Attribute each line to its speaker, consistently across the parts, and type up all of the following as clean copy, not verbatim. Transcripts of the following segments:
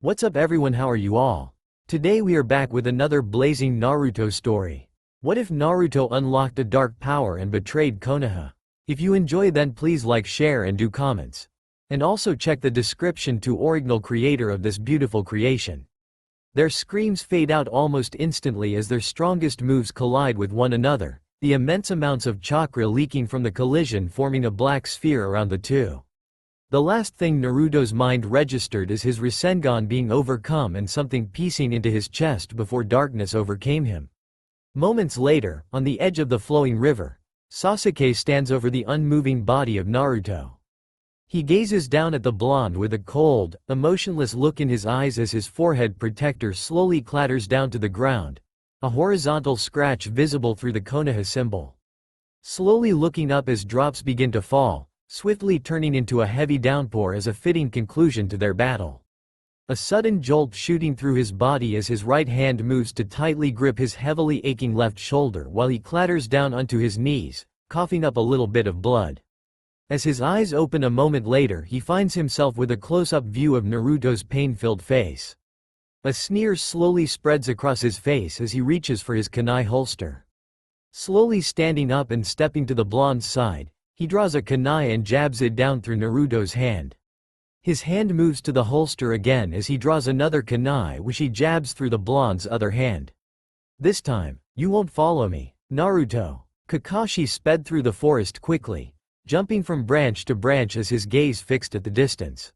Speaker 1: What's up everyone, how are you all? Today we are back with another blazing Naruto story. What if Naruto unlocked a dark power and betrayed Konoha? If you enjoy, then please like, share and do comments. And also check the description to original creator of this beautiful creation. Their screams fade out almost instantly as their strongest moves collide with one another, the immense amounts of chakra leaking from the collision forming a black sphere around the two. The last thing Naruto's mind registered is his Rasengan being overcome and something piecing into his chest before darkness overcame him. Moments later, on the edge of the flowing river, Sasuke stands over the unmoving body of Naruto. He gazes down at the blonde with a cold, emotionless look in his eyes as his forehead protector slowly clatters down to the ground, a horizontal scratch visible through the Konoha symbol. Slowly looking up as drops begin to fall, swiftly turning into a heavy downpour as a fitting conclusion to their battle. A sudden jolt shooting through his body as his right hand moves to tightly grip his heavily aching left shoulder while he clatters down onto his knees, coughing up a little bit of blood. As his eyes open a moment later, he finds himself with a close-up view of Naruto's pain-filled face. A sneer slowly spreads across his face as he reaches for his kunai holster. Slowly standing up and stepping to the blonde's side, he draws a kunai and jabs it down through Naruto's hand. His hand moves to the holster again as he draws another kunai which he jabs through the blonde's other hand. This time, you won't follow me, Naruto. Kakashi sped through the forest quickly, jumping from branch to branch as his gaze fixed at the distance.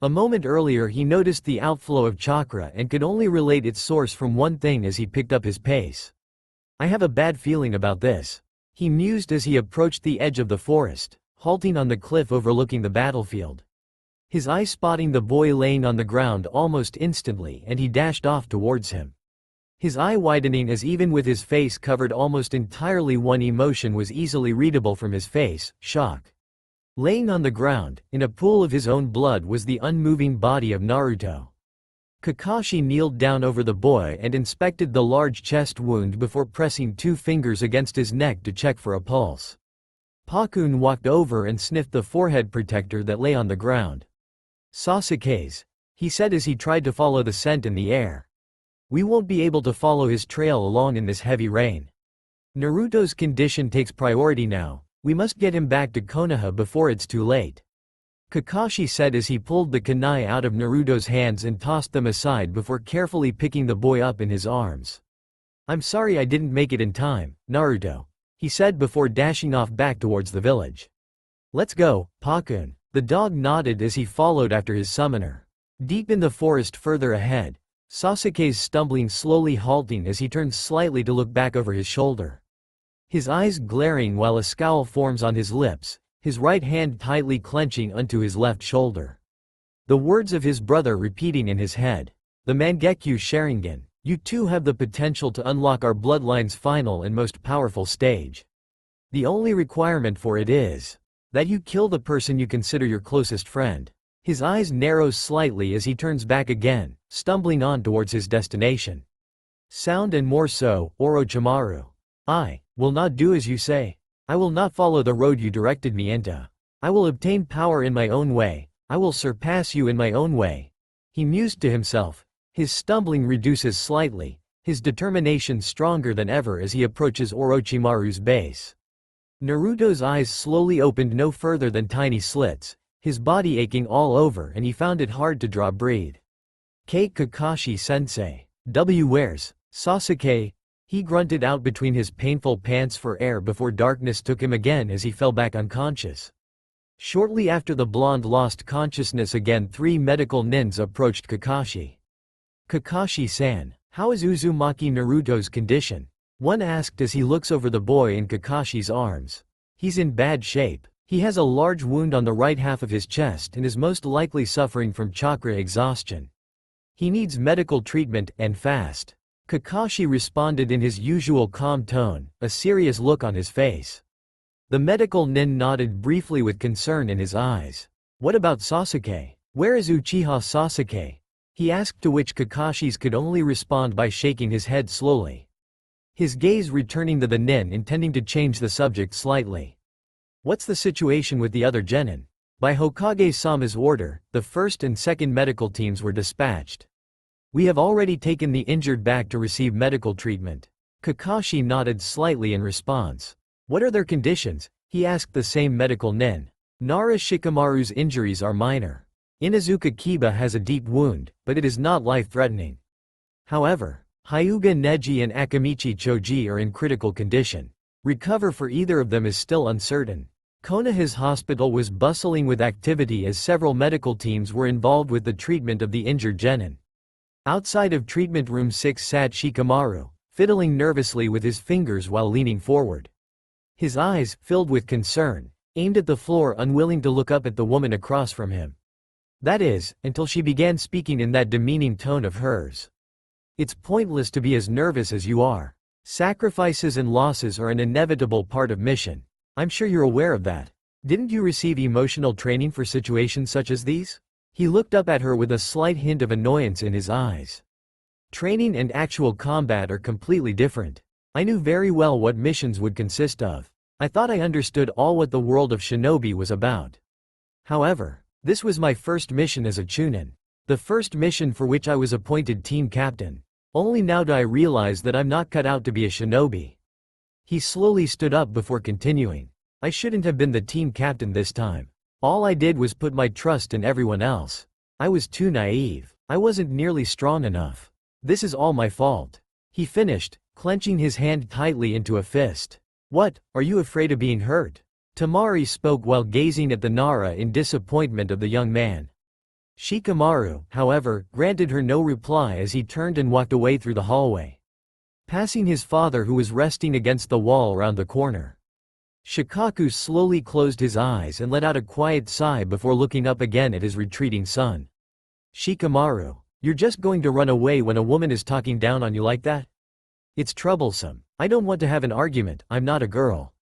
Speaker 1: A moment earlier he noticed the outflow of chakra and could only relate its source from one thing as he picked up his pace. I have a bad feeling about this, he mused as he approached the edge of the forest, halting on the cliff overlooking the battlefield. His eye spotting the boy laying on the ground almost instantly, and he dashed off towards him. His eye widening as even with his face covered almost entirely, one emotion was easily readable from his face: shock. Laying on the ground, in a pool of his own blood, was the unmoving body of Naruto. Kakashi kneeled down over the boy and inspected the large chest wound before pressing 2 fingers against his neck to check for a pulse. Pakun walked over and sniffed the forehead protector that lay on the ground. Sasuke's, he said as he tried to follow the scent in the air. We won't be able to follow his trail along in this heavy rain. Naruto's condition takes priority now, we must get him back to Konoha before it's too late. Kakashi said as he pulled the kunai out of Naruto's hands and tossed them aside before carefully picking the boy up in his arms. I'm sorry I didn't make it in time, Naruto, he said before dashing off back towards the village. Let's go, Pakun. The dog nodded as he followed after his summoner. Deep in the forest further ahead, Sasuke's stumbling, slowly halting as he turns slightly to look back over his shoulder. His eyes glaring while a scowl forms on his lips, his right hand tightly clenching onto his left shoulder. The words of his brother repeating in his head. The Mangekyo Sharingan, you too have the potential to unlock our bloodline's final and most powerful stage. The only requirement for it is that you kill the person you consider your closest friend. His eyes narrow slightly as he turns back again, stumbling on towards his destination. Sound and more so, Orochimaru. I will not do as you say. I will not follow the road you directed me into. I will obtain power in my own way. I will surpass you in my own way. He mused to himself. His stumbling reduces slightly, his determination stronger than ever as he approaches Orochimaru's base. Naruto's eyes slowly opened no further than tiny slits, his body aching all over, and he found it hard to draw breath. Kakashi-sensei. Where's Sasuke? He grunted out between his painful pants for air before darkness took him again as he fell back unconscious. Shortly after the blonde lost consciousness again, 3 medical nins approached Kakashi. Kakashi-san, how is Uzumaki Naruto's condition? One asked as he looks over the boy in Kakashi's arms. He's in bad shape. He has a large wound on the right half of his chest and is most likely suffering from chakra exhaustion. He needs medical treatment, and fast. Kakashi responded in his usual calm tone, a serious look on his face. The medical nin nodded briefly with concern in his eyes. What about Sasuke? Where is Uchiha Sasuke? He asked, to which Kakashi's could only respond by shaking his head slowly. His gaze returning to the nin, intending to change the subject slightly. What's the situation with the other genin? By Hokage-sama's order, the first and second medical teams were dispatched. We have already taken the injured back to receive medical treatment. Kakashi nodded slightly in response. What are their conditions? He asked the same medical nin. Nara Shikamaru's injuries are minor. Inuzuka Kiba has a deep wound, but it is not life-threatening. However, Hyuga Neji and Akamichi Choji are in critical condition. Recover for either of them is still uncertain. Konoha's hospital was bustling with activity as several medical teams were involved with the treatment of the injured genin. Outside of treatment room 6 sat Shikamaru, fiddling nervously with his fingers while leaning forward. His eyes, filled with concern, aimed at the floor, unwilling to look up at the woman across from him. That is, until she began speaking in that demeaning tone of hers. It's pointless to be as nervous as you are. Sacrifices and losses are an inevitable part of mission. I'm sure you're aware of that. Didn't you receive emotional training for situations such as these? He looked up at her with a slight hint of annoyance in his eyes. Training and actual combat are completely different. I knew very well what missions would consist of. I thought I understood all what the world of shinobi was about. However, this was my first mission as a chunin. The first mission for which I was appointed team captain. Only now do I realize that I'm not cut out to be a shinobi. He slowly stood up before continuing. I shouldn't have been the team captain this time. All I did was put my trust in everyone else. I was too naive. I wasn't nearly strong enough. This is all my fault. He finished, clenching his hand tightly into a fist. What, are you afraid of being hurt? Tamari spoke while gazing at the Nara in disappointment of the young man. Shikamaru, however, granted her no reply as he turned and walked away through the hallway, passing his father who was resting against the wall around the corner. Shikaku slowly closed his eyes and let out a quiet sigh before looking up again at his retreating son. Shikamaru, you're just going to run away when a woman is talking down on you like that? It's troublesome. I don't want to have an argument, I'm not a girl.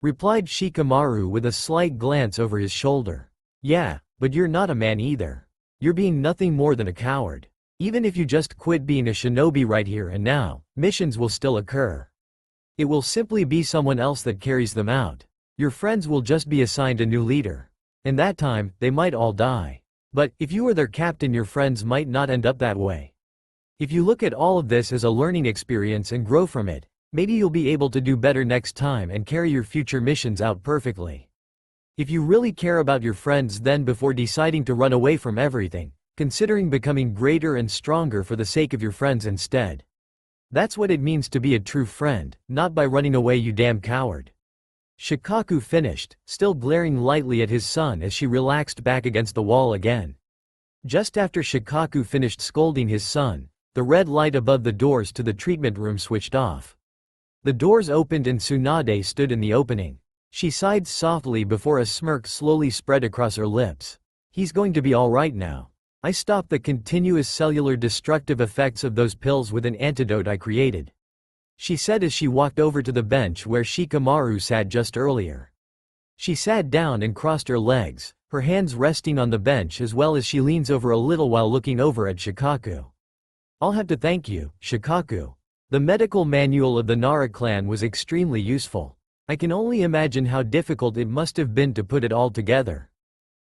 Speaker 1: Replied Shikamaru with a slight glance over his shoulder. Yeah, but you're not a man either. You're being nothing more than a coward. Even if you just quit being a shinobi right here and now, missions will still occur. It will simply be someone else that carries them out. Your friends will just be assigned a new leader. And that time, they might all die. But, if you are their captain, your friends might not end up that way. If you look at all of this as a learning experience and grow from it, maybe you'll be able to do better next time and carry your future missions out perfectly. If you really care about your friends, then before deciding to run away from everything, considering becoming greater and stronger for the sake of your friends instead. That's what it means to be a true friend, not by running away, you damn coward. Shikaku finished, still glaring lightly at his son as she relaxed back against the wall again. Just after Shikaku finished scolding his son, the red light above the doors to the treatment room switched off. The doors opened and Tsunade stood in the opening. She sighed softly before a smirk slowly spread across her lips. He's going to be all right now. I stopped the continuous cellular destructive effects of those pills with an antidote I created, she said as she walked over to the bench where Shikamaru sat just earlier. She sat down and crossed her legs, her hands resting on the bench as well as she leans over a little while looking over at Shikaku. I'll have to thank you, Shikaku. The medical manual of the Nara clan was extremely useful. I can only imagine how difficult it must have been to put it all together.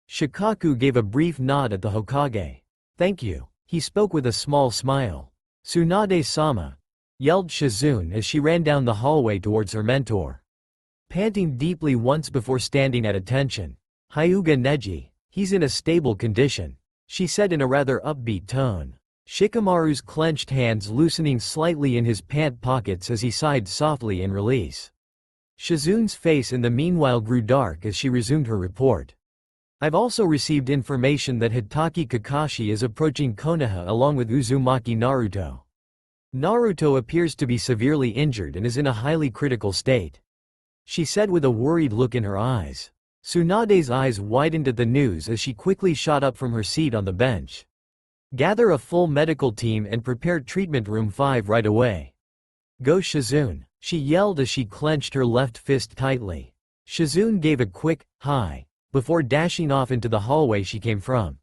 Speaker 1: Shikaku gave a brief nod at the Hokage. Thank you, he spoke with a small smile. Tsunade-sama, yelled Shizune as she ran down the hallway towards her mentor. Panting deeply once before standing at attention. Hyuga Neji, he's in a stable condition, she said in a rather upbeat tone. Shikamaru's clenched hands loosening slightly in his pant pockets as he sighed softly in release. Shizune's face in the meanwhile grew dark as she resumed her report. I've also received information that Hitaki Kakashi is approaching Konoha along with Uzumaki Naruto. Naruto appears to be severely injured and is in a highly critical state, she said with a worried look in her eyes. Tsunade's eyes widened at the news as she quickly shot up from her seat on the bench. Gather a full medical team and prepare treatment room 5 right away. Go Shizune, she yelled as she clenched her left fist tightly. Shizune gave a quick, hi, before dashing off into the hallway she came from.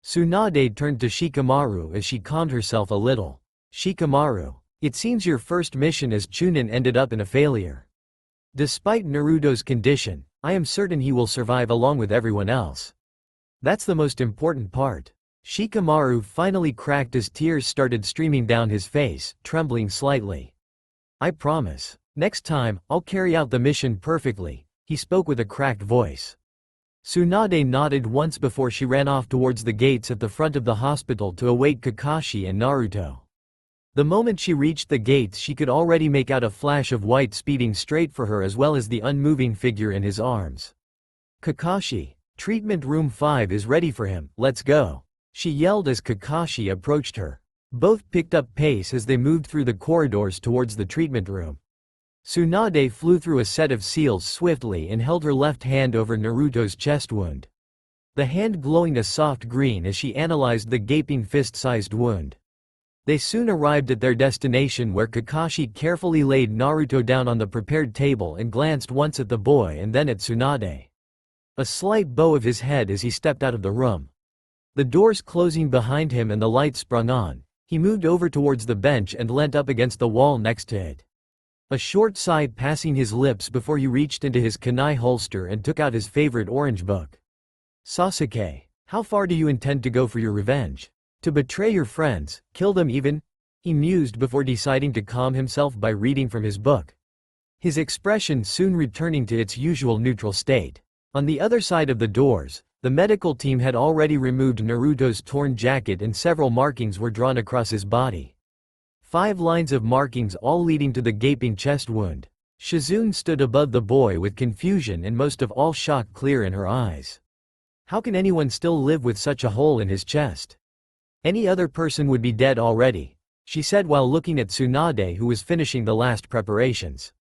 Speaker 1: Tsunade turned to Shikamaru as she calmed herself a little. Shikamaru, it seems your first mission as Chunin ended up in a failure. Despite Naruto's condition, I am certain he will survive along with everyone else. That's the most important part. Shikamaru finally cracked as tears started streaming down his face, trembling slightly. I promise. Next time, I'll carry out the mission perfectly, he spoke with a cracked voice. Tsunade nodded once before she ran off towards the gates at the front of the hospital to await Kakashi and Naruto. The moment she reached the gates, she could already make out a flash of white speeding straight for her as well as the unmoving figure in his arms. Kakashi, treatment room 5 is ready for him, let's go, she yelled as Kakashi approached her. Both picked up pace as they moved through the corridors towards the treatment room. Tsunade flew through a set of seals swiftly and held her left hand over Naruto's chest wound. The hand glowing a soft green as she analyzed the gaping fist-sized wound. They soon arrived at their destination where Kakashi carefully laid Naruto down on the prepared table and glanced once at the boy and then at Tsunade. A slight bow of his head as he stepped out of the room. The doors closing behind him and the light sprung on, he moved over towards the bench and leant up against the wall next to it. A short sigh passing his lips before he reached into his kunai holster and took out his favorite orange book. Sasuke, how far do you intend to go for your revenge? To betray your friends, kill them even? He mused before deciding to calm himself by reading from his book. His expression soon returning to its usual neutral state. On the other side of the doors, the medical team had already removed Naruto's torn jacket and several markings were drawn across his body. 5 lines of markings all leading to the gaping chest wound. Shizune stood above the boy with confusion and most of all shock clear in her eyes. How can anyone still live with such a hole in his chest? Any other person would be dead already, she said while looking at Tsunade who was finishing the last preparations.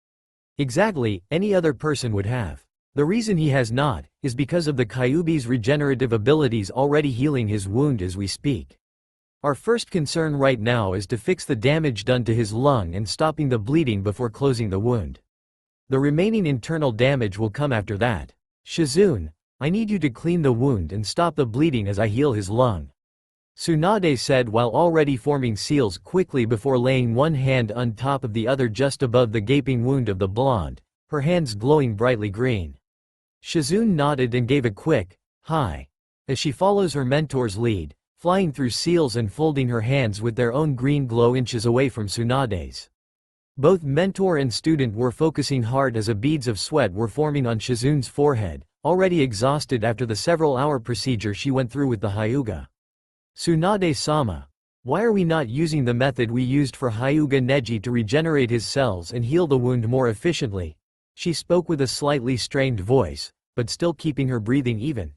Speaker 1: Exactly, any other person would have. The reason he has not, is because of the Kyuubi's regenerative abilities already healing his wound as we speak. Our first concern right now is to fix the damage done to his lung and stopping the bleeding before closing the wound. The remaining internal damage will come after that. Shizune, I need you to clean the wound and stop the bleeding as I heal his lung. Tsunade said while already forming seals quickly before laying one hand on top of the other just above the gaping wound of the blonde, her hands glowing brightly green. Shizune nodded and gave a quick, hi, as she follows her mentor's lead, flying through seals and folding her hands with their own green glow inches away from Tsunade's. Both mentor and student were focusing hard as beads of sweat were forming on Shizune's forehead, already exhausted after the several-hour procedure she went through with the Hyuga. Tsunade-sama, why are we not using the method we used for Hyuga Neji to regenerate his cells and heal the wound more efficiently? She spoke with a slightly strained voice, but still keeping her breathing even.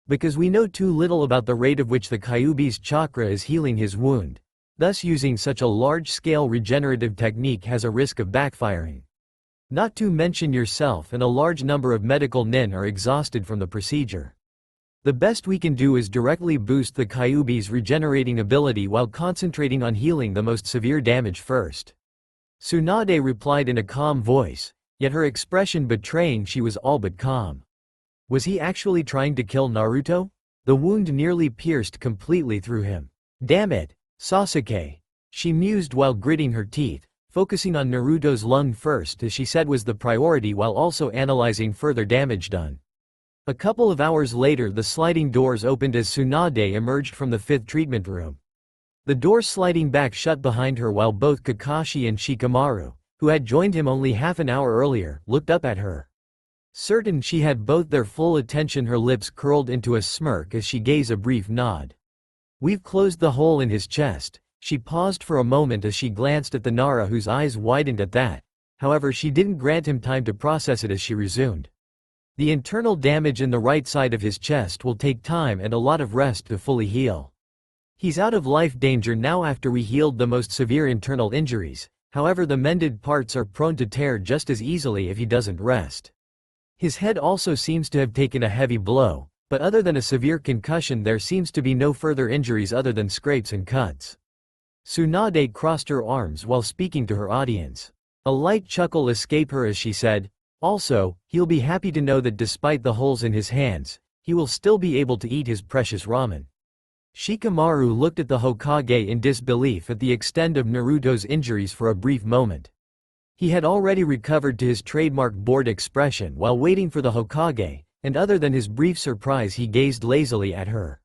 Speaker 1: Because we know too little about the rate of which the Kyuubi's chakra is healing his wound. Thus using such a large-scale regenerative technique has a risk of backfiring. Not to mention yourself and a large number of medical nin are exhausted from the procedure. The best we can do is directly boost the Kyuubi's regenerating ability while concentrating on healing the most severe damage first. Tsunade replied in a calm voice, yet her expression betraying she was all but calm. Was he actually trying to kill Naruto? The wound nearly pierced completely through him. Damn it, Sasuke, she mused while gritting her teeth, focusing on Naruto's lung first as she said was the priority while also analyzing further damage done. A couple of hours later the sliding doors opened as Tsunade emerged from the 5th treatment room. The door sliding back shut behind her while both Kakashi and Shikamaru, who had joined him only half an hour earlier, looked up at her. Certain she had both their full attention, her lips curled into a smirk as she gave a brief nod. We've closed the hole in his chest. She paused for a moment as she glanced at the Nara whose eyes widened at that. However, she didn't grant him time to process it as she resumed. The internal damage in the right side of his chest will take time and a lot of rest to fully heal. He's out of life danger now after we healed the most severe internal injuries, however the mended parts are prone to tear just as easily if he doesn't rest. His head also seems to have taken a heavy blow, but other than a severe concussion there seems to be no further injuries other than scrapes and cuts. Tsunade crossed her arms while speaking to her audience. A light chuckle escaped her as she said, also, he'll be happy to know that despite the holes in his hands, he will still be able to eat his precious ramen. Shikamaru looked at the Hokage in disbelief at the extent of Naruto's injuries for a brief moment. He had already recovered to his trademark bored expression while waiting for the Hokage, and other than his brief surprise he gazed lazily at her.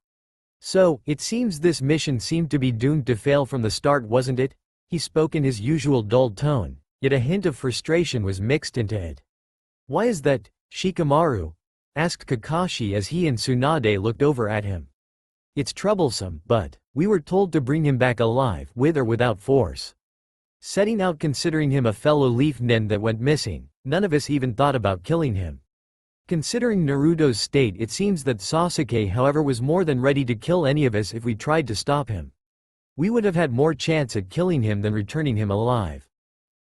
Speaker 1: So, it seems this mission seemed to be doomed to fail from the start, wasn't it? He spoke in his usual dull tone, yet a hint of frustration was mixed into it. Why is that, Shikamaru? Asked Kakashi as he and Tsunade looked over at him. It's troublesome, but we were told to bring him back alive, with or without force. Setting out considering him a fellow leaf nen that went missing, none of us even thought about killing him. Considering Naruto's state, it seems that Sasuke however was more than ready to kill any of us if we tried to stop him. We would have had more chance at killing him than returning him alive.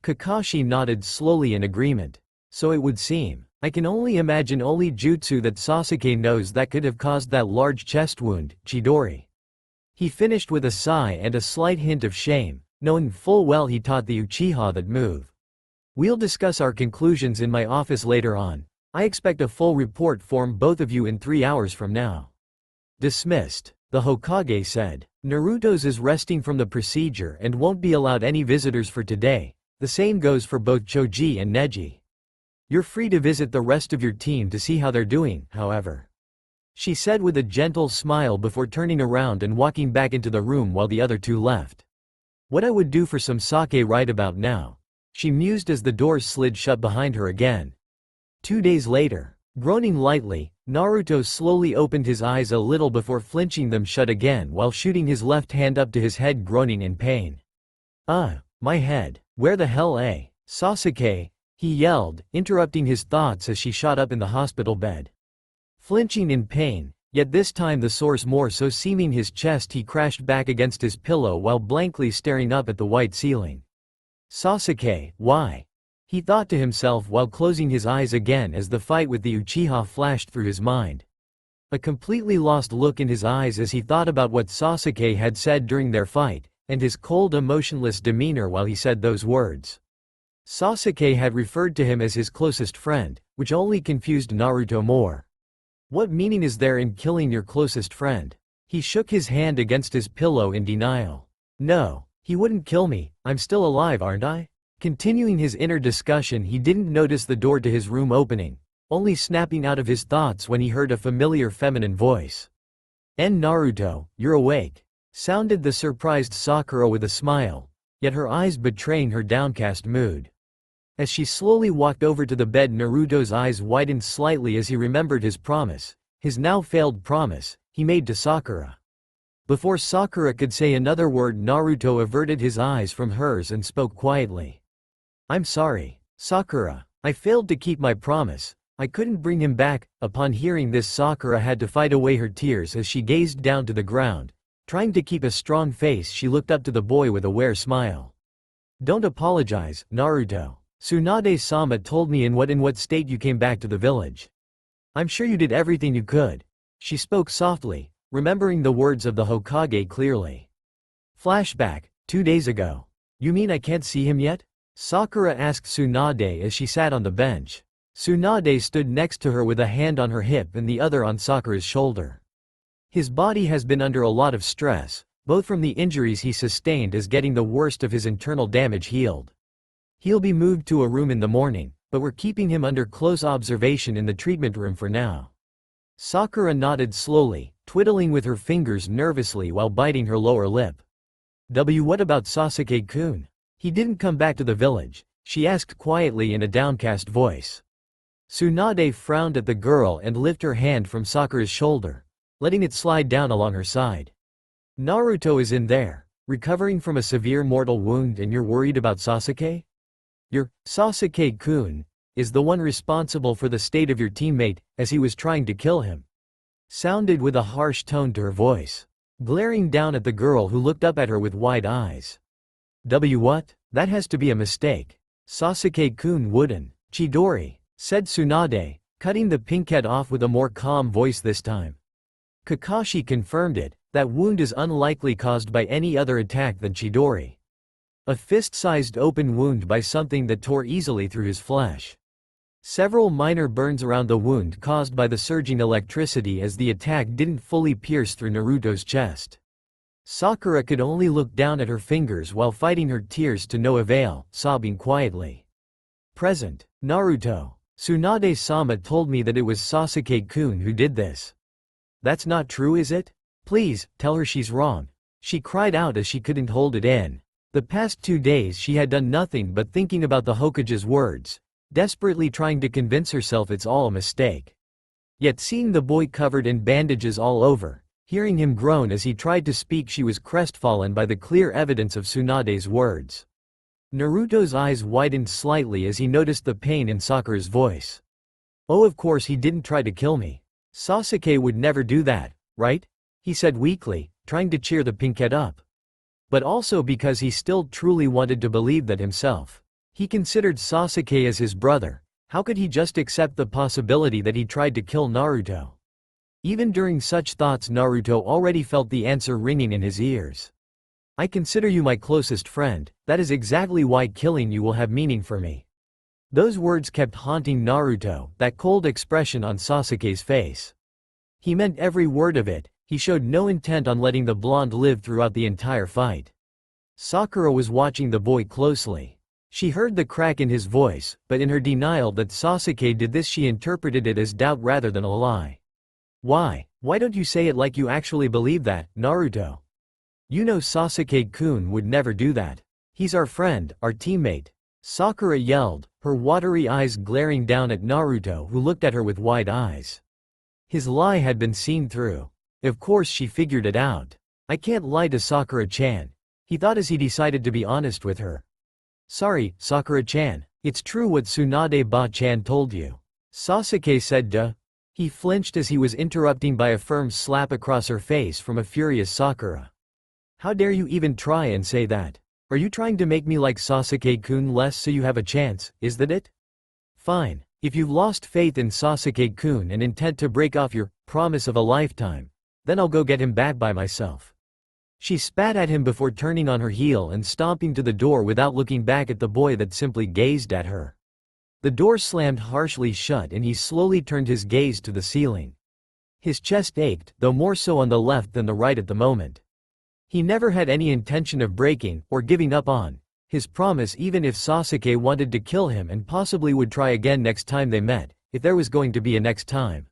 Speaker 1: Kakashi nodded slowly in agreement. So it would seem. I can only imagine only jutsu that Sasuke knows that could have caused that large chest wound, Chidori. He finished with a sigh and a slight hint of shame, knowing full well he taught the Uchiha that move. We'll discuss our conclusions in my office later on. I expect a full report from both of you in 3 hours from now. Dismissed, the Hokage said. Naruto's is resting from the procedure and won't be allowed any visitors for today. The same goes for both Choji and Neji. You're free to visit the rest of your team to see how they're doing, however. She said with a gentle smile before turning around and walking back into the room while the other two left. What I would do for some sake right about now. She mused as the doors slid shut behind her again. 2 days later, groaning lightly, Naruto slowly opened his eyes a little before flinching them shut again while shooting his left hand up to his head, groaning in pain. My head. Where the hell, Sasuke? He yelled, interrupting his thoughts as she shot up in the hospital bed. Flinching in pain, yet this time the source more so seeming his chest, he crashed back against his pillow while blankly staring up at the white ceiling. Sasuke, why? He thought to himself while closing his eyes again as the fight with the Uchiha flashed through his mind. A completely lost look in his eyes as he thought about what Sasuke had said during their fight, and his cold emotionless demeanor while he said those words. Sasuke had referred to him as his closest friend, which only confused Naruto more. What meaning is there in killing your closest friend? He shook his hand against his pillow in denial. No, he wouldn't kill me, I'm still alive, aren't I? Continuing his inner discussion, he didn't notice the door to his room opening, only snapping out of his thoughts when he heard a familiar feminine voice. Naruto, you're awake, sounded the surprised Sakura with a smile, yet her eyes betraying her downcast mood. As she slowly walked over to the bed, Naruto's eyes widened slightly as he remembered his promise, his now failed promise, he made to Sakura. Before Sakura could say another word, Naruto averted his eyes from hers and spoke quietly. I'm sorry, Sakura, I failed to keep my promise, I couldn't bring him back. Upon hearing this, Sakura had to fight away her tears as she gazed down to the ground. Trying to keep a strong face, she looked up to the boy with a weary smile. Don't apologize, Naruto. Tsunade-sama told me in what state you came back to the village. I'm sure you did everything you could. She spoke softly, remembering the words of the Hokage clearly. Flashback, 2 days ago. You mean I can't see him yet? Sakura asked Tsunade as she sat on the bench. Tsunade stood next to her with a hand on her hip and the other on Sakura's shoulder. His body has been under a lot of stress, both from the injuries he sustained as getting the worst of his internal damage healed. He'll be moved to a room in the morning, but we're keeping him under close observation in the treatment room for now. Sakura nodded slowly, twiddling with her fingers nervously while biting her lower lip. What about Sasuke-kun? He didn't come back to the village, she asked quietly in a downcast voice. Tsunade frowned at the girl and lifted her hand from Sakura's shoulder, letting it slide down along her side. Naruto is in there, recovering from a severe mortal wound, and you're worried about Sasuke? Your Sasuke-kun is the one responsible for the state of your teammate, as he was trying to kill him. Sounded with a harsh tone to her voice, glaring down at the girl who looked up at her with wide eyes. What? That has to be a mistake. Sasuke-kun wouldn't. Chidori, said Tsunade, cutting the pinkhead off with a more calm voice this time. Kakashi confirmed it, that wound is unlikely caused by any other attack than Chidori. A fist-sized open wound by something that tore easily through his flesh. Several minor burns around the wound caused by the surging electricity as the attack didn't fully pierce through Naruto's chest. Sakura could only look down at her fingers while fighting her tears to no avail, sobbing quietly. Present, Naruto. Tsunade-sama told me that it was Sasuke-kun who did this. That's not true, is it? Please, tell her she's wrong. She cried out as she couldn't hold it in. The past 2 days she had done nothing but thinking about the Hokage's words, desperately trying to convince herself it's all a mistake. Yet seeing the boy covered in bandages all over, hearing him groan as he tried to speak, she was crestfallen by the clear evidence of Tsunade's words. Naruto's eyes widened slightly as he noticed the pain in Sakura's voice. Oh, of course he didn't try to kill me. Sasuke would never do that, right? He said weakly, trying to cheer the pinkette up. But also because he still truly wanted to believe that himself. He considered Sasuke as his brother. How could he just accept the possibility that he tried to kill Naruto? Even during such thoughts, Naruto already felt the answer ringing in his ears. I consider you my closest friend, that is exactly why killing you will have meaning for me. Those words kept haunting Naruto, that cold expression on Sasuke's face. He meant every word of it. He showed no intent on letting the blonde live throughout the entire fight. Sakura was watching the boy closely. She heard the crack in his voice, but in her denial that Sasuke did this she interpreted it as doubt rather than a lie. Why don't you say it like you actually believe that, Naruto? You know Sasuke-kun would never do that. He's our friend, our teammate. Sakura yelled, her watery eyes glaring down at Naruto, who looked at her with wide eyes. His lie had been seen through. Of course she figured it out. I can't lie to Sakura-chan, he thought as he decided to be honest with her. Sorry, Sakura-chan, it's true what Tsunade-ba-chan told you. Sasuke said duh. He flinched as he was interrupting by a firm slap across her face from a furious Sakura. How dare you even try and say that? Are you trying to make me like Sasuke-kun less so you have a chance, is that it? Fine, if you've lost faith in Sasuke-kun and intend to break off your promise of a lifetime, then I'll go get him back by myself. She spat at him before turning on her heel and stomping to the door without looking back at the boy that simply gazed at her. The door slammed harshly shut and he slowly turned his gaze to the ceiling. His chest ached, though more so on the left than the right at the moment. He never had any intention of breaking, or giving up on, his promise even if Sasuke wanted to kill him and possibly would try again next time they met, if there was going to be a next time.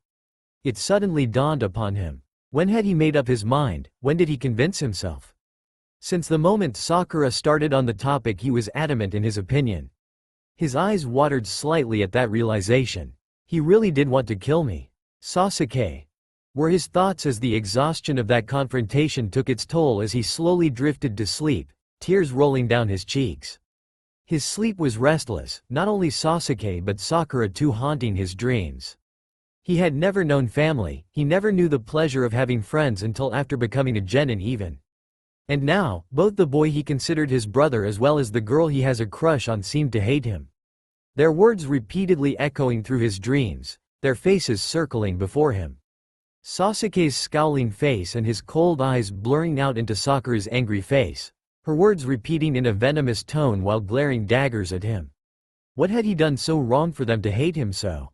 Speaker 1: It suddenly dawned upon him. When had he made up his mind? When did he convince himself? Since the moment Sakura started on the topic he was adamant in his opinion. His eyes watered slightly at that realization. He really did want to kill me. Sasuke. Were his thoughts as the exhaustion of that confrontation took its toll as he slowly drifted to sleep, tears rolling down his cheeks. His sleep was restless, not only Sasuke but Sakura too haunting his dreams. He had never known family, he never knew the pleasure of having friends until after becoming a genin even. And now, both the boy he considered his brother as well as the girl he has a crush on seemed to hate him. Their words repeatedly echoing through his dreams, their faces circling before him. Sasuke's scowling face and his cold eyes blurring out into Sakura's angry face, her words repeating in a venomous tone while glaring daggers at him. What had he done so wrong for them to hate him so?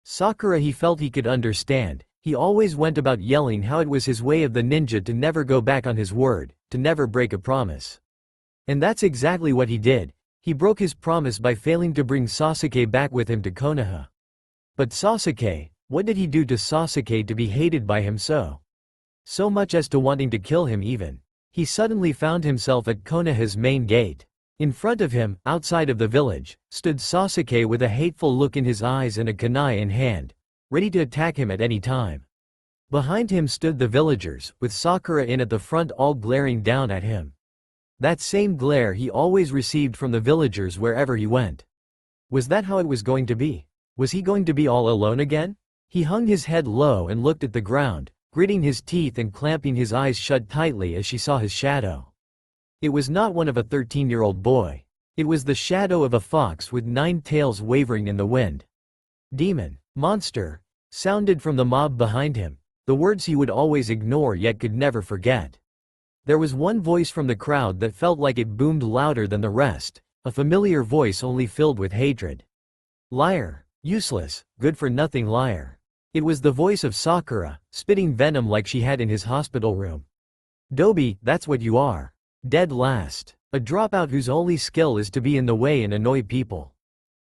Speaker 1: Sakura he felt he could understand. He always went about yelling how it was his way of the ninja to never go back on his word, to never break a promise. And that's exactly what he did. He broke his promise by failing to bring Sasuke back with him to Konoha. But Sasuke, what did he do to Sasuke to be hated by him so? So much as to wanting to kill him even. He suddenly found himself at Konoha's main gate. In front of him, outside of the village, stood Sasuke with a hateful look in his eyes and a kunai in hand, ready to attack him at any time. Behind him stood the villagers, with Sakura in at the front all glaring down at him. That same glare he always received from the villagers wherever he went. Was that how it was going to be? Was he going to be all alone again? He hung his head low and looked at the ground, gritting his teeth and clamping his eyes shut tightly as she saw his shadow. It was not one of a 13-year-old boy. It was the shadow of a fox with 9 tails wavering in the wind. Demon, monster, sounded from the mob behind him, the words he would always ignore yet could never forget. There was one voice from the crowd that felt like it boomed louder than the rest, a familiar voice only filled with hatred. Liar, useless, good-for-nothing liar. It was the voice of Sakura, spitting venom like she had in his hospital room. Dobi, that's what you are. Dead last. A dropout whose only skill is to be in the way and annoy people.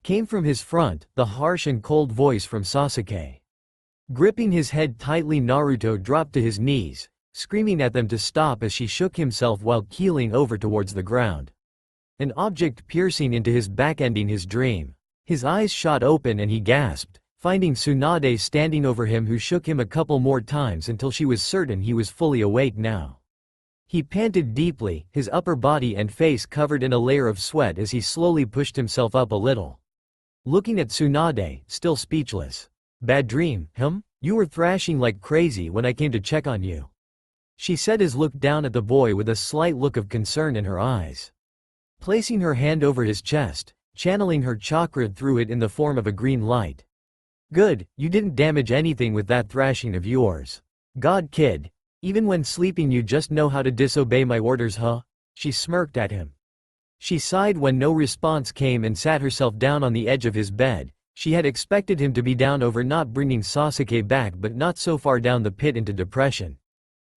Speaker 1: came from his front, the harsh and cold voice from Sasuke. Gripping his head tightly, Naruto dropped to his knees, screaming at them to stop as she shook himself while keeling over towards the ground. An object piercing into his back, ending his dream. His eyes shot open and he gasped, finding Tsunade standing over him, who shook him a couple more times until she was certain he was fully awake now. He panted deeply, his upper body and face covered in a layer of sweat as he slowly pushed himself up a little. Looking at Tsunade, still speechless. "Bad dream, hum? You were thrashing like crazy when I came to check on you," she said as looked down at the boy with a slight look of concern in her eyes. Placing her hand over his chest, channeling her chakra through it in the form of a green light. "Good, you didn't damage anything with that thrashing of yours. God kid, even when sleeping you just know how to disobey my orders, huh?" She smirked at him. She sighed when no response came and sat herself down on the edge of his bed. She had expected him to be down over not bringing Sasuke back, but not so far down the pit into depression.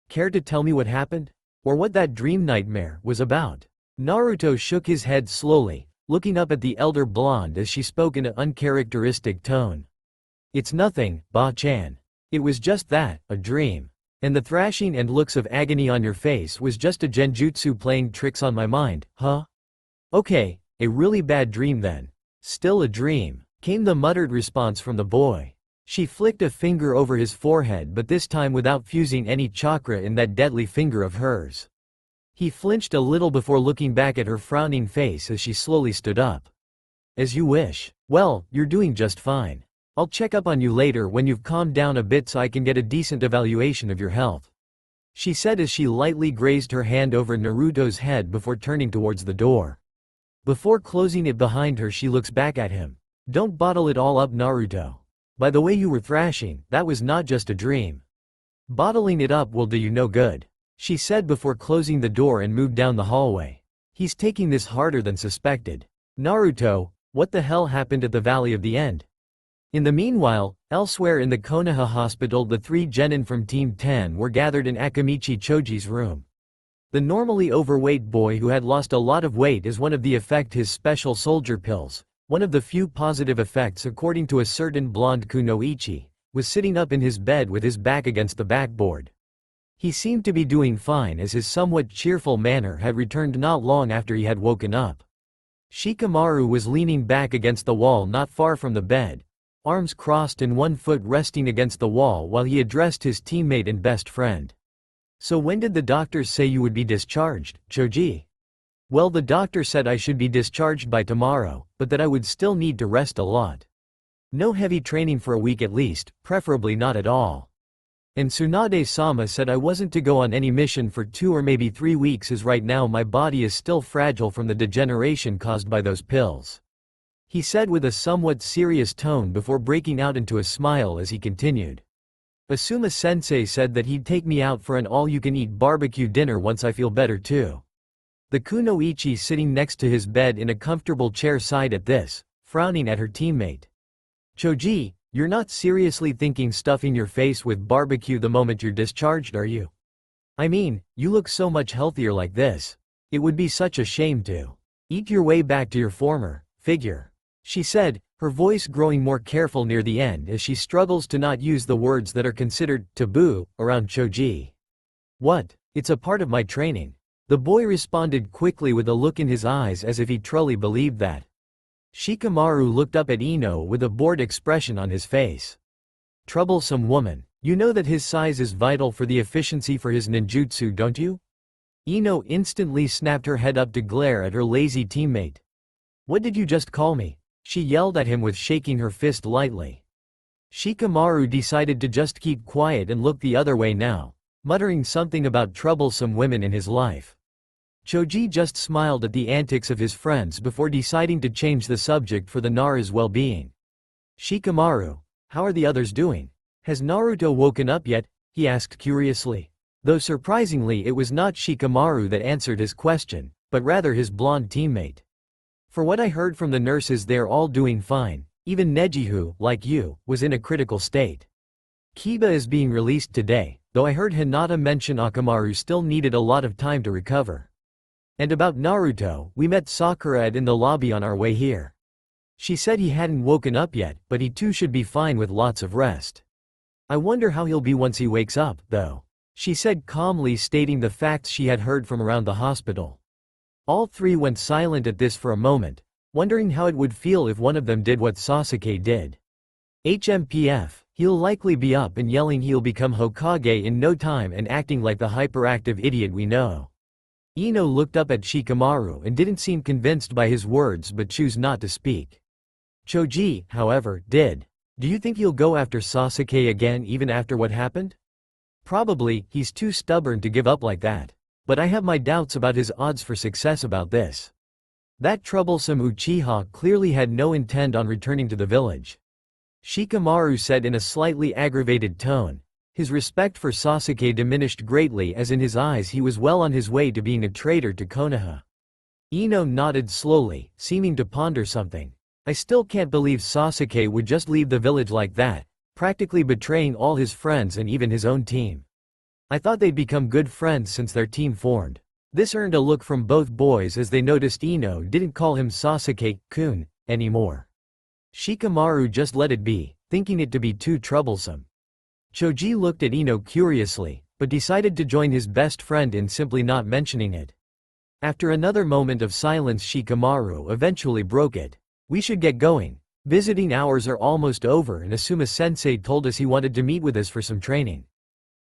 Speaker 1: "Care to tell me what happened? Or what that dream nightmare was about?" Naruto shook his head slowly, looking up at the elder blonde as she spoke in an uncharacteristic tone. "It's nothing, Ba-chan. It was just that, a dream. And the thrashing and looks of agony on your face was just a genjutsu playing tricks on my mind, huh?" "Okay, a really bad dream then." "Still a dream," came the muttered response from the boy. She flicked a finger over his forehead, but this time without fusing any chakra in that deadly finger of hers. He flinched a little before looking back at her frowning face as she slowly stood up. "As you wish. Well, you're doing just fine. I'll check up on you later when you've calmed down a bit so I can get a decent evaluation of your health," she said as she lightly grazed her hand over Naruto's head before turning towards the door. Before closing it behind her, she looks back at him. "Don't bottle it all up, Naruto. By the way you were thrashing, that was not just a dream. Bottling it up will do you no good," she said before closing the door and moved down the hallway. "He's taking this harder than suspected. Naruto, what the hell happened at the Valley of the End?" In the meanwhile, elsewhere in the Konoha hospital, the 3 genin from Team 10 were gathered in Akamichi Choji's room. The normally overweight boy who had lost a lot of weight as one of the effect his special soldier pills, one of the few positive effects according to a certain blonde kunoichi, was sitting up in his bed with his back against the backboard. He seemed to be doing fine as his somewhat cheerful manner had returned not long after he had woken up. Shikamaru was leaning back against the wall not far from the bed, arms crossed and one foot resting against the wall while he addressed his teammate and best friend. "So when did the doctors say you would be discharged, Choji?" "Well, the doctor said I should be discharged by tomorrow, but that I would still need to rest a lot. No heavy training for a week at least, preferably not at all. And Tsunade-sama said I wasn't to go on any mission for 2 or maybe 3 weeks as right now my body is still fragile from the degeneration caused by those pills," he said with a somewhat serious tone before breaking out into a smile as he continued. "Asuma-sensei said that he'd take me out for an all-you-can-eat barbecue dinner once I feel better too." The kunoichi sitting next to his bed in a comfortable chair sighed at this, frowning at her teammate. "Choji, you're not seriously thinking stuffing your face with barbecue the moment you're discharged, are you? I mean, you look so much healthier like this. It would be such a shame to eat your way back to your former figure," she said, her voice growing more careful near the end as she struggles to not use the words that are considered taboo around Choji. "What? It's a part of my training," the boy responded quickly with a look in his eyes as if he truly believed that. Shikamaru looked up at Ino with a bored expression on his face. "Troublesome woman. You know that his size is vital for the efficiency for his ninjutsu, don't you?" Ino instantly snapped her head up to glare at her lazy teammate. "What did you just call me?" she yelled at him with shaking her fist lightly. Shikamaru decided to just keep quiet and look the other way now, muttering something about troublesome women in his life. Choji just smiled at the antics of his friends before deciding to change the subject for the Nara's well-being. "Shikamaru, how are the others doing? Has Naruto woken up yet?" he asked curiously. Though surprisingly it was not Shikamaru that answered his question, but rather his blonde teammate. "For what I heard from the nurses, they're all doing fine. Even Neji, who, like you, was in a critical state. Kiba is being released today, though I heard Hinata mention Akamaru still needed a lot of time to recover. And about Naruto, we met Sakura in the lobby on our way here." She said he hadn't woken up yet, but he too should be fine with lots of rest. I wonder how he'll be once he wakes up, though, she said calmly, stating the facts she had heard from around the hospital. All three went silent at this for a moment, wondering how it would feel if one of them did what Sasuke did. HMPF, he'll likely be up and yelling he'll become Hokage in no time and acting like the hyperactive idiot we know. Ino looked up at Shikamaru and didn't seem convinced by his words but chose not to speak. Choji, however, did. Do you think he'll go after Sasuke again even after what happened? Probably, he's too stubborn to give up like that. But I have my doubts about his odds for success about this. That troublesome Uchiha clearly had no intent on returning to the village. Shikamaru said in a slightly aggravated tone. His respect for Sasuke diminished greatly as in his eyes he was well on his way to being a traitor to Konoha. Ino nodded slowly, seeming to ponder something. I still can't believe Sasuke would just leave the village like that, practically betraying all his friends and even his own team. I thought they'd become good friends since their team formed. This earned a look from both boys as they noticed Ino didn't call him Sasuke-kun anymore. Shikamaru just let it be, thinking it to be too troublesome. Choji looked at Ino curiously, but decided to join his best friend in simply not mentioning it. After another moment of silence, Shikamaru eventually broke it. We should get going. Visiting hours are almost over and Asuma-sensei told us he wanted to meet with us for some training,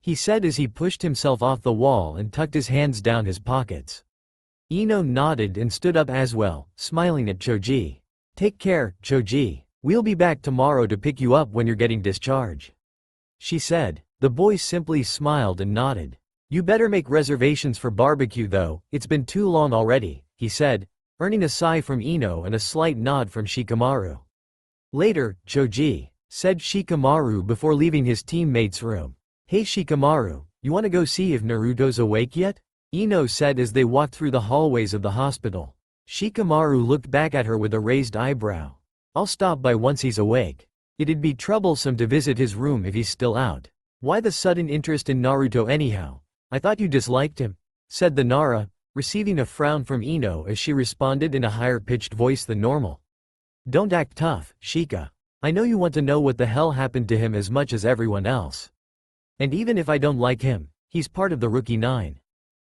Speaker 1: he said as he pushed himself off the wall and tucked his hands down his pockets. Ino nodded and stood up as well, smiling at Choji. Take care, Choji. We'll be back tomorrow to pick you up when you're getting discharged, she said. The boy simply smiled and nodded. You better make reservations for barbecue though, it's been too long already, he said, earning a sigh from Ino and a slight nod from Shikamaru. Later, Choji, said Shikamaru before leaving his teammate's room. Hey Shikamaru, you wanna go see if Naruto's awake yet? Ino said as they walked through the hallways of the hospital. Shikamaru looked back at her with a raised eyebrow. I'll stop by once he's awake. It'd be troublesome to visit his room if he's still out. Why the sudden interest in Naruto anyhow? I thought you disliked him, said the Nara, receiving a frown from Ino as she responded in a higher-pitched voice than normal. Don't act tough, Shika. I know you want to know what the hell happened to him as much as everyone else. And even if I don't like him, he's part of the Rookie 9.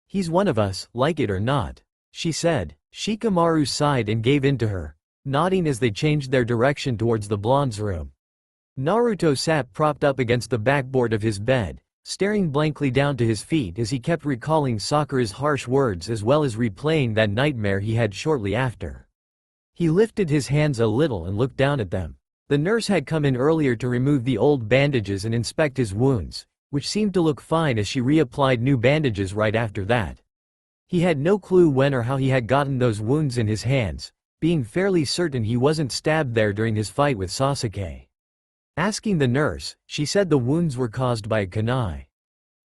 Speaker 1: He's one of us, like it or not, she said. Shikamaru sighed and gave in to her, nodding as they changed their direction towards the blonde's room. Naruto sat propped up against the backboard of his bed, staring blankly down to his feet as he kept recalling Sakura's harsh words as well as replaying that nightmare he had shortly after. He lifted his hands a little and looked down at them. The nurse had come in earlier to remove the old bandages and inspect his wounds, which seemed to look fine as she reapplied new bandages right after that. He had no clue when or how he had gotten those wounds in his hands, being fairly certain he wasn't stabbed there during his fight with Sasuke. Asking the nurse, she said the wounds were caused by a kunai.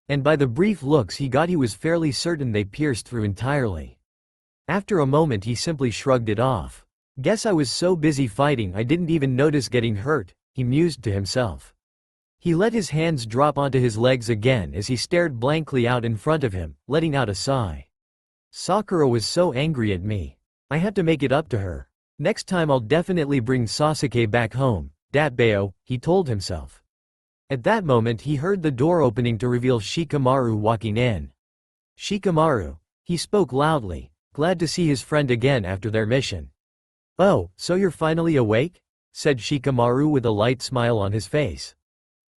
Speaker 1: And by the brief looks he got he was fairly certain they pierced through entirely. After a moment he simply shrugged it off. Guess I was so busy fighting I didn't even notice getting hurt, he mused to himself. He let his hands drop onto his legs again as he stared blankly out in front of him, letting out a sigh. Sakura was so angry at me. I had to make it up to her. Next time I'll definitely bring Sasuke back home, Datbeo, he told himself. At that moment he heard the door opening to reveal Shikamaru walking in. Shikamaru, he spoke loudly, glad to see his friend again after their mission. Oh, so you're finally awake? Said Shikamaru with a light smile on his face.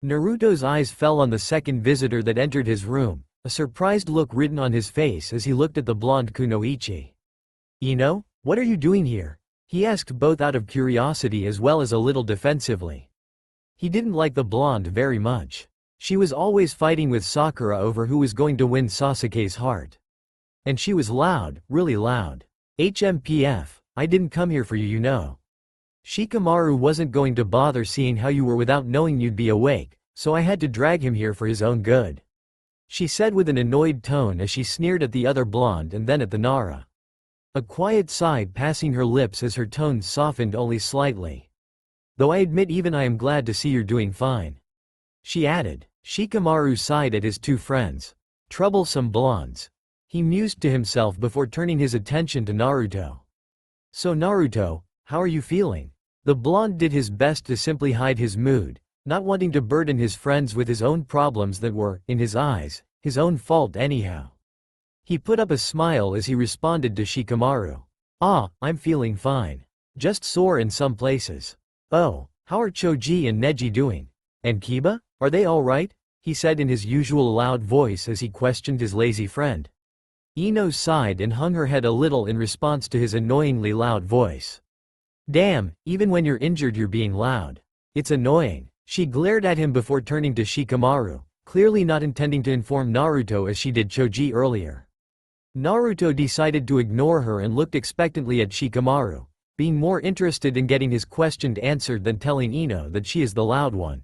Speaker 1: Naruto's eyes fell on the second visitor that entered his room, a surprised look written on his face as he looked at the blonde Kunoichi. Ino, what are you doing here? He asked both out of curiosity as well as a little defensively. He didn't like the blonde very much. She was always fighting with Sakura over who was going to win Sasuke's heart. And she was loud, really loud. HMPF, I didn't come here for you, you know. Shikamaru wasn't going to bother seeing how you were without knowing you'd be awake, so I had to drag him here for his own good, she said with an annoyed tone as she sneered at the other blonde and then at the Nara. A quiet sigh passing her lips as her tone softened only slightly. Though I admit even I am glad to see you're doing fine, she added. Shikamaru sighed at his two friends. Troublesome blondes, he mused to himself before turning his attention to Naruto. So Naruto, how are you feeling? The blonde did his best to simply hide his mood, not wanting to burden his friends with his own problems that were, in his eyes, his own fault anyhow. He put up a smile as he responded to Shikamaru. "Ah, I'm feeling fine. Just sore in some places. Oh, how are Choji and Neji doing? And Kiba? Are they alright?" he said in his usual loud voice as he questioned his lazy friend. Ino sighed and hung her head a little in response to his annoyingly loud voice. "Damn, even when you're injured you're being loud. It's annoying." She glared at him before turning to Shikamaru, clearly not intending to inform Naruto as she did Choji earlier. Naruto decided to ignore her and looked expectantly at Shikamaru, being more interested in getting his question answered than telling Ino that she is the loud one.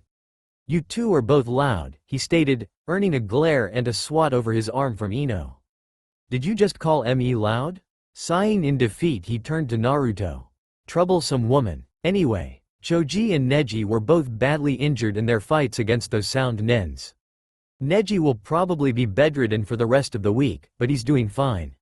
Speaker 1: "You two are both loud," he stated, earning a glare and a swat over his arm from Ino. "Did you just call me loud?" Sighing in defeat he turned to Naruto. "Troublesome woman. Anyway, Choji and Neji were both badly injured in their fights against those sound nins. Neji will probably be bedridden for the rest of the week, but he's doing fine.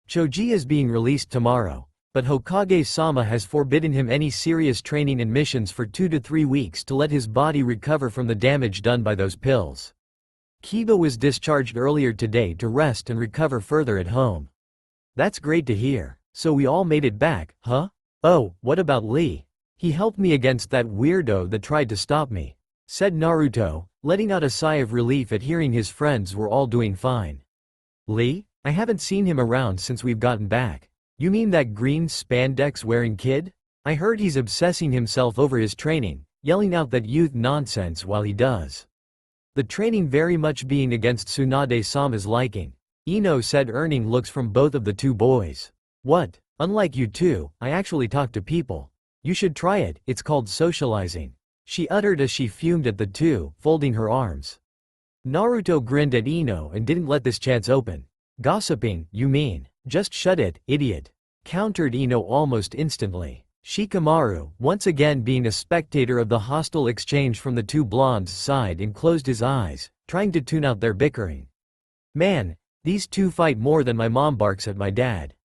Speaker 1: Choji is being released tomorrow, but Hokage-sama has forbidden him any serious training and missions for 2 to 3 weeks to let his body recover from the damage done by those pills. Kiba was discharged earlier today to rest and recover further at home." "That's great to hear. So we all made it back, huh? Oh, what about Lee? He helped me against that weirdo that tried to stop me," said Naruto, letting out a sigh of relief at hearing his friends were all doing fine. "Lee? I haven't seen him around since we've gotten back. You mean that green spandex-wearing kid? I heard he's obsessing himself over his training, yelling out that youth nonsense while he does. The training very much being against Tsunade-sama's liking," Ino said, earning looks from both of the two boys. "What? Unlike you two, I actually talk to people. You should try it, it's called socializing," she uttered as she fumed at the two, folding her arms. Naruto grinned at Ino and didn't let this chance open. "Gossiping, you mean? Just shut it, idiot," countered Ino almost instantly. Shikamaru, once again being a spectator of the hostile exchange from the two blondes, sighed and closed his eyes, trying to tune out their bickering. "Man, these two fight more than my mom barks at my dad.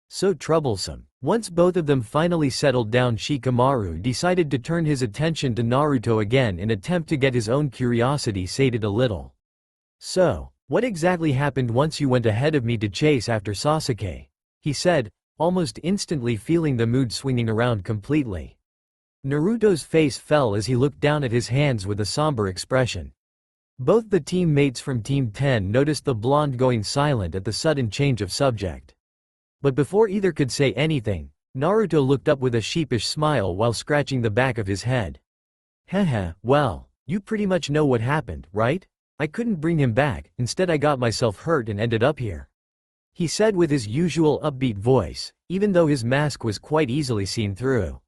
Speaker 1: So troublesome." Once both of them finally settled down, Shikamaru decided to turn his attention to Naruto again in an attempt to get his own curiosity sated a little. "So, what exactly happened once you went ahead of me to chase after Sasuke?" he said, almost instantly feeling the mood swinging around completely. Naruto's face fell as he looked down at his hands with a somber expression. Both the teammates from Team 10 noticed the blonde going silent at the sudden change of subject. But before either could say anything, Naruto looked up with a sheepish smile while scratching the back of his head. "Heh, well, you pretty much know what happened, right? I couldn't bring him back, instead I got myself hurt and ended up here," he said with his usual upbeat voice, even though his mask was quite easily seen through.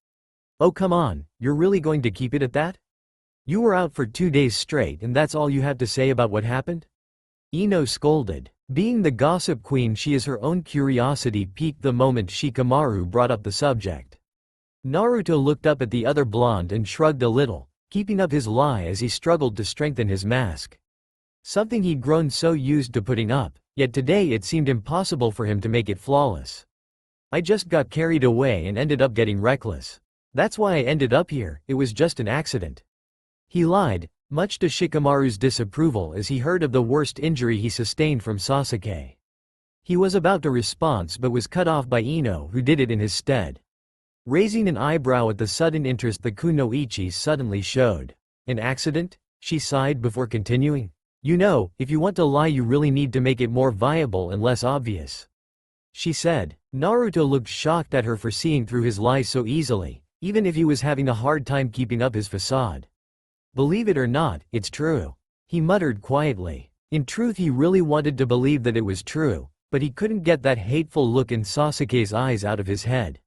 Speaker 1: "Oh come on, you're really going to keep it at that? You were out for 2 days straight and that's all you have to say about what happened?" Ino scolded. Being the gossip queen she is, her own curiosity piqued the moment Shikamaru brought up the subject. Naruto looked up at the other blonde and shrugged a little, keeping up his lie as he struggled to strengthen his mask. Something he'd grown so used to putting up, yet today it seemed impossible for him to make it flawless. "I just got carried away and ended up getting reckless. That's why I ended up here, it was just an accident," he lied, much to Shikamaru's disapproval as he heard of the worst injury he sustained from Sasuke. He was about to respond but was cut off by Ino, who did it in his stead. Raising an eyebrow at the sudden interest the kunoichi suddenly showed. "An accident?" she sighed before continuing. "You know, if you want to lie you really need to make it more viable and less obvious," she said. Naruto looked shocked at her for seeing through his lies so easily, even if he was having a hard time keeping up his facade. "Believe it or not, it's true," he muttered quietly. In truth he really wanted to believe that it was true, but he couldn't get that hateful look in Sasuke's eyes out of his head.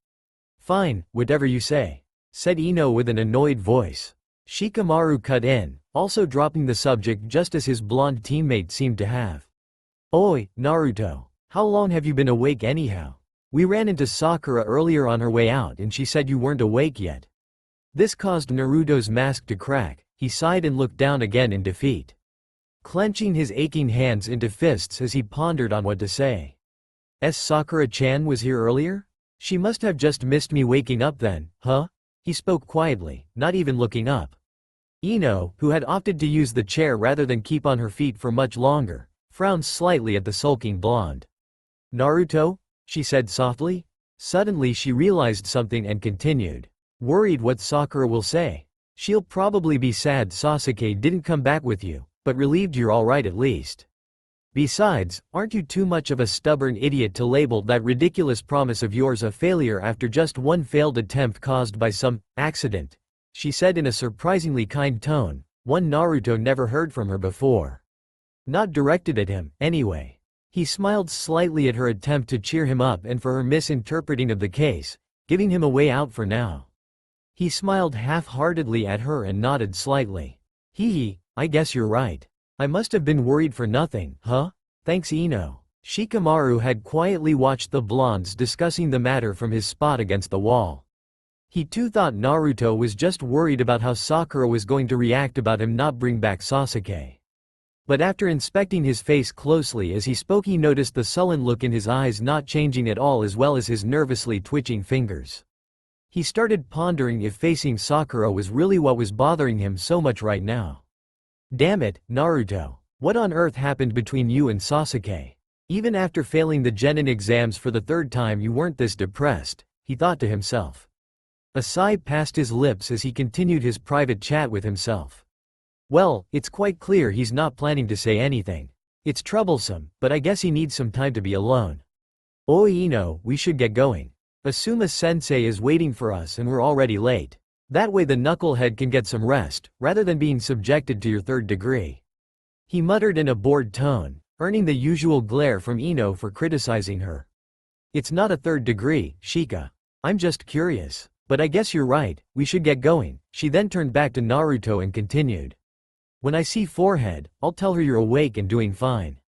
Speaker 1: "Fine, whatever you say," said Ino with an annoyed voice. Shikamaru cut in, also dropping the subject just as his blonde teammate seemed to have. "Oi, Naruto, how long have you been awake anyhow? We ran into Sakura earlier on her way out and she said you weren't awake yet." This caused Naruto's mask to crack. He sighed and looked down again in defeat, clenching his aching hands into fists as he pondered on what to say. Sakura-chan was here earlier? She must have just missed me waking up then, huh? He spoke quietly, not even looking up. Ino, who had opted to use the chair rather than keep on her feet for much longer, frowned slightly at the sulking blonde. "Naruto?" she said softly. Suddenly she realized something and continued. "Worried what Sakura will say. She'll probably be sad Sasuke didn't come back with you, but relieved you're alright at least. Besides, aren't you too much of a stubborn idiot to label that ridiculous promise of yours a failure after just one failed attempt caused by some accident?" she said in a surprisingly kind tone, one Naruto never heard from her before. Not directed at him, anyway. He smiled slightly at her attempt to cheer him up and for her misinterpreting of the case, giving him a way out for now. He smiled half-heartedly at her and nodded slightly. Hee, I guess you're right. I must have been worried for nothing, huh? Thanks Ino. Shikamaru had quietly watched the blondes discussing the matter from his spot against the wall. He too thought Naruto was just worried about how Sakura was going to react about him not bring back Sasuke. But after inspecting his face closely as he spoke he noticed the sullen look in his eyes not changing at all as well as his nervously twitching fingers. He started pondering if facing Sakura was really what was bothering him so much right now. Damn it, Naruto. What on earth happened between you and Sasuke? Even after failing the genin exams for the third time you weren't this depressed, he thought to himself. A sigh passed his lips as he continued his private chat with himself. Well, it's quite clear he's not planning to say anything. It's troublesome, but I guess he needs some time to be alone. Oi Ino, we should get going. Asuma-sensei is waiting for us and we're already late. That way the knucklehead can get some rest, rather than being subjected to your third degree. He muttered in a bored tone, earning the usual glare from Ino for criticizing her. It's not a third degree, Shika. I'm just curious. But I guess you're right, we should get going. She then turned back to Naruto and continued. When I see forehead, I'll tell her you're awake and doing fine.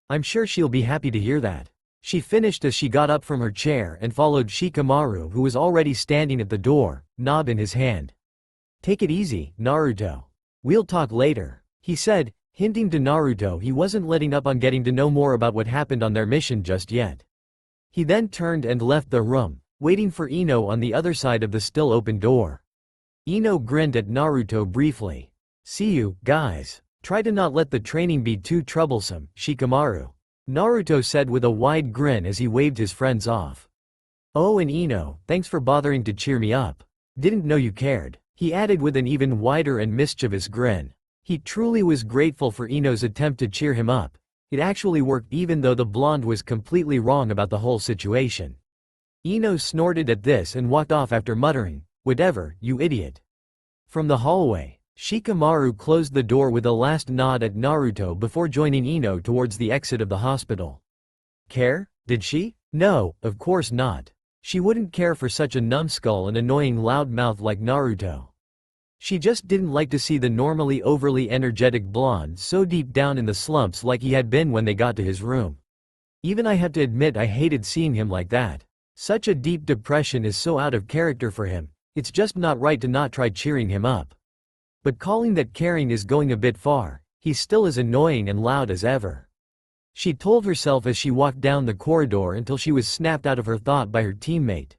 Speaker 1: I'm sure she'll be happy to hear that. She finished as she got up from her chair and followed Shikamaru who was already standing at the door, knob in his hand. Take it easy, Naruto. We'll talk later, he said, hinting to Naruto he wasn't letting up on getting to know more about what happened on their mission just yet. He then turned and left the room, waiting for Ino on the other side of the still open door. Ino grinned at Naruto briefly. See you, guys. Try to not let the training be too troublesome, Shikamaru. Naruto said with a wide grin as he waved his friends off. Oh and Ino, thanks for bothering to cheer me up. Didn't know you cared, he added with an even wider and mischievous grin. He truly was grateful for Ino's attempt to cheer him up. It actually worked even though the blonde was completely wrong about the whole situation. Ino snorted at this and walked off after muttering, whatever, you idiot. From the hallway, Shikamaru closed the door with a last nod at Naruto before joining Ino towards the exit of the hospital. Care? Did she? No, of course not. She wouldn't care for such a numbskull and annoying loudmouth like Naruto. She just didn't like to see the normally overly energetic blonde so deep down in the slumps like he had been when they got to his room. Even I had to admit I hated seeing him like that. Such a deep depression is so out of character for him, it's just not right to not try cheering him up. But calling that caring is going a bit far, he's still as annoying and loud as ever. She told herself as she walked down the corridor until she was snapped out of her thought by her teammate.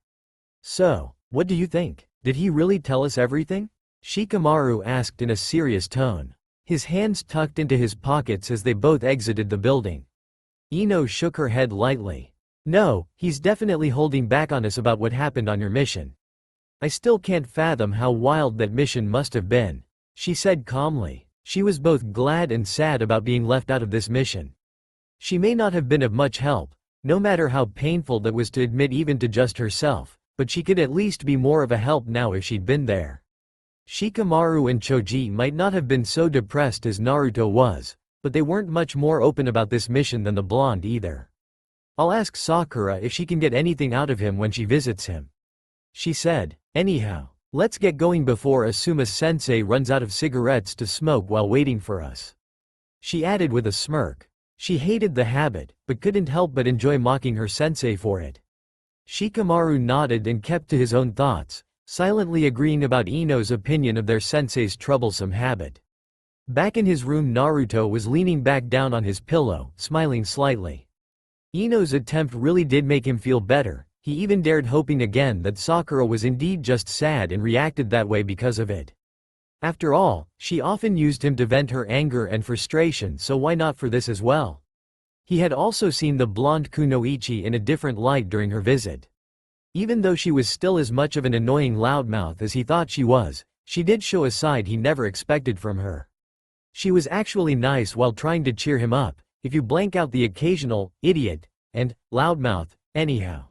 Speaker 1: So, what do you think? Did he really tell us everything? Shikamaru asked in a serious tone. His hands tucked into his pockets as they both exited the building. Ino shook her head lightly. No, he's definitely holding back on us about what happened on your mission. I still can't fathom how wild that mission must have been, she said calmly. She was both glad and sad about being left out of this mission. She may not have been of much help, no matter how painful that was to admit even to just herself, but she could at least be more of a help now if she'd been there. Shikamaru and Choji might not have been so depressed as Naruto was, but they weren't much more open about this mission than the blonde either. I'll ask Sakura if she can get anything out of him when she visits him, she said. Anyhow, let's get going before Asuma-sensei runs out of cigarettes to smoke while waiting for us, she added with a smirk. She hated the habit, but couldn't help but enjoy mocking her sensei for it. Shikamaru nodded and kept to his own thoughts, silently agreeing about Ino's opinion of their sensei's troublesome habit. Back in his room Naruto was leaning back down on his pillow, smiling slightly. Ino's attempt really did make him feel better, He even dared hoping again that Sakura was indeed just sad and reacted that way because of it. After all, she often used him to vent her anger and frustration, so why not for this as well? He had also seen the blonde Kunoichi in a different light during her visit. Even though she was still as much of an annoying loudmouth as he thought she was, she did show a side he never expected from her. She was actually nice while trying to cheer him up, if you blank out the occasional idiot and loudmouth, anyhow.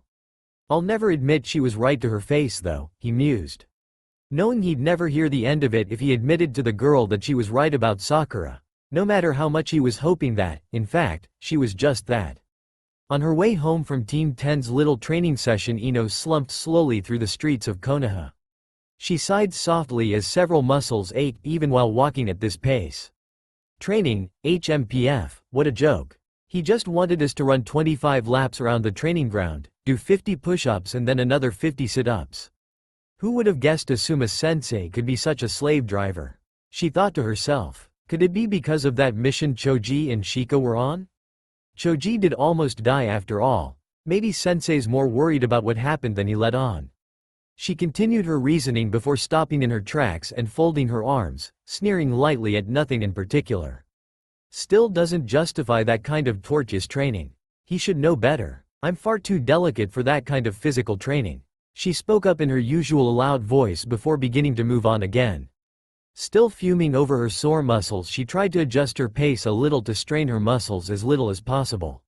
Speaker 1: I'll never admit she was right to her face though, he mused. Knowing he'd never hear the end of it if he admitted to the girl that she was right about Sakura. No matter how much he was hoping that, in fact, she was just that. On her way home from Team 10's little training session, Ino slumped slowly through the streets of Konoha. She sighed softly as several muscles ached even while walking at this pace. Training, HMPF, what a joke. He just wanted us to run 25 laps around the training ground, do 50 push-ups and then another 50 sit-ups. Who would have guessed Asuma-sensei could be such a slave driver? She thought to herself. Could it be because of that mission Choji and Shika were on? Choji did almost die after all. Maybe sensei's more worried about what happened than he let on. She continued her reasoning before stopping in her tracks and folding her arms, sneering lightly at nothing in particular. Still doesn't justify that kind of torturous training. He should know better. I'm far too delicate for that kind of physical training. She spoke up in her usual loud voice before beginning to move on again. Still fuming over her sore muscles, she tried to adjust her pace a little to strain her muscles as little as possible.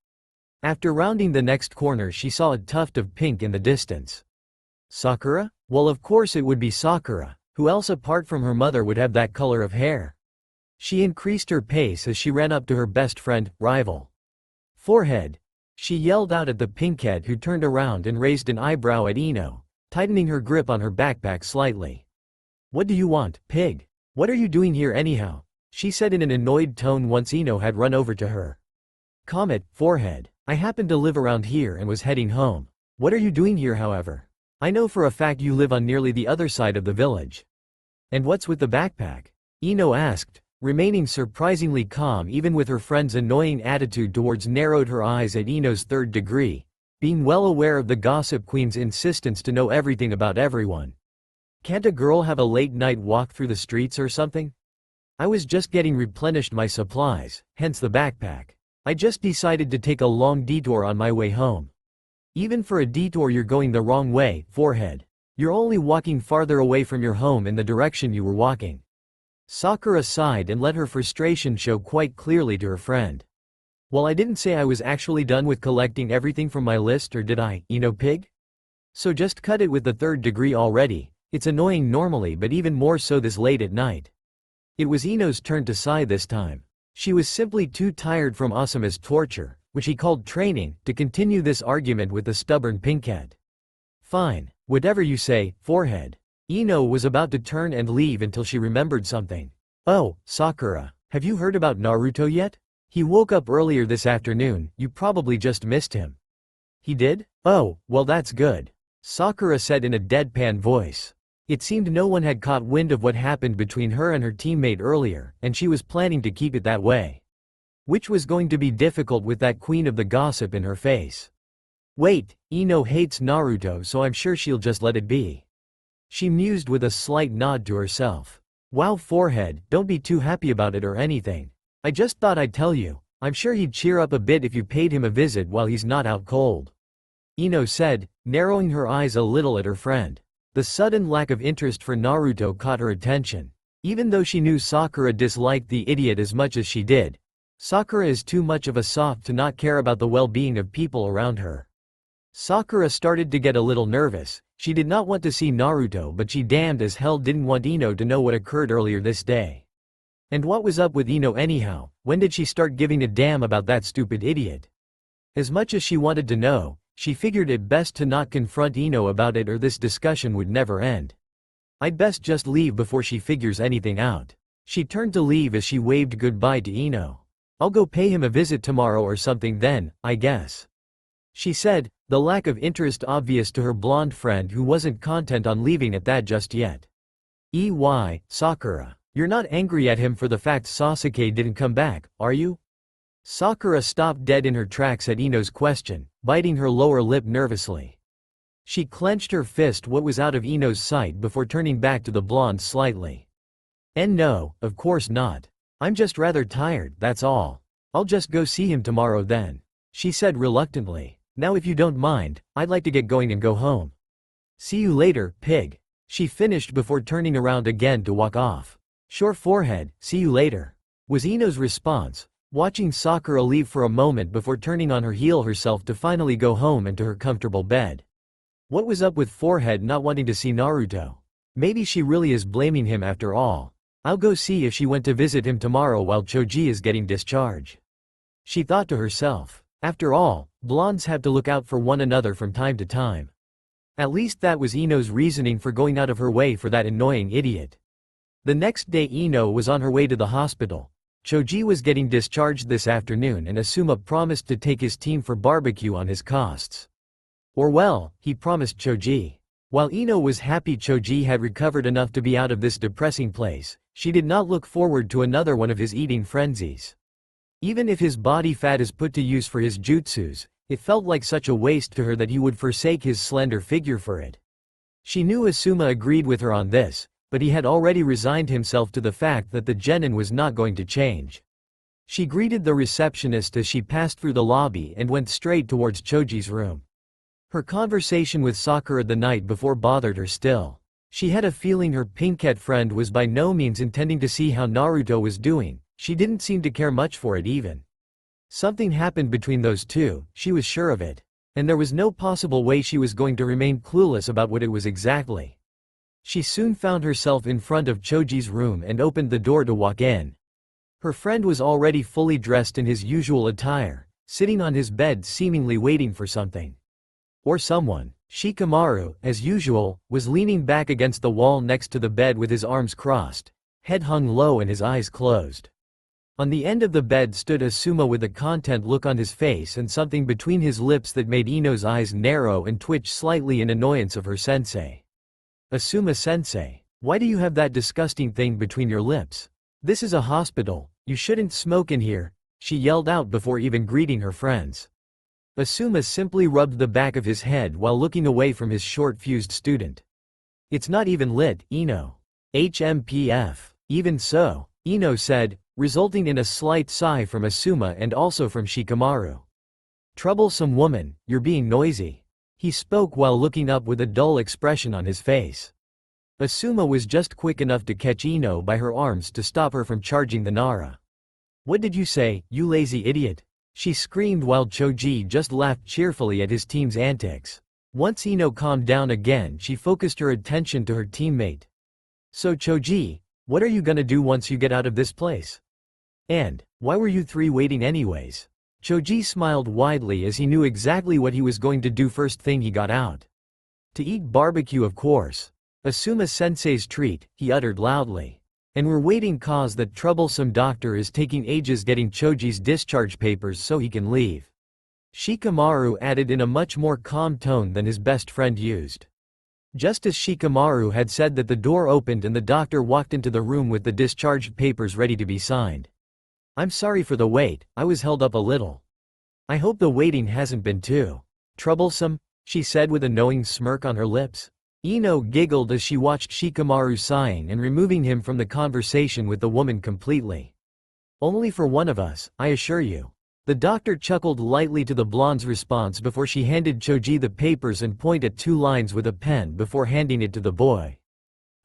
Speaker 1: After rounding the next corner, she saw a tuft of pink in the distance. Sakura? Well, of course it would be Sakura. Who else apart from her mother would have that color of hair? She increased her pace as she ran up to her best friend, rival. Forehead. She yelled out at the pinkhead, who turned around and raised an eyebrow at Ino, tightening her grip on her backpack slightly. What do you want, pig? What are you doing here anyhow? She said in an annoyed tone once Ino had run over to her. Comet, forehead. I happen to live around here and was heading home. What are you doing here however? I know for a fact you live on nearly the other side of the village. And what's with the backpack? Ino asked, remaining surprisingly calm even with her friend's annoying attitude towards. Narrowed her eyes at Ino's third degree, being well aware of the gossip queen's insistence to know everything about everyone. Can't a girl have a late night walk through the streets or something? I was just getting replenished my supplies, hence the backpack. I just decided to take a long detour on my way home. Even for a detour you're going the wrong way, forehead. You're only walking farther away from your home in the direction you were walking. Sakura sighed and let her frustration show quite clearly to her friend. Well, I didn't say I was actually done with collecting everything from my list, or did I, Ino pig? So just cut it with the third degree already. It's annoying normally, but even more so this late at night. It was Ino's turn to sigh this time. She was simply too tired from Asuma's torture, which he called training, to continue this argument with the stubborn pinkhead. Fine, whatever you say, forehead. Ino was about to turn and leave until she remembered something. Oh, Sakura, have you heard about Naruto yet? He woke up earlier this afternoon, you probably just missed him. He did? Oh, well that's good. Sakura said in a deadpan voice. It seemed no one had caught wind of what happened between her and her teammate earlier, and she was planning to keep it that way. Which was going to be difficult with that queen of the gossip in her face. Wait, Ino hates Naruto, so I'm sure she'll just let it be. She mused with a slight nod to herself. Wow, forehead, don't be too happy about it or anything. I just thought I'd tell you. I'm sure he'd cheer up a bit if you paid him a visit while he's not out cold. Ino said, narrowing her eyes a little at her friend. The sudden lack of interest for Naruto caught her attention. Even though she knew Sakura disliked the idiot as much as she did, Sakura is too much of a soft to not care about the well-being of people around her. Sakura started to get a little nervous. She did not want to see Naruto, but she damned as hell didn't want Ino to know what occurred earlier this day. And what was up with Ino anyhow? When did she start giving a damn about that stupid idiot? As much as she wanted to know, she figured it best to not confront Ino about it or this discussion would never end. I'd best just leave before she figures anything out. She turned to leave as she waved goodbye to Ino. I'll go pay him a visit tomorrow or something then, I guess. She said, the lack of interest obvious to her blonde friend who wasn't content on leaving at that just yet. Sakura. You're not angry at him for the fact Sasuke didn't come back, are you? Sakura stopped dead in her tracks at Ino's question, biting her lower lip nervously. She clenched her fist what was out of Ino's sight before turning back to the blonde slightly. "And no, of course not. I'm just rather tired, that's all. I'll just go see him tomorrow then," she said reluctantly. "Now if you don't mind, I'd like to get going and go home." "See you later, pig," she finished before turning around again to walk off. "Sure forehead, see you later," was Ino's response, watching Sakura leave for a moment before turning on her heel herself to finally go home and to her comfortable bed. What was up with Forehead not wanting to see Naruto? Maybe she really is blaming him after all. "I'll go see if she went to visit him tomorrow while Choji is getting discharged," she thought to herself. After all, blondes have to look out for one another from time to time. At least that was Ino's reasoning for going out of her way for that annoying idiot. The next day Ino was on her way to the hospital. Choji was getting discharged this afternoon and Asuma promised to take his team for barbecue on his costs. Or well, he promised Choji. While Ino was happy Choji had recovered enough to be out of this depressing place, she did not look forward to another one of his eating frenzies. Even if his body fat is put to use for his jutsus, it felt like such a waste to her that he would forsake his slender figure for it. She knew Asuma agreed with her on this, but he had already resigned himself to the fact that the genin was not going to change. She greeted the receptionist as she passed through the lobby and went straight towards Choji's room. Her conversation with Sakura the night before bothered her still. She had a feeling her pinkette friend was by no means intending to see how Naruto was doing. She didn't seem to care much for it even. Something happened between those two, she was sure of it. And there was no possible way she was going to remain clueless about what it was exactly. She soon found herself in front of Choji's room and opened the door to walk in. Her friend was already fully dressed in his usual attire, sitting on his bed seemingly waiting for something. Or someone. Shikamaru, as usual, was leaning back against the wall next to the bed with his arms crossed, head hung low and his eyes closed. On the end of the bed stood Asuma with a content look on his face and something between his lips that made Ino's eyes narrow and twitch slightly in annoyance of her sensei. "Asuma-sensei, why do you have that disgusting thing between your lips? This is a hospital, you shouldn't smoke in here," she yelled out before even greeting her friends. Asuma simply rubbed the back of his head while looking away from his short-fused student. "It's not even lit, Ino." "HMPF. Even so," Ino said, resulting in a slight sigh from Asuma and also from Shikamaru. "Troublesome woman, you're being noisy," he spoke while looking up with a dull expression on his face. Asuma was just quick enough to catch Ino by her arms to stop her from charging the Nara. "What did you say, you lazy idiot?" she screamed while Choji just laughed cheerfully at his team's antics. Once Ino calmed down again, she focused her attention to her teammate. "So Choji, what are you gonna do once you get out of this place? And why were you three waiting anyways?" Choji smiled widely as he knew exactly what he was going to do first thing he got out. "To eat barbecue, of course. Asuma-sensei's treat," he uttered loudly. "And we're waiting cause that troublesome doctor is taking ages getting Choji's discharge papers so he can leave." Shikamaru added in a much more calm tone than his best friend used. Just as Shikamaru had said that the door opened and the doctor walked into the room with the discharged papers ready to be signed. "I'm sorry for the wait, I was held up a little. I hope the waiting hasn't been too troublesome," she said with a knowing smirk on her lips. Ino giggled as she watched Shikamaru sighing and removing him from the conversation with the woman completely. "Only for one of us, I assure you." The doctor chuckled lightly to the blonde's response before she handed Choji the papers and pointed at 2 lines with a pen before handing it to the boy.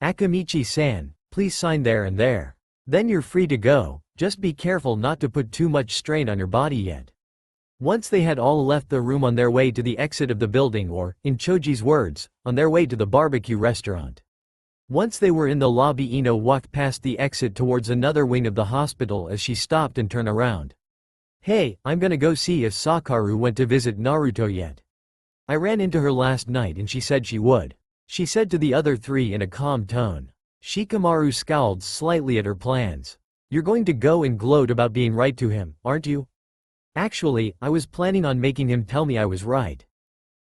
Speaker 1: "Akamichi-san, please sign there and there. Then you're free to go, just be careful not to put too much strain on your body yet." Once they had all left the room on their way to the exit of the building or, in Choji's words, on their way to the barbecue restaurant. Once they were in the lobby, Ino walked past the exit towards another wing of the hospital as she stopped and turned around. "Hey, I'm gonna go see if Sakura went to visit Naruto yet. I ran into her last night and she said she would," she said to the other 3 in a calm tone. Shikamaru scowled slightly at her plans. "You're going to go and gloat about being right to him, aren't you?" "Actually, I was planning on making him tell me I was right.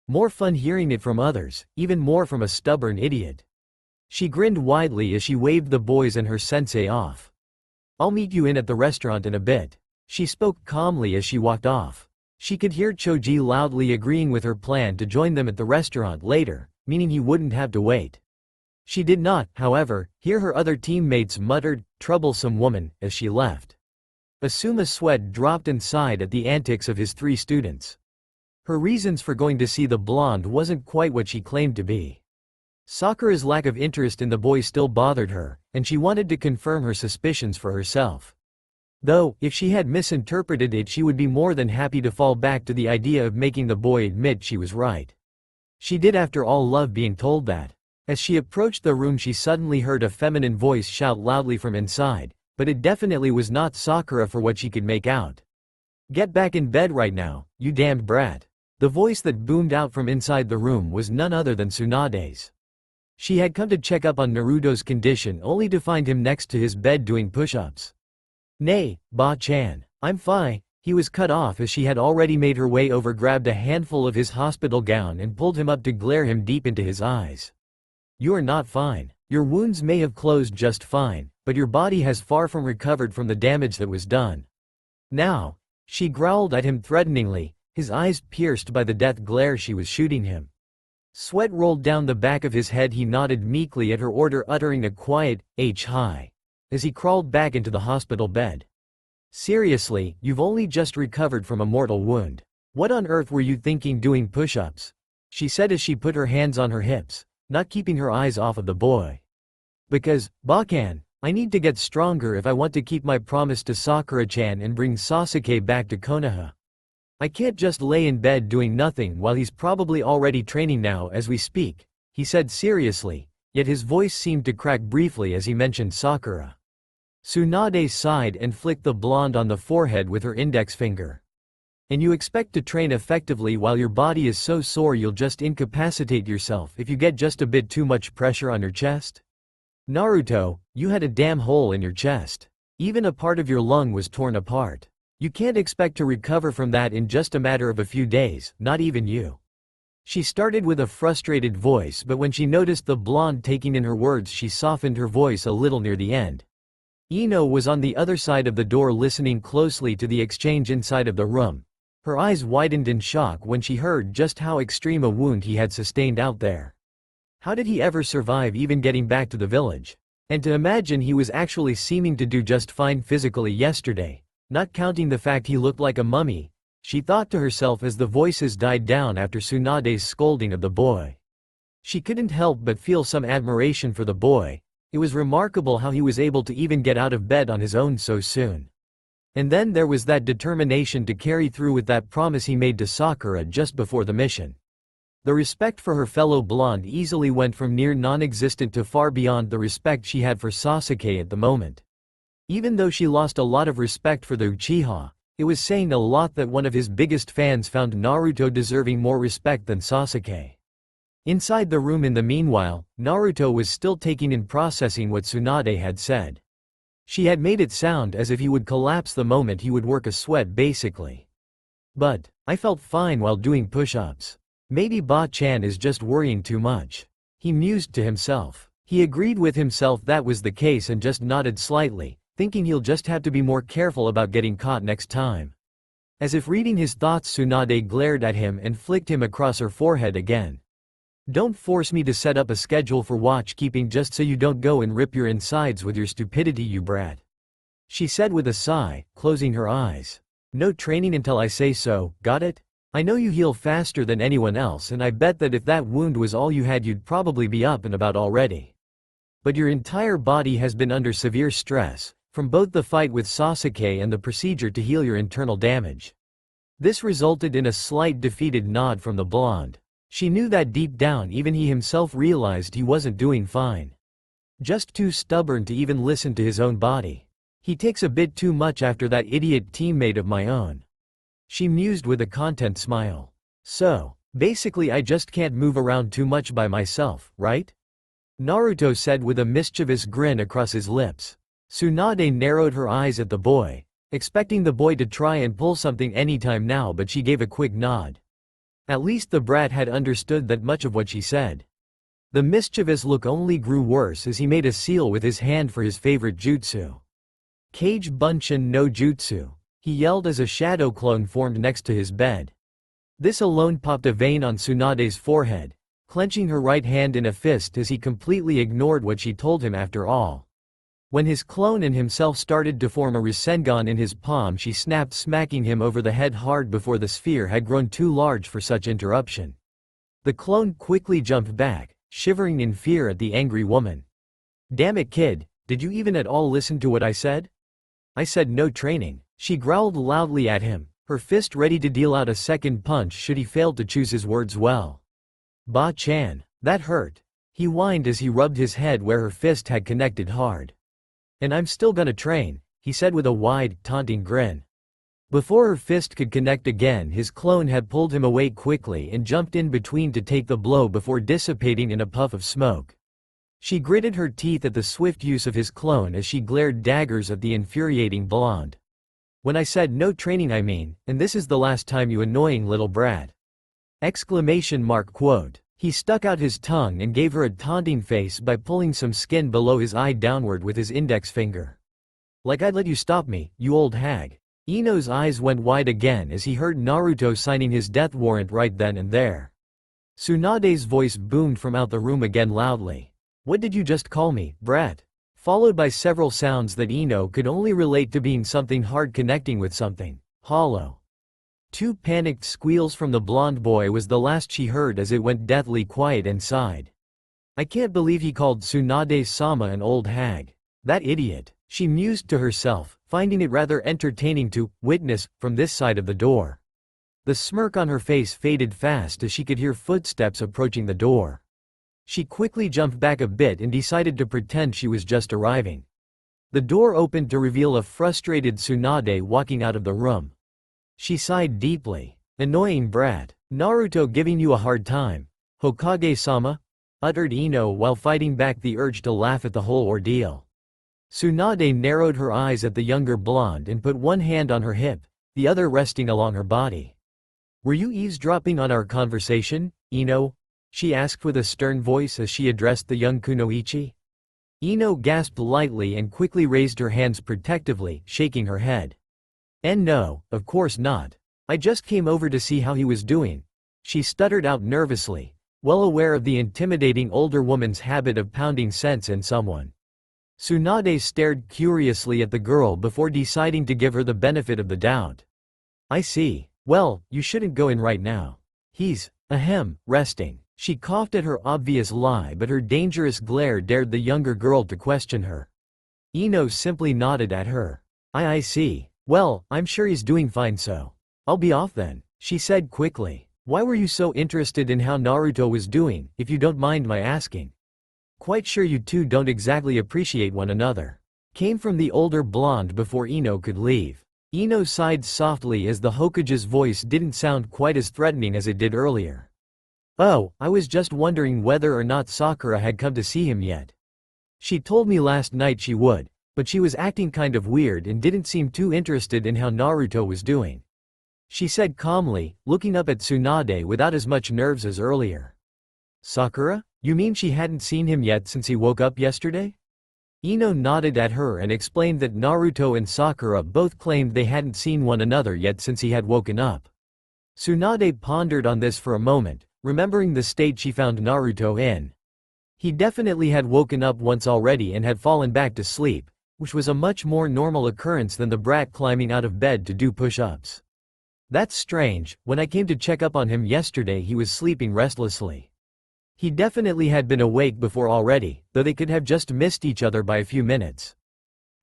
Speaker 1: More fun hearing it from others, even more from a stubborn idiot." She grinned widely as she waved the boys and her sensei off. "I'll meet you in at the restaurant in a bit," she spoke calmly as she walked off. She could hear Choji loudly agreeing with her plan to join them at the restaurant later, meaning he wouldn't have to wait. She did not, however, hear her other teammates muttered, "Troublesome woman," as she left. Asuma's sweat dropped and sighed at the antics of his 3 students. Her reasons for going to see the blonde wasn't quite what she claimed to be. Sakura's lack of interest in the boy still bothered her, and she wanted to confirm her suspicions for herself. Though, if she had misinterpreted it, she would be more than happy to fall back to the idea of making the boy admit she was right. She did after all love being told that. As she approached the room, she suddenly heard a feminine voice shout loudly from inside, but it definitely was not Sakura for what she could make out. "Get back in bed right now, you damned brat." The voice that boomed out from inside the room was none other than Tsunade's. She had come to check up on Naruto's condition only to find him next to his bed doing push-ups. "Nay, Ba-chan, I'm fine." He was cut off as she had already made her way over, grabbed a handful of his hospital gown and pulled him up to glare him deep into his eyes. "You are not fine. Your wounds may have closed just fine, but your body has far from recovered from the damage that was done. Now," she growled at him threateningly, his eyes pierced by the death glare she was shooting him. Sweat rolled down the back of his head. He nodded meekly at her order, uttering a quiet, "Hi," as he crawled back into the hospital bed. "Seriously, you've only just recovered from a mortal wound. What on earth were you thinking doing push-ups?" she said as she put her hands on her hips, not keeping her eyes off of the boy. "Because, Bakan, I need to get stronger if I want to keep my promise to Sakura-chan and bring Sasuke back to Konoha. I can't just lay in bed doing nothing while he's probably already training now as we speak," he said seriously, yet his voice seemed to crack briefly as he mentioned Sakura. Tsunade sighed and flicked the blonde on the forehead with her index finger. "And you expect to train effectively while your body is so sore you'll just incapacitate yourself if you get just a bit too much pressure on your chest? Naruto, you had a damn hole in your chest. Even a part of your lung was torn apart. You can't expect to recover from that in just a matter of a few days, not even you." She started with a frustrated voice, but when she noticed the blonde taking in her words, she softened her voice a little near the end. Ino was on the other side of the door listening closely to the exchange inside of the room. Her eyes widened in shock when she heard just how extreme a wound he had sustained out there. How did he ever survive even getting back to the village? And to imagine he was actually seeming to do just fine physically yesterday, not counting the fact he looked like a mummy, she thought to herself as the voices died down after Tsunade's scolding of the boy. She couldn't help but feel some admiration for the boy. It was remarkable how he was able to even get out of bed on his own so soon. And then there was that determination to carry through with that promise he made to Sakura just before the mission. The respect for her fellow blonde easily went from near non-existent to far beyond the respect she had for Sasuke at the moment. Even though she lost a lot of respect for the Uchiha, it was saying a lot that one of his biggest fans found Naruto deserving more respect than Sasuke. Inside the room in the meanwhile, Naruto was still taking in processing what Tsunade had said. She had made it sound as if he would collapse the moment he would work a sweat basically. "But, I felt fine while doing push-ups. Maybe Ba-chan is just worrying too much," he mused to himself. He agreed with himself that was the case and just nodded slightly, thinking he'll just have to be more careful about getting caught next time. As if reading his thoughts, Tsunade glared at him and flicked him across her forehead again. "Don't force me to set up a schedule for watch keeping just so you don't go and rip your insides with your stupidity, you brat," she said with a sigh, closing her eyes. "No training until I say so, got it? I know you heal faster than anyone else, and I bet that if that wound was all you had you'd probably be up and about already. But your entire body has been under severe stress, from both the fight with Sasuke and the procedure to heal your internal damage." This resulted in a slight defeated nod from the blonde. She knew that deep down even he himself realized he wasn't doing fine. Just too stubborn to even listen to his own body. "He takes a bit too much after that idiot teammate of my own," she mused with a content smile. "So, basically I just can't move around too much by myself, right?" Naruto said with a mischievous grin across his lips. Tsunade narrowed her eyes at the boy, expecting the boy to try and pull something anytime now, but she gave a quick nod. At least the brat had understood that much of what she said. The mischievous look only grew worse as he made a seal with his hand for his favorite jutsu. Kage Bunshin no Jutsu. he yelled as a shadow clone formed next to his bed. This alone popped a vein on Tsunade's forehead, clenching her right hand in a fist as he completely ignored what she told him after all. When his clone and himself started to form a Rasengan in his palm, she snapped, smacking him over the head hard before the sphere had grown too large for such interruption. The clone quickly jumped back, shivering in fear at the angry woman. "Damn it, kid, did you even at all listen to what I said? I said no training," she growled loudly at him, her fist ready to deal out a second punch should he fail to choose his words well. "Ba-chan, that hurt," he whined as he rubbed his head where her fist had connected hard. "And I'm still gonna train," he said with a wide, taunting grin. Before her fist could connect again, his clone had pulled him away quickly and jumped in between to take the blow before dissipating in a puff of smoke. She gritted her teeth at the swift use of his clone as she glared daggers at the infuriating blonde. "When I said no training I mean, and this is the last time, you annoying little brat!" Exclamation mark quote. He stuck out his tongue and gave her a taunting face by pulling some skin below his eye downward with his index finger. "Like I'd let you stop me, you old hag." Ino's eyes went wide again as he heard Naruto signing his death warrant right then and there. Tsunade's voice boomed from out the room again loudly. "What did you just call me, brat?" Followed by several sounds that Ino could only relate to being something hard connecting with something hollow. Two panicked squeals from the blonde boy was the last she heard as it went deathly quiet inside. "I can't believe he called Tsunade-sama an old hag. That idiot," she mused to herself, finding it rather entertaining to witness from this side of the door. The smirk on her face faded fast as she could hear footsteps approaching the door. She quickly jumped back a bit and decided to pretend she was just arriving. The door opened to reveal a frustrated Tsunade walking out of the room. She sighed deeply. "Annoying brat. Naruto giving you a hard time, Hokage-sama?" uttered Ino while fighting back the urge to laugh at the whole ordeal. Tsunade narrowed her eyes at the younger blonde and put one hand on her hip, the other resting along her body. "Were you eavesdropping on our conversation, Ino?" she asked with a stern voice as she addressed the young kunoichi. Ino gasped lightly and quickly raised her hands protectively, shaking her head. "And no, of course not. I just came over to see how he was doing," she stuttered out nervously, well aware of the intimidating older woman's habit of pounding sense in someone. Tsunade stared curiously at the girl before deciding to give her the benefit of the doubt. "I see. Well, you shouldn't go in right now. He's, resting." She coughed at her obvious lie, but her dangerous glare dared the younger girl to question her. Ino simply nodded at her. I see. Well, I'm sure he's doing fine, so I'll be off then," she said quickly. "Why were you so interested in how Naruto was doing, if you don't mind my asking? Quite sure you two don't exactly appreciate one another," came from the older blonde before Ino could leave. Ino sighed softly as the Hokage's voice didn't sound quite as threatening as it did earlier. "Oh, I was just wondering whether or not Sakura had come to see him yet. She told me last night she would, but she was acting kind of weird and didn't seem too interested in how Naruto was doing," she said calmly, looking up at Tsunade without as much nerves as earlier. "Sakura? You mean she hadn't seen him yet since he woke up yesterday?" Ino nodded at her and explained that Naruto and Sakura both claimed they hadn't seen one another yet since he had woken up. Tsunade pondered on this for a moment, remembering the state she found Naruto in. He definitely had woken up once already and had fallen back to sleep, which was a much more normal occurrence than the brat climbing out of bed to do push-ups. "That's strange. When I came to check up on him yesterday, he was sleeping restlessly. He definitely had been awake before already, though they could have just missed each other by a few minutes,"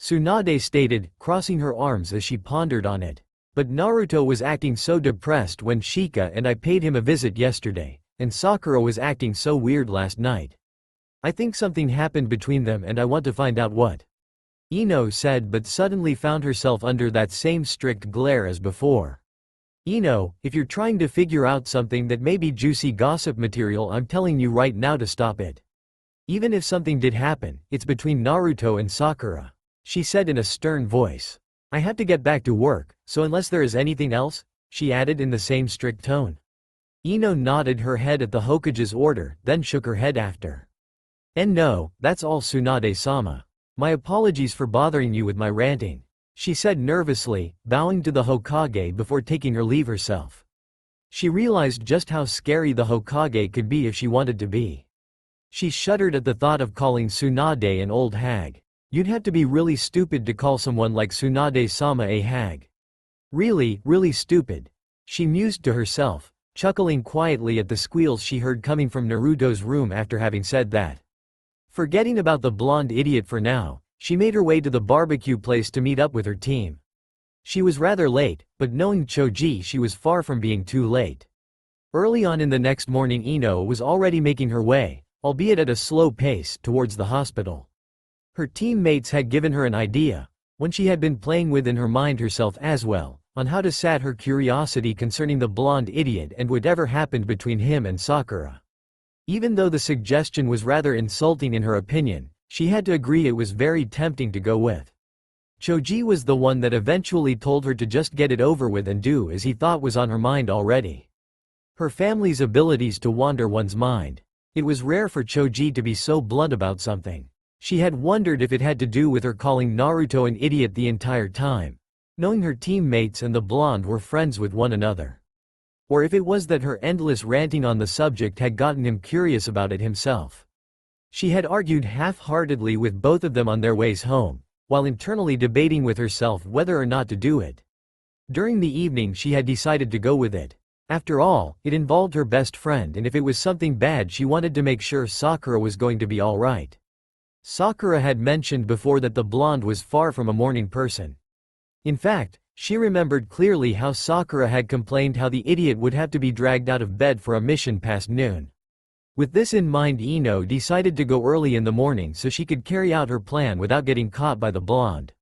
Speaker 1: Tsunade stated, crossing her arms as she pondered on it. "But Naruto was acting so depressed when Shika and I paid him a visit yesterday, and Sakura was acting so weird last night. I think something happened between them and I want to find out what," Ino said, but suddenly found herself under that same strict glare as before. "Ino, if you're trying to figure out something that may be juicy gossip material, I'm telling you right now to stop it. Even if something did happen, it's between Naruto and Sakura," she said in a stern voice. "I have to get back to work, so unless there is anything else," she added in the same strict tone. Ino nodded her head at the Hokage's order, then shook her head after. "And no, that's all, Tsunade-sama. My apologies for bothering you with my ranting." she said nervously, bowing to the Hokage before taking her leave herself. She realized just how scary the Hokage could be if she wanted to be. She shuddered at the thought of calling Tsunade an old hag. You'd have to be really stupid to call someone like Tsunade-sama a hag. Really, really stupid. She mused to herself, chuckling quietly at the squeals she heard coming from Naruto's room after having said that. Forgetting about the blonde idiot for now, she made her way to the barbecue place to meet up with her team. She was rather late, but knowing Choji, she was far from being too late. Early on in the next morning, Ino was already making her way, albeit at a slow pace, towards the hospital. Her teammates had given her an idea, one she had been playing with in her mind herself as well, on how to sat her curiosity concerning the blonde idiot and whatever happened between him and Sakura. Even though the suggestion was rather insulting in her opinion, she had to agree it was very tempting to go with. Choji was the one that eventually told her to just get it over with and do as he thought was on her mind already. Her family's abilities to wander one's mind. It was rare for Choji to be so blunt about something. She had wondered if it had to do with her calling Naruto an idiot the entire time, knowing her teammates and the blonde were friends with one another. Or if it was that her endless ranting on the subject had gotten him curious about it himself. She had argued half-heartedly with both of them on their ways home, while internally debating with herself whether or not to do it. During the evening she had decided to go with it. After all, it involved her best friend, and if it was something bad she wanted to make sure Sakura was going to be alright. Sakura had mentioned before that the blonde was far from a morning person. In fact, she remembered clearly how Sakura had complained how the idiot would have to be dragged out of bed for a mission past noon. With this in mind, Ino decided to go early in the morning so she could carry out her plan without getting caught by the blonde.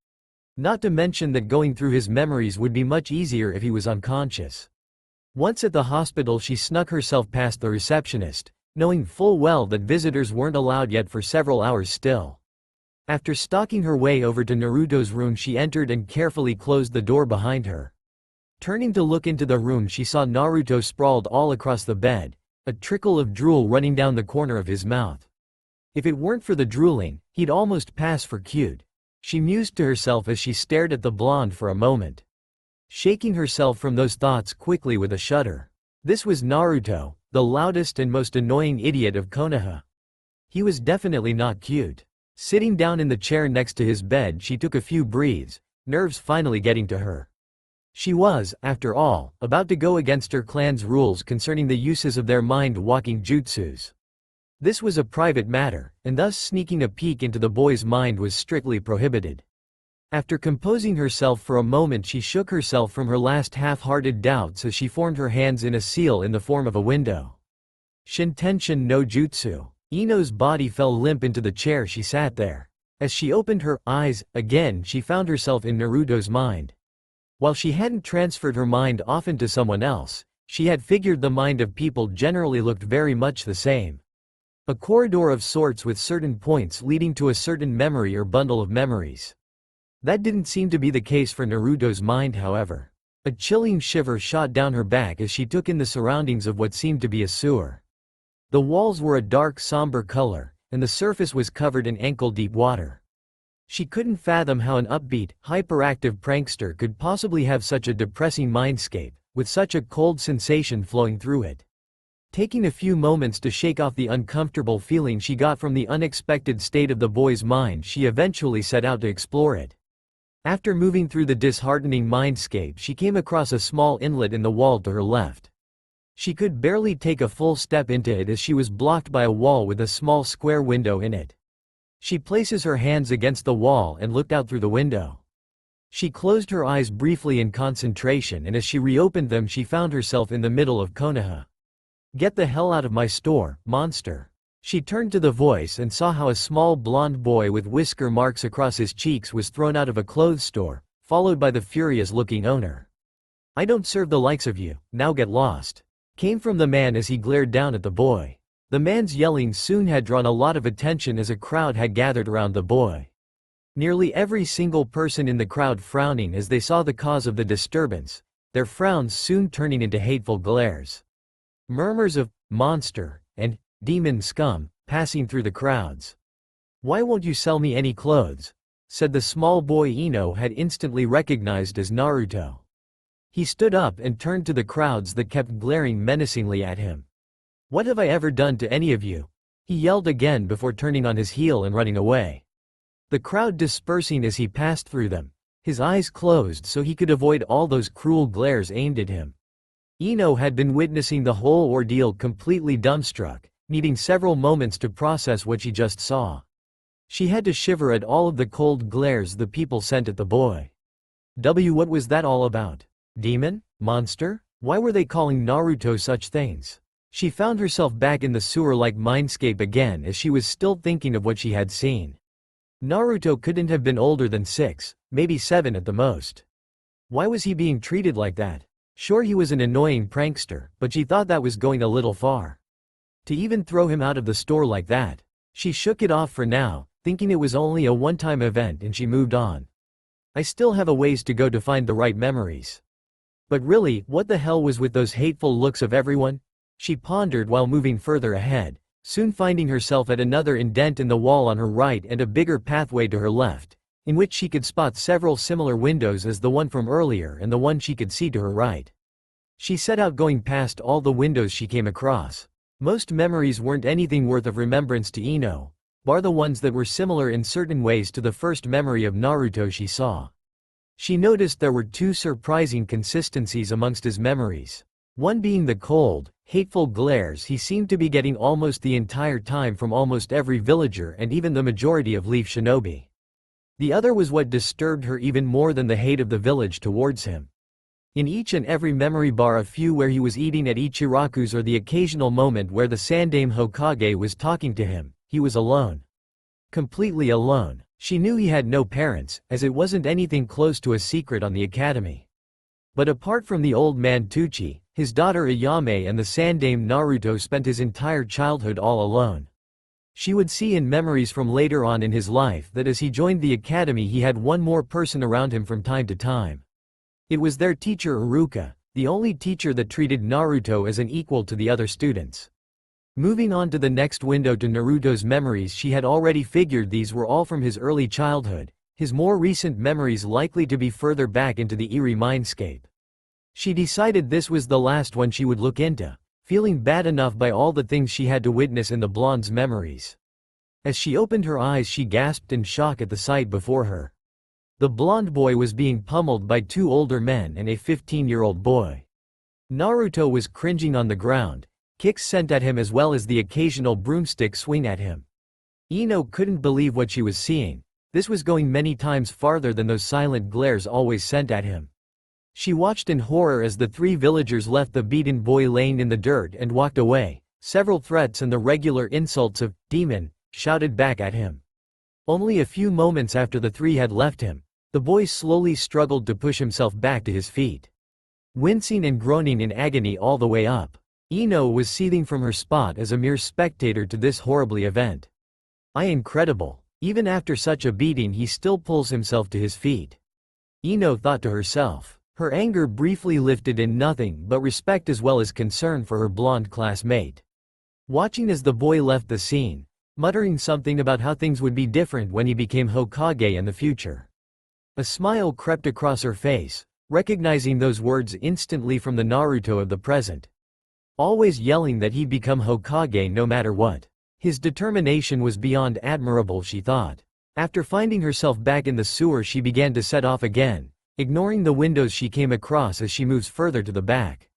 Speaker 1: Not to mention that going through his memories would be much easier if he was unconscious. Once at the hospital she snuck herself past the receptionist, knowing full well that visitors weren't allowed yet for several hours still. After stalking her way over to Naruto's room she entered and carefully closed the door behind her. Turning to look into the room she saw Naruto sprawled all across the bed, a trickle of drool running down the corner of his mouth. If it weren't for the drooling, he'd almost pass for cute. She mused to herself as she stared at the blonde for a moment, shaking herself from those thoughts quickly with a shudder. This was Naruto, the loudest and most annoying idiot of Konoha. He was definitely not cute. Sitting down in the chair next to his bed she took a few breaths, nerves finally getting to her. She was, after all, about to go against her clan's rules concerning the uses of their mind-walking jutsus. This was a private matter, and thus sneaking a peek into the boy's mind was strictly prohibited. After composing herself for a moment she shook herself from her last half-hearted doubts as she formed her hands in a seal in the form of a window. Shintenshin no Jutsu. Ino's body fell limp into the chair she sat there. As she opened her eyes again she found herself in Naruto's mind. While she hadn't transferred her mind often to someone else, she had figured the mind of people generally looked very much the same. A corridor of sorts with certain points leading to a certain memory or bundle of memories. That didn't seem to be the case for Naruto's mind, however. A chilling shiver shot down her back as she took in the surroundings of what seemed to be a sewer. The walls were a dark somber color, and the surface was covered in ankle-deep water. She couldn't fathom how an upbeat, hyperactive prankster could possibly have such a depressing mindscape, with such a cold sensation flowing through it. Taking a few moments to shake off the uncomfortable feeling she got from the unexpected state of the boy's mind, she eventually set out to explore it. After moving through the disheartening mindscape she came across a small inlet in the wall to her left. She could barely take a full step into it as she was blocked by a wall with a small square window in it. She places her hands against the wall and looked out through the window. She closed her eyes briefly in concentration, and as she reopened them she found herself in the middle of Konoha. "Get the hell out of my store, monster." She turned to the voice and saw how a small blonde boy with whisker marks across his cheeks was thrown out of a clothes store, followed by the furious-looking owner. "I don't serve the likes of you, now get lost," came from the man as he glared down at the boy. The man's yelling soon had drawn a lot of attention as a crowd had gathered around the boy. Nearly every single person in the crowd frowning as they saw the cause of the disturbance, their frowns soon turning into hateful glares. Murmurs of "monster" and "demon scum" passing through the crowds. "Why won't you sell me any clothes?" said the small boy Ino had instantly recognized as Naruto. He stood up and turned to the crowds that kept glaring menacingly at him. "What have I ever done to any of you?" he yelled again before turning on his heel and running away. The crowd dispersing as he passed through them, his eyes closed so he could avoid all those cruel glares aimed at him. Ino had been witnessing the whole ordeal completely dumbstruck, needing several moments to process what she just saw. She had to shiver at all of the cold glares the people sent at the boy. What was that all about? Demon? Monster? Why were they calling Naruto such things? She found herself back in the sewer-like mindscape again as she was still thinking of what she had seen. Naruto couldn't have been older than 6, maybe 7 at the most. Why was he being treated like that? Sure, he was an annoying prankster, but she thought that was going a little far. To even throw him out of the store like that. She shook it off for now, thinking it was only a one-time event, and she moved on. I still have a ways to go to find the right memories. But really, what the hell was with those hateful looks of everyone? She pondered while moving further ahead, soon finding herself at another indent in the wall on her right and a bigger pathway to her left, in which she could spot several similar windows as the one from earlier and the one she could see to her right. She set out, going past all the windows she came across. Most memories weren't anything worth of remembrance to Ino, bar the ones that were similar in certain ways to the first memory of Naruto she saw. She noticed there were 2 surprising consistencies amongst his memories. One being the cold, hateful glares he seemed to be getting almost the entire time from almost every villager and even the majority of Leaf Shinobi. The other was what disturbed her even more than the hate of the village towards him. In each and every memory, bar a few where he was eating at Ichiraku's or the occasional moment where the Sandaime Hokage was talking to him, he was alone. Completely alone. She knew he had no parents, as it wasn't anything close to a secret on the academy. But apart from the old man Tucci, his daughter Ayame and the Sandaime Naruto spent his entire childhood all alone. She would see in memories from later on in his life that as he joined the academy he had one more person around him from time to time. It was their teacher Iruka, the only teacher that treated Naruto as an equal to the other students. Moving on to the next window to Naruto's memories, she had already figured these were all from his early childhood, his more recent memories likely to be further back into the eerie mindscape. She decided this was the last one she would look into, feeling bad enough by all the things she had to witness in the blonde's memories. As she opened her eyes, she gasped in shock at the sight before her. The blonde boy was being pummeled by 2 older men and a 15-year-old boy. Naruto was cringing on the ground, kicks sent at him as well as the occasional broomstick swing at him. Ino couldn't believe what she was seeing. This was going many times farther than those silent glares always sent at him. She watched in horror as the 3 villagers left the beaten boy laying in the dirt and walked away. Several threats and the regular insults of "demon" shouted back at him. Only a few moments after the 3 had left him, the boy slowly struggled to push himself back to his feet. Wincing and groaning in agony all the way up, Ino was seething from her spot as a mere spectator to this horribly event. Incredible. Even after such a beating he still pulls himself to his feet. Ino thought to herself. Her anger briefly lifted in nothing but respect as well as concern for her blonde classmate. Watching as the boy left the scene, muttering something about how things would be different when he became Hokage in the future. A smile crept across her face, recognizing those words instantly from the Naruto of the present. Always yelling that he'd become Hokage no matter what. His determination was beyond admirable, she thought. After finding herself back in the sewer, she began to set off again, ignoring the windows she came across as she moves further to the back.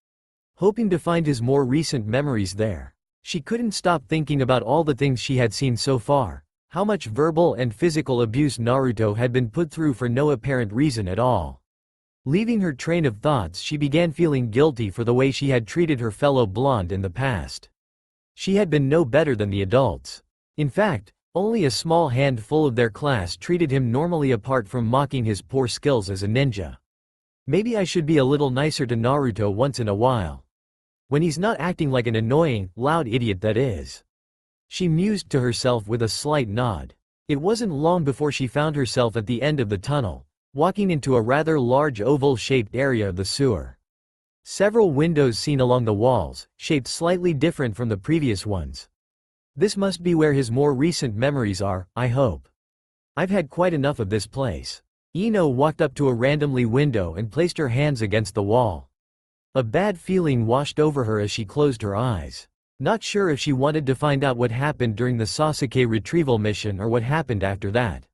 Speaker 1: Hoping to find his more recent memories there. She couldn't stop thinking about all the things she had seen so far, how much verbal and physical abuse Naruto had been put through for no apparent reason at all. Leaving her train of thoughts, she began feeling guilty for the way she had treated her fellow blonde in the past. She had been no better than the adults. In fact, only a small handful of their class treated him normally apart from mocking his poor skills as a ninja. Maybe I should be a little nicer to Naruto once in a while. When he's not acting like an annoying, loud idiot, that is. She mused to herself with a slight nod. It wasn't long before she found herself at the end of the tunnel, walking into a rather large oval-shaped area of the sewer. Several windows seen along the walls, shaped slightly different from the previous ones. This must be where his more recent memories are, I hope. I've had quite enough of this place. Ino walked up to a randomly window and placed her hands against the wall. A bad feeling washed over her as she closed her eyes. Not sure if she wanted to find out what happened during the Sasuke retrieval mission or what happened after that.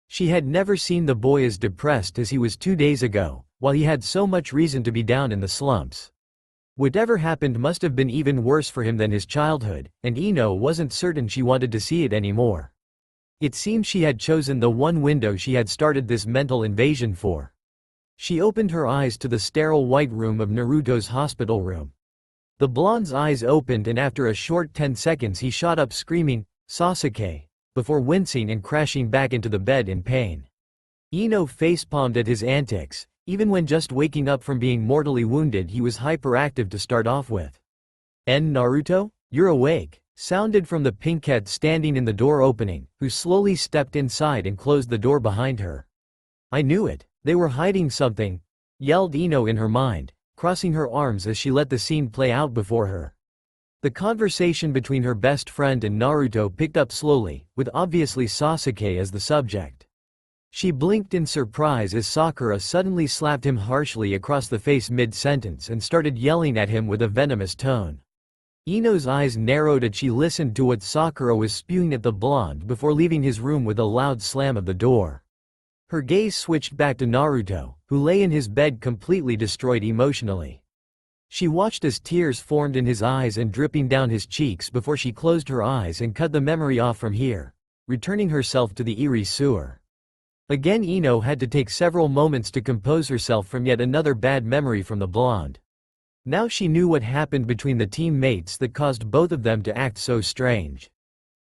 Speaker 1: She had never seen the boy as depressed as he was 2 days ago, while he had so much reason to be down in the slumps. Whatever happened must have been even worse for him than his childhood, and Ino wasn't certain she wanted to see it anymore. It seemed she had chosen the one window she had started this mental invasion for. She opened her eyes to the sterile white room of Naruto's hospital room. The blonde's eyes opened and after a short 10 seconds he shot up screaming, "Sasuke," before wincing and crashing back into the bed in pain. Ino facepalmed at his antics. Even when just waking up from being mortally wounded he was hyperactive to start off with. "Naruto? You're awake," sounded from the pinkette standing in the door opening, who slowly stepped inside and closed the door behind her. "I knew it. They were hiding something," yelled Ino in her mind, crossing her arms as she let the scene play out before her. The conversation between her best friend and Naruto picked up slowly, with obviously Sasuke as the subject. She blinked in surprise as Sakura suddenly slapped him harshly across the face mid-sentence and started yelling at him with a venomous tone. Ino's eyes narrowed as she listened to what Sakura was spewing at the blonde before leaving his room with a loud slam of the door. Her gaze switched back to Naruto, who lay in his bed completely destroyed emotionally. She watched as tears formed in his eyes and dripping down his cheeks before she closed her eyes and cut the memory off from here, returning herself to the eerie sewer. Again Ino had to take several moments to compose herself from yet another bad memory from the blonde. Now she knew what happened between the teammates that caused both of them to act so strange.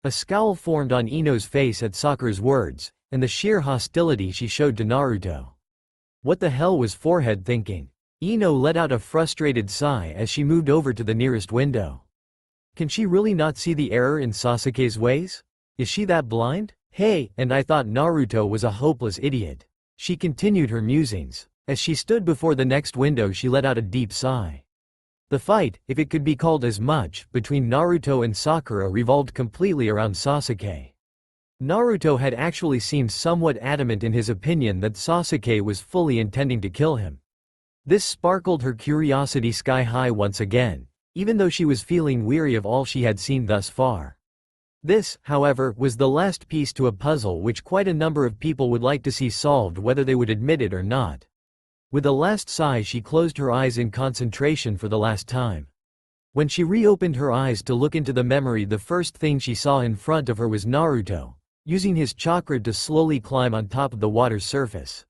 Speaker 1: A scowl formed on Ino's face at Sakura's words, and the sheer hostility she showed to Naruto. What the hell was Forehead thinking? Ino let out a frustrated sigh as she moved over to the nearest window. Can she really not see the error in Sasuke's ways? Is she that blind? Hey, and I thought Naruto was a hopeless idiot. She continued her musings. As she stood before the next window she let out a deep sigh. The fight, if it could be called as much, between Naruto and Sakura revolved completely around Sasuke. Naruto had actually seemed somewhat adamant in his opinion that Sasuke was fully intending to kill him. This sparkled her curiosity sky high once again, even though she was feeling weary of all she had seen thus far. This, however, was the last piece to a puzzle which quite a number of people would like to see solved whether they would admit it or not. With a last sigh she closed her eyes in concentration for the last time. When she reopened her eyes to look into the memory the first thing she saw in front of her was Naruto, using his chakra to slowly climb on top of the water's surface.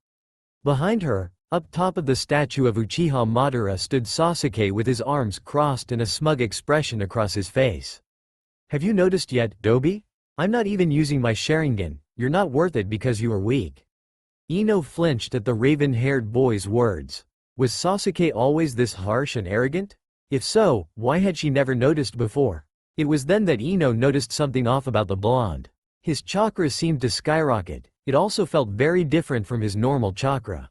Speaker 1: Behind her, up top of the statue of Uchiha Madara stood Sasuke with his arms crossed and a smug expression across his face. "Have you noticed yet, Dobi? I'm not even using my Sharingan, you're not worth it because you are weak." Ino flinched at the raven-haired boy's words. Was Sasuke always this harsh and arrogant? If so, why had she never noticed before? It was then that Ino noticed something off about the blonde. His chakra seemed to skyrocket. It also felt very different from his normal chakra.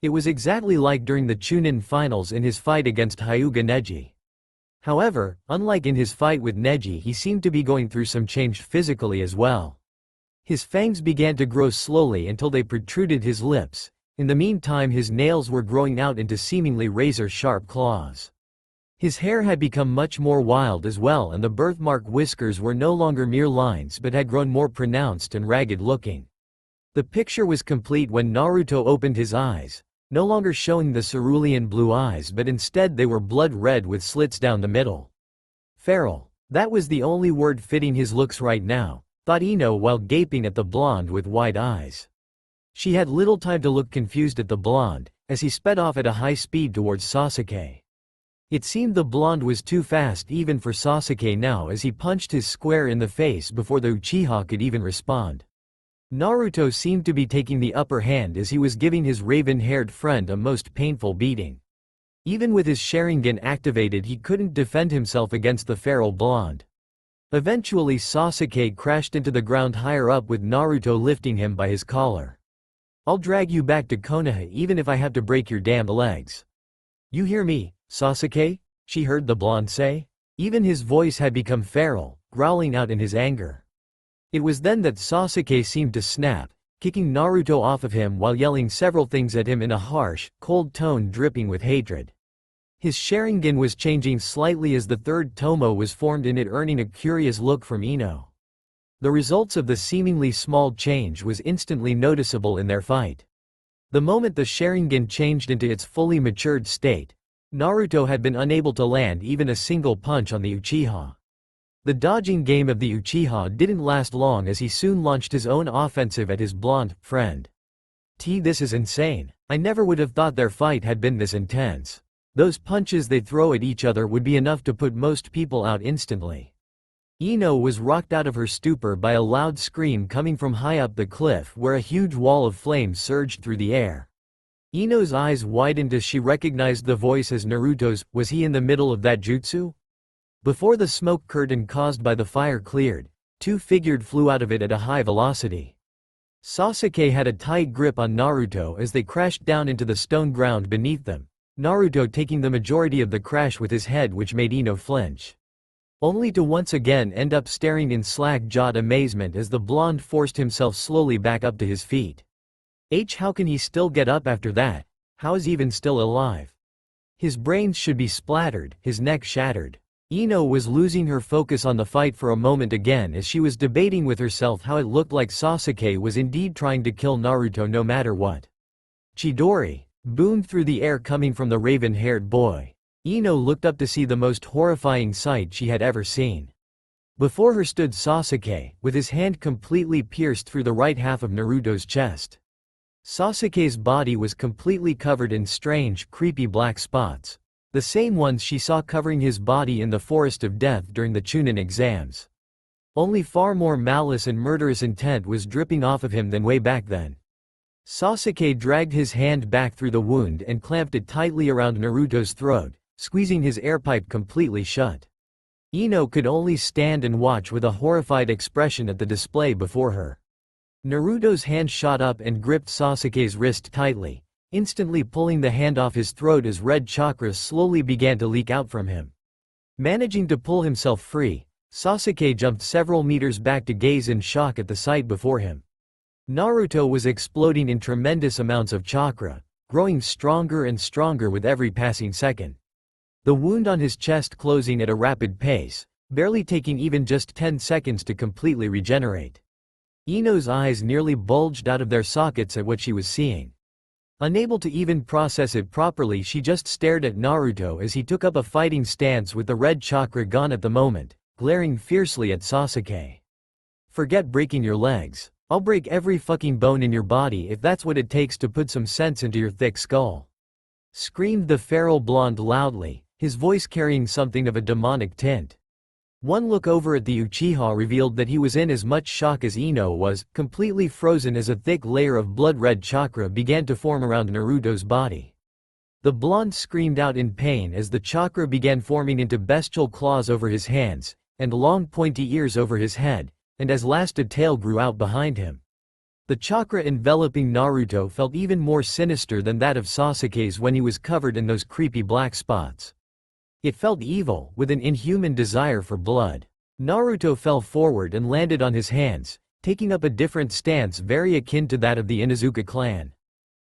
Speaker 1: It was exactly like during the Chunin finals in his fight against Hyuga Neji. However, unlike in his fight with Neji, he seemed to be going through some change physically as well. His fangs began to grow slowly until they protruded his lips. In the meantime his nails were growing out into seemingly razor-sharp claws. His hair had become much more wild as well and the birthmark whiskers were no longer mere lines but had grown more pronounced and ragged-looking. The picture was complete when Naruto opened his eyes, no longer showing the cerulean blue eyes but instead they were blood red with slits down the middle. Feral. That was the only word fitting his looks right now, thought Ino while gaping at the blonde with wide eyes. She had little time to look confused at the blonde, as he sped off at a high speed towards Sasuke. It seemed the blonde was too fast even for Sasuke now as he punched his square in the face before the Uchiha could even respond. Naruto seemed to be taking the upper hand as he was giving his raven-haired friend a most painful beating. Even with his Sharingan activated he couldn't defend himself against the feral blonde. Eventually Sasuke crashed into the ground higher up with Naruto lifting him by his collar. "I'll drag you back to Konoha even if I have to break your damned legs. You hear me, Sasuke?" she heard the blonde say. Even his voice had become feral, growling out in his anger. It was then that Sasuke seemed to snap, kicking Naruto off of him while yelling several things at him in a harsh, cold tone dripping with hatred. His Sharingan was changing slightly as the third Tomo was formed in it, earning a curious look from Ino. The results of the seemingly small change was instantly noticeable in their fight. The moment the Sharingan changed into its fully matured state, Naruto had been unable to land even a single punch on the Uchiha. The dodging game of the Uchiha didn't last long as he soon launched his own offensive at his blonde friend. This is insane. I never would have thought their fight had been this intense. Those punches they throw at each other would be enough to put most people out instantly. Ino was rocked out of her stupor by a loud scream coming from high up the cliff where a huge wall of flames surged through the air. Ino's eyes widened as she recognized the voice as Naruto's. Was he in the middle of that jutsu? Before the smoke curtain caused by the fire cleared, two figures flew out of it at a high velocity. Sasuke had a tight grip on Naruto as they crashed down into the stone ground beneath them, Naruto taking the majority of the crash with his head, which made Ino flinch. Only to once again end up staring in slack-jawed amazement as the blonde forced himself slowly back up to his feet. How can he still get up after that? How is he even still alive? His brains should be splattered, his neck shattered. Ino was losing her focus on the fight for a moment again as she was debating with herself how it looked like Sasuke was indeed trying to kill Naruto no matter what. Chidori boomed through the air coming from the raven-haired boy. Ino looked up to see the most horrifying sight she had ever seen. Before her stood Sasuke, with his hand completely pierced through the right half of Naruto's chest. Sasuke's body was completely covered in strange, creepy black spots. The same ones she saw covering his body in the Forest of Death during the Chunin exams. Only far more malice and murderous intent was dripping off of him than way back then. Sasuke dragged his hand back through the wound and clamped it tightly around Naruto's throat, squeezing his airpipe completely shut. Ino could only stand and watch with a horrified expression at the display before her. Naruto's hand shot up and gripped Sasuke's wrist tightly, instantly pulling the hand off his throat as red chakra slowly began to leak out from him. Managing to pull himself free, Sasuke jumped several meters back to gaze in shock at the sight before him. Naruto was exploding in tremendous amounts of chakra, growing stronger and stronger with every passing second. The wound on his chest closing at a rapid pace, barely taking even just 10 seconds to completely regenerate. Ino's eyes nearly bulged out of their sockets at what she was seeing. Unable to even process it properly, she just stared at Naruto as he took up a fighting stance with the red chakra gone at the moment, glaring fiercely at Sasuke. Forget breaking your legs. I'll break every fucking bone in your body if that's what it takes to put some sense into your thick skull. Screamed the feral blonde loudly, his voice carrying something of a demonic tint. One look over at the Uchiha revealed that he was in as much shock as Ino was, completely frozen as a thick layer of blood-red chakra began to form around Naruto's body. The blonde screamed out in pain as the chakra began forming into bestial claws over his hands, and long pointy ears over his head, and as last a tail grew out behind him. The chakra enveloping Naruto felt even more sinister than that of Sasuke's when he was covered in those creepy black spots. It felt evil, with an inhuman desire for blood. Naruto fell forward and landed on his hands, taking up a different stance very akin to that of the Inuzuka clan.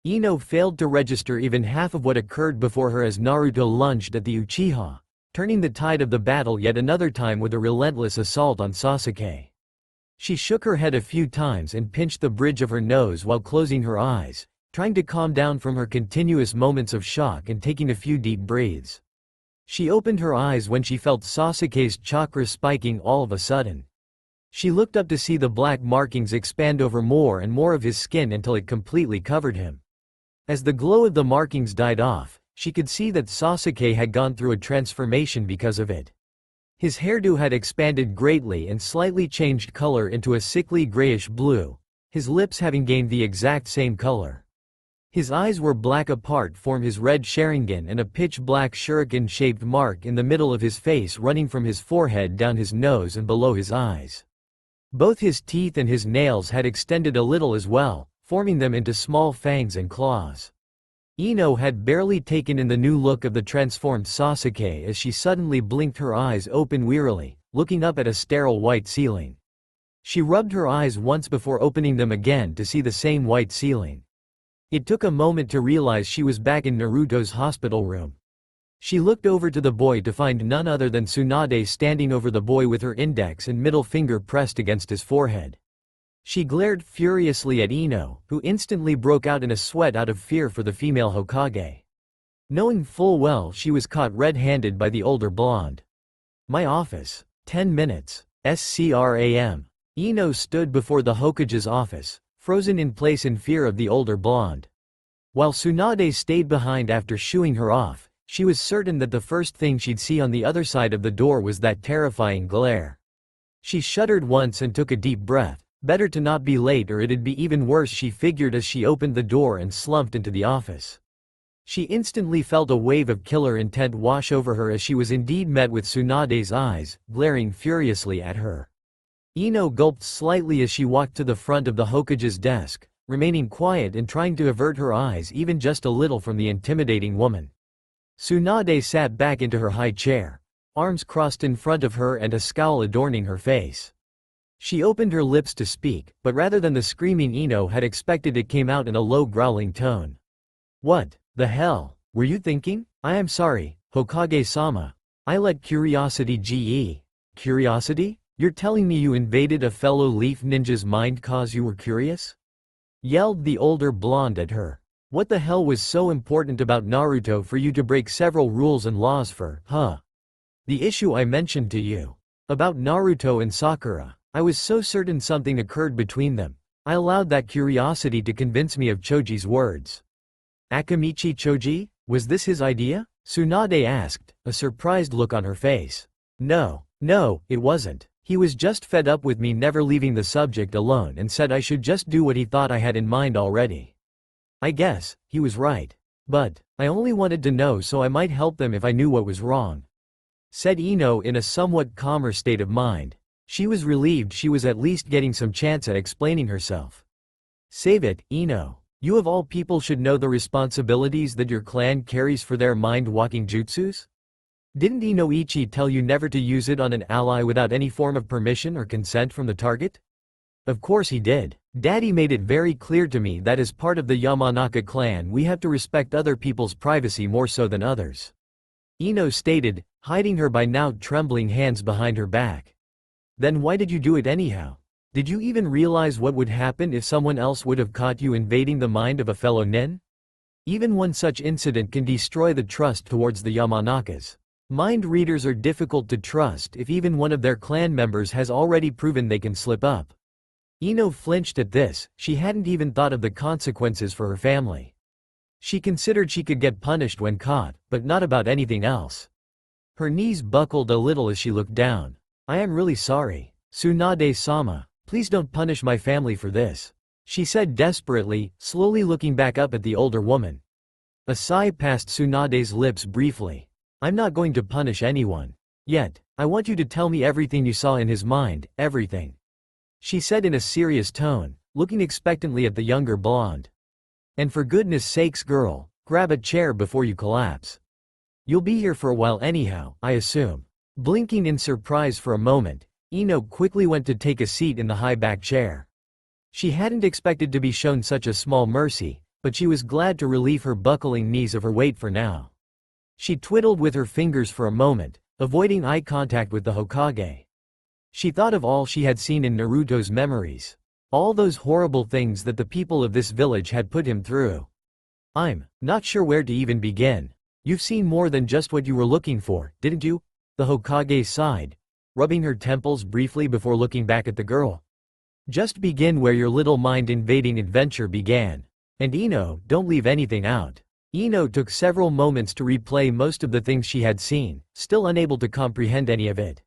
Speaker 1: Ino failed to register even half of what occurred before her as Naruto lunged at the Uchiha, turning the tide of the battle yet another time with a relentless assault on Sasuke. She shook her head a few times and pinched the bridge of her nose while closing her eyes, trying to calm down from her continuous moments of shock and taking a few deep breaths. She opened her eyes when she felt Sasuke's chakra spiking all of a sudden. She looked up to see the black markings expand over more and more of his skin until it completely covered him. As the glow of the markings died off, she could see that Sasuke had gone through a transformation because of it. His hairdo had expanded greatly and slightly changed color into a sickly grayish blue, his lips having gained the exact same color. His eyes were black apart from his red Sharingan and a pitch-black shuriken-shaped mark in the middle of his face running from his forehead down his nose and below his eyes. Both his teeth and his nails had extended a little as well, forming them into small fangs and claws. Ino had barely taken in the new look of the transformed Sasuke as she suddenly blinked her eyes open wearily, looking up at a sterile white ceiling. She rubbed her eyes once before opening them again to see the same white ceiling. It took a moment to realize she was back in Naruto's hospital room. She looked over to the boy to find none other than Tsunade standing over the boy with her index and middle finger pressed against his forehead. She glared furiously at Ino, who instantly broke out in a sweat out of fear for the female Hokage. Knowing full well she was caught red-handed by the older blonde. "My office. 10 minutes. SCRAM. Ino stood before the Hokage's office, frozen in place in fear of the older blonde. While Tsunade stayed behind after shooing her off, she was certain that the first thing she'd see on the other side of the door was that terrifying glare. She shuddered once and took a deep breath. Better to not be late or it'd be even worse, she figured as she opened the door and slumped into the office. She instantly felt a wave of killer intent wash over her as she was indeed met with Tsunade's eyes, glaring furiously at her. Ino gulped slightly as she walked to the front of the Hokage's desk, remaining quiet and trying to avert her eyes even just a little from the intimidating woman. Tsunade sat back into her high chair, arms crossed in front of her and a scowl adorning her face. She opened her lips to speak, but rather than the screaming Ino had expected, it came out in a low growling tone. "What the hell were you thinking? I am sorry, Hokage-sama. I let curiosity ge. Curiosity? You're telling me you invaded a fellow Leaf Ninja's mind cause you were curious?" yelled the older blonde at her. "What the hell was so important about Naruto for you to break several rules and laws for, huh? The issue I mentioned to you. About Naruto and Sakura. I was so certain something occurred between them. I allowed that curiosity to convince me of Choji's words." "Akamichi Choji? Was this his idea?" Tsunade asked, a surprised look on her face. No, it wasn't. He was just fed up with me never leaving the subject alone and said I should just do what he thought I had in mind already. I guess he was right. But I only wanted to know so I might help them if I knew what was wrong," said Ino in a somewhat calmer state of mind. She was relieved she was at least getting some chance at explaining herself. "Save it, Ino. You of all people should know the responsibilities that your clan carries for their mind-walking jutsus? Didn't Inoichi tell you never to use it on an ally without any form of permission or consent from the target?" "Of course he did. Daddy made it very clear to me that as part of the Yamanaka clan we have to respect other people's privacy more so than others," Ino stated, hiding her by now trembling hands behind her back. "Then why did you do it anyhow? Did you even realize what would happen if someone else would have caught you invading the mind of a fellow nin? Even one such incident can destroy the trust towards the Yamanakas. Mind readers are difficult to trust if even one of their clan members has already proven they can slip up." Ino flinched at this. She hadn't even thought of the consequences for her family. She considered she could get punished when caught, but not about anything else. Her knees buckled a little as she looked down. "I am really sorry. Tsunade-sama, please don't punish my family for this," she said desperately, slowly looking back up at the older woman. A sigh passed Tsunade's lips briefly. "I'm not going to punish anyone. Yet, I want you to tell me everything you saw in his mind, everything," she said in a serious tone, looking expectantly at the younger blonde. "And for goodness sakes girl, grab a chair before you collapse. You'll be here for a while anyhow, I assume." Blinking in surprise for a moment, Ino quickly went to take a seat in the high-back chair. She hadn't expected to be shown such a small mercy, but she was glad to relieve her buckling knees of her weight for now. She twiddled with her fingers for a moment, avoiding eye contact with the Hokage. She thought of all she had seen in Naruto's memories. All those horrible things that the people of this village had put him through. "I'm not sure where to even begin. You've seen more than just what you were looking for, didn't you?" the Hokage sighed, rubbing her temples briefly before looking back at the girl. "Just begin where your little mind-invading adventure began. And Ino, don't leave anything out." Ino took several moments to replay most of the things she had seen, still unable to comprehend any of it.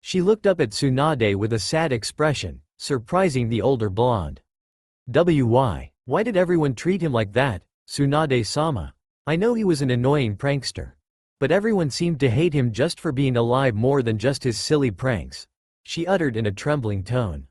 Speaker 1: She looked up at Tsunade with a sad expression, surprising the older blonde. Why did everyone treat him like that, Tsunade-sama? I know he was an annoying prankster. But everyone seemed to hate him just for being alive more than just his silly pranks," she uttered in a trembling tone.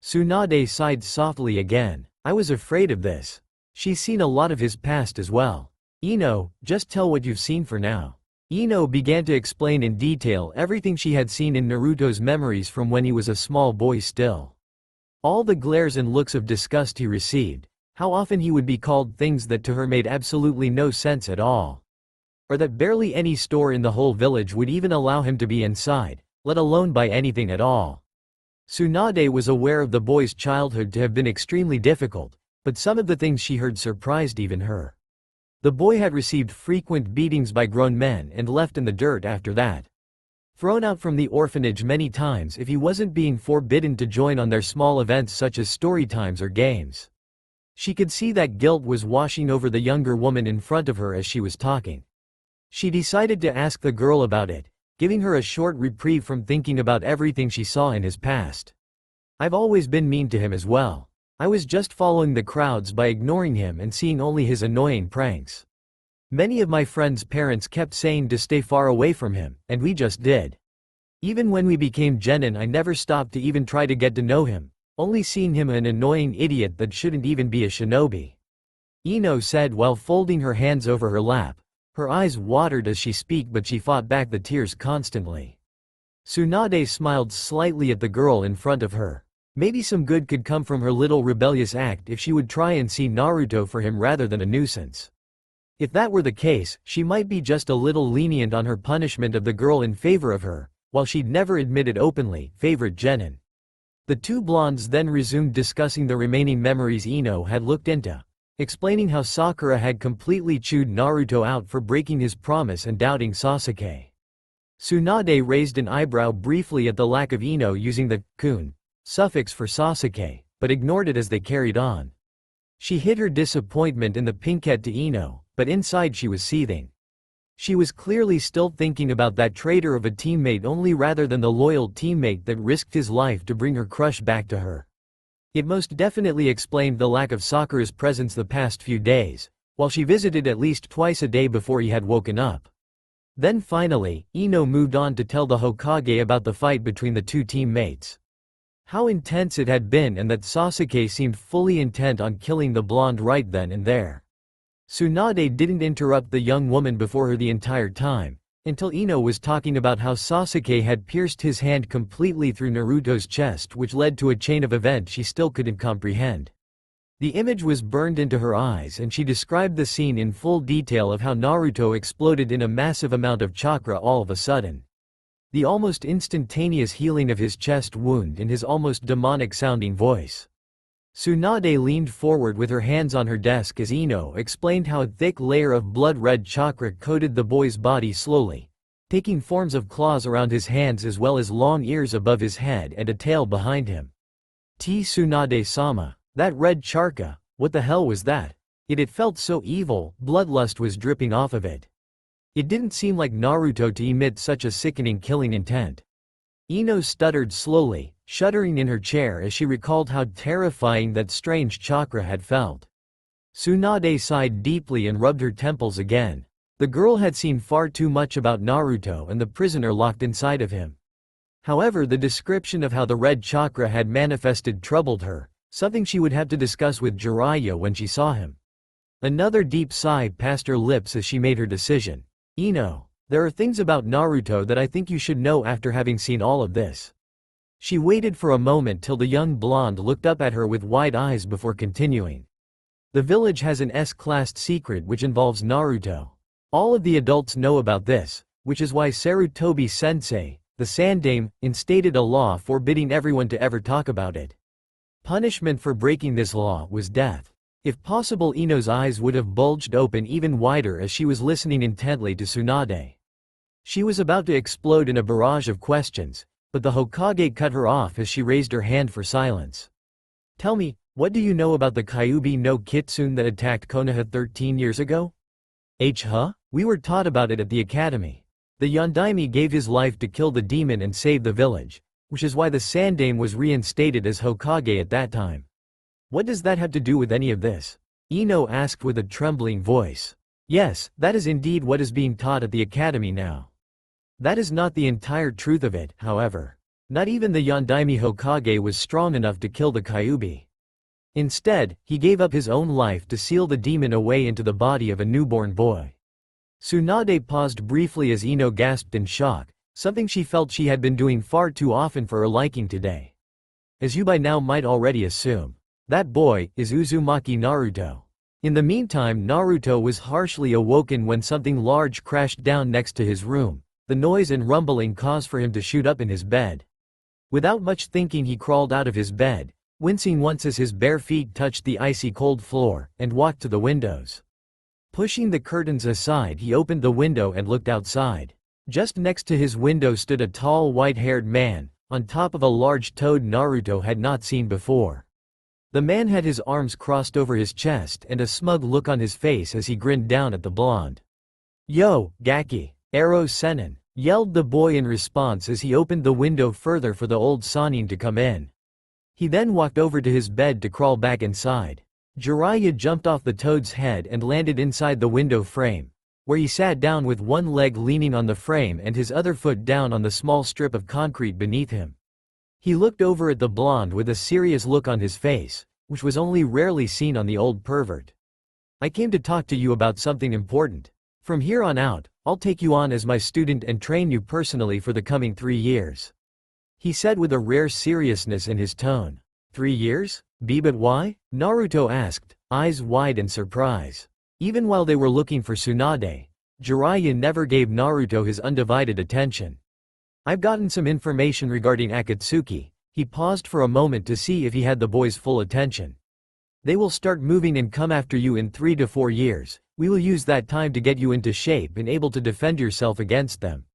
Speaker 1: Tsunade sighed softly again. "I was afraid of this. She's seen a lot of his past as well. Ino, just tell what you've seen for now." Ino began to explain in detail everything she had seen in Naruto's memories from when he was a small boy still. All the glares and looks of disgust he received, how often he would be called things that to her made absolutely no sense at all. Or that barely any store in the whole village would even allow him to be inside, let alone buy anything at all. Tsunade was aware of the boy's childhood to have been extremely difficult, but some of the things she heard surprised even her. The boy had received frequent beatings by grown men and left in the dirt after that. Thrown out from the orphanage many times if he wasn't being forbidden to join on their small events such as story times or games. She could see that guilt was washing over the younger woman in front of her as she was talking. She decided to ask the girl about it, giving her a short reprieve from thinking about everything she saw in his past. I've always been mean to him as well. I was just following the crowds by ignoring him and seeing only his annoying pranks. Many of my friends' parents kept saying to stay far away from him, and we just did. Even when we became genin, I never stopped to even try to get to know him, only seeing him an annoying idiot that shouldn't even be a shinobi. Ino said while folding her hands over her lap. Her eyes watered as she spoke, but she fought back the tears constantly. Tsunade smiled slightly at the girl in front of her. Maybe some good could come from her little rebellious act if she would try and see Naruto for him rather than a nuisance. If that were the case, she might be just a little lenient on her punishment of the girl in favor of her, while she'd never admit it openly, favorite genin. The two blondes then resumed discussing the remaining memories Ino had looked into, explaining how Sakura had completely chewed Naruto out for breaking his promise and doubting Sasuke. Tsunade raised an eyebrow briefly at the lack of Ino using the kun suffix for Sasuke, but ignored it as they carried on. She hid her disappointment in the pinkette to Ino, but inside she was seething. She was clearly still thinking about that traitor of a teammate only rather than the loyal teammate that risked his life to bring her crush back to her. It most definitely explained the lack of Sakura's presence the past few days, while she visited at least twice a day before he had woken up. Then finally, Ino moved on to tell the Hokage about the fight between the two teammates. How intense it had been and that Sasuke seemed fully intent on killing the blonde right then and there. Tsunade didn't interrupt the young woman before her the entire time, until Ino was talking about how Sasuke had pierced his hand completely through Naruto's chest, which led to a chain of events she still couldn't comprehend. The image was burned into her eyes and she described the scene in full detail of how Naruto exploded in a massive amount of chakra all of a sudden. The almost instantaneous healing of his chest wound in his almost demonic-sounding voice. Tsunade leaned forward with her hands on her desk as Ino explained how a thick layer of blood-red chakra coated the boy's body slowly, taking forms of claws around his hands as well as long ears above his head and a tail behind him. Tsunade-sama, that red chakra, what the hell was that? It felt so evil, bloodlust was dripping off of it. It didn't seem like Naruto to emit such a sickening killing intent. Ino stuttered slowly, shuddering in her chair as she recalled how terrifying that strange chakra had felt. Tsunade sighed deeply and rubbed her temples again. The girl had seen far too much about Naruto and the prisoner locked inside of him. However, the description of how the red chakra had manifested troubled her, something she would have to discuss with Jiraiya when she saw him. Another deep sigh passed her lips as she made her decision. Ino, there are things about Naruto that I think you should know after having seen all of this. She waited for a moment till the young blonde looked up at her with wide eyes before continuing. The village has an S-classed secret which involves Naruto. All of the adults know about this, which is why Sarutobi-sensei, the Sandaime, instated a law forbidding everyone to ever talk about it. Punishment for breaking this law was death. If possible, Ino's eyes would have bulged open even wider as she was listening intently to Tsunade. She was about to explode in a barrage of questions, but the Hokage cut her off as she raised her hand for silence. Tell me, what do you know about the Kyuubi no Kitsune that attacked Konoha 13 years ago? We were taught about it at the academy. The Yondaime gave his life to kill the demon and save the village, which is why the Sandaime was reinstated as Hokage at that time. What does that have to do with any of this? Ino asked with a trembling voice. Yes, that is indeed what is being taught at the academy now. That is not the entire truth of it, however. Not even the Yondaime Hokage was strong enough to kill the Kyuubi. Instead, he gave up his own life to seal the demon away into the body of a newborn boy. Tsunade paused briefly as Ino gasped in shock, something she felt she had been doing far too often for her liking today. As you by now might already assume, that boy is Uzumaki Naruto. In the meantime, Naruto was harshly awoken when something large crashed down next to his room. The noise and rumbling caused for him to shoot up in his bed. Without much thinking, he crawled out of his bed, wincing once as his bare feet touched the icy cold floor, and walked to the windows. Pushing the curtains aside, he opened the window and looked outside. Just next to his window stood a tall white-haired man, on top of a large toad Naruto had not seen before. The man had his arms crossed over his chest and a smug look on his face as he grinned down at the blonde. "Yo, Gaki, Ero Senin," yelled the boy in response as he opened the window further for the old Sannin to come in. He then walked over to his bed to crawl back inside. Jiraiya jumped off the toad's head and landed inside the window frame, where he sat down with one leg leaning on the frame and his other foot down on the small strip of concrete beneath him. He looked over at the blonde with a serious look on his face, which was only rarely seen on the old pervert. "I came to talk to you about something important. From here on out, I'll take you on as my student and train you personally for the coming 3 years," he said with a rare seriousness in his tone. 3 years? But why? Naruto asked, eyes wide in surprise. Even while they were looking for Tsunade, Jiraiya never gave Naruto his undivided attention. "I've gotten some information regarding Akatsuki." He paused for a moment to see if he had the boy's full attention. "They will start moving and come after you in 3 to 4 years. We will use that time to get you into shape and able to defend yourself against them,"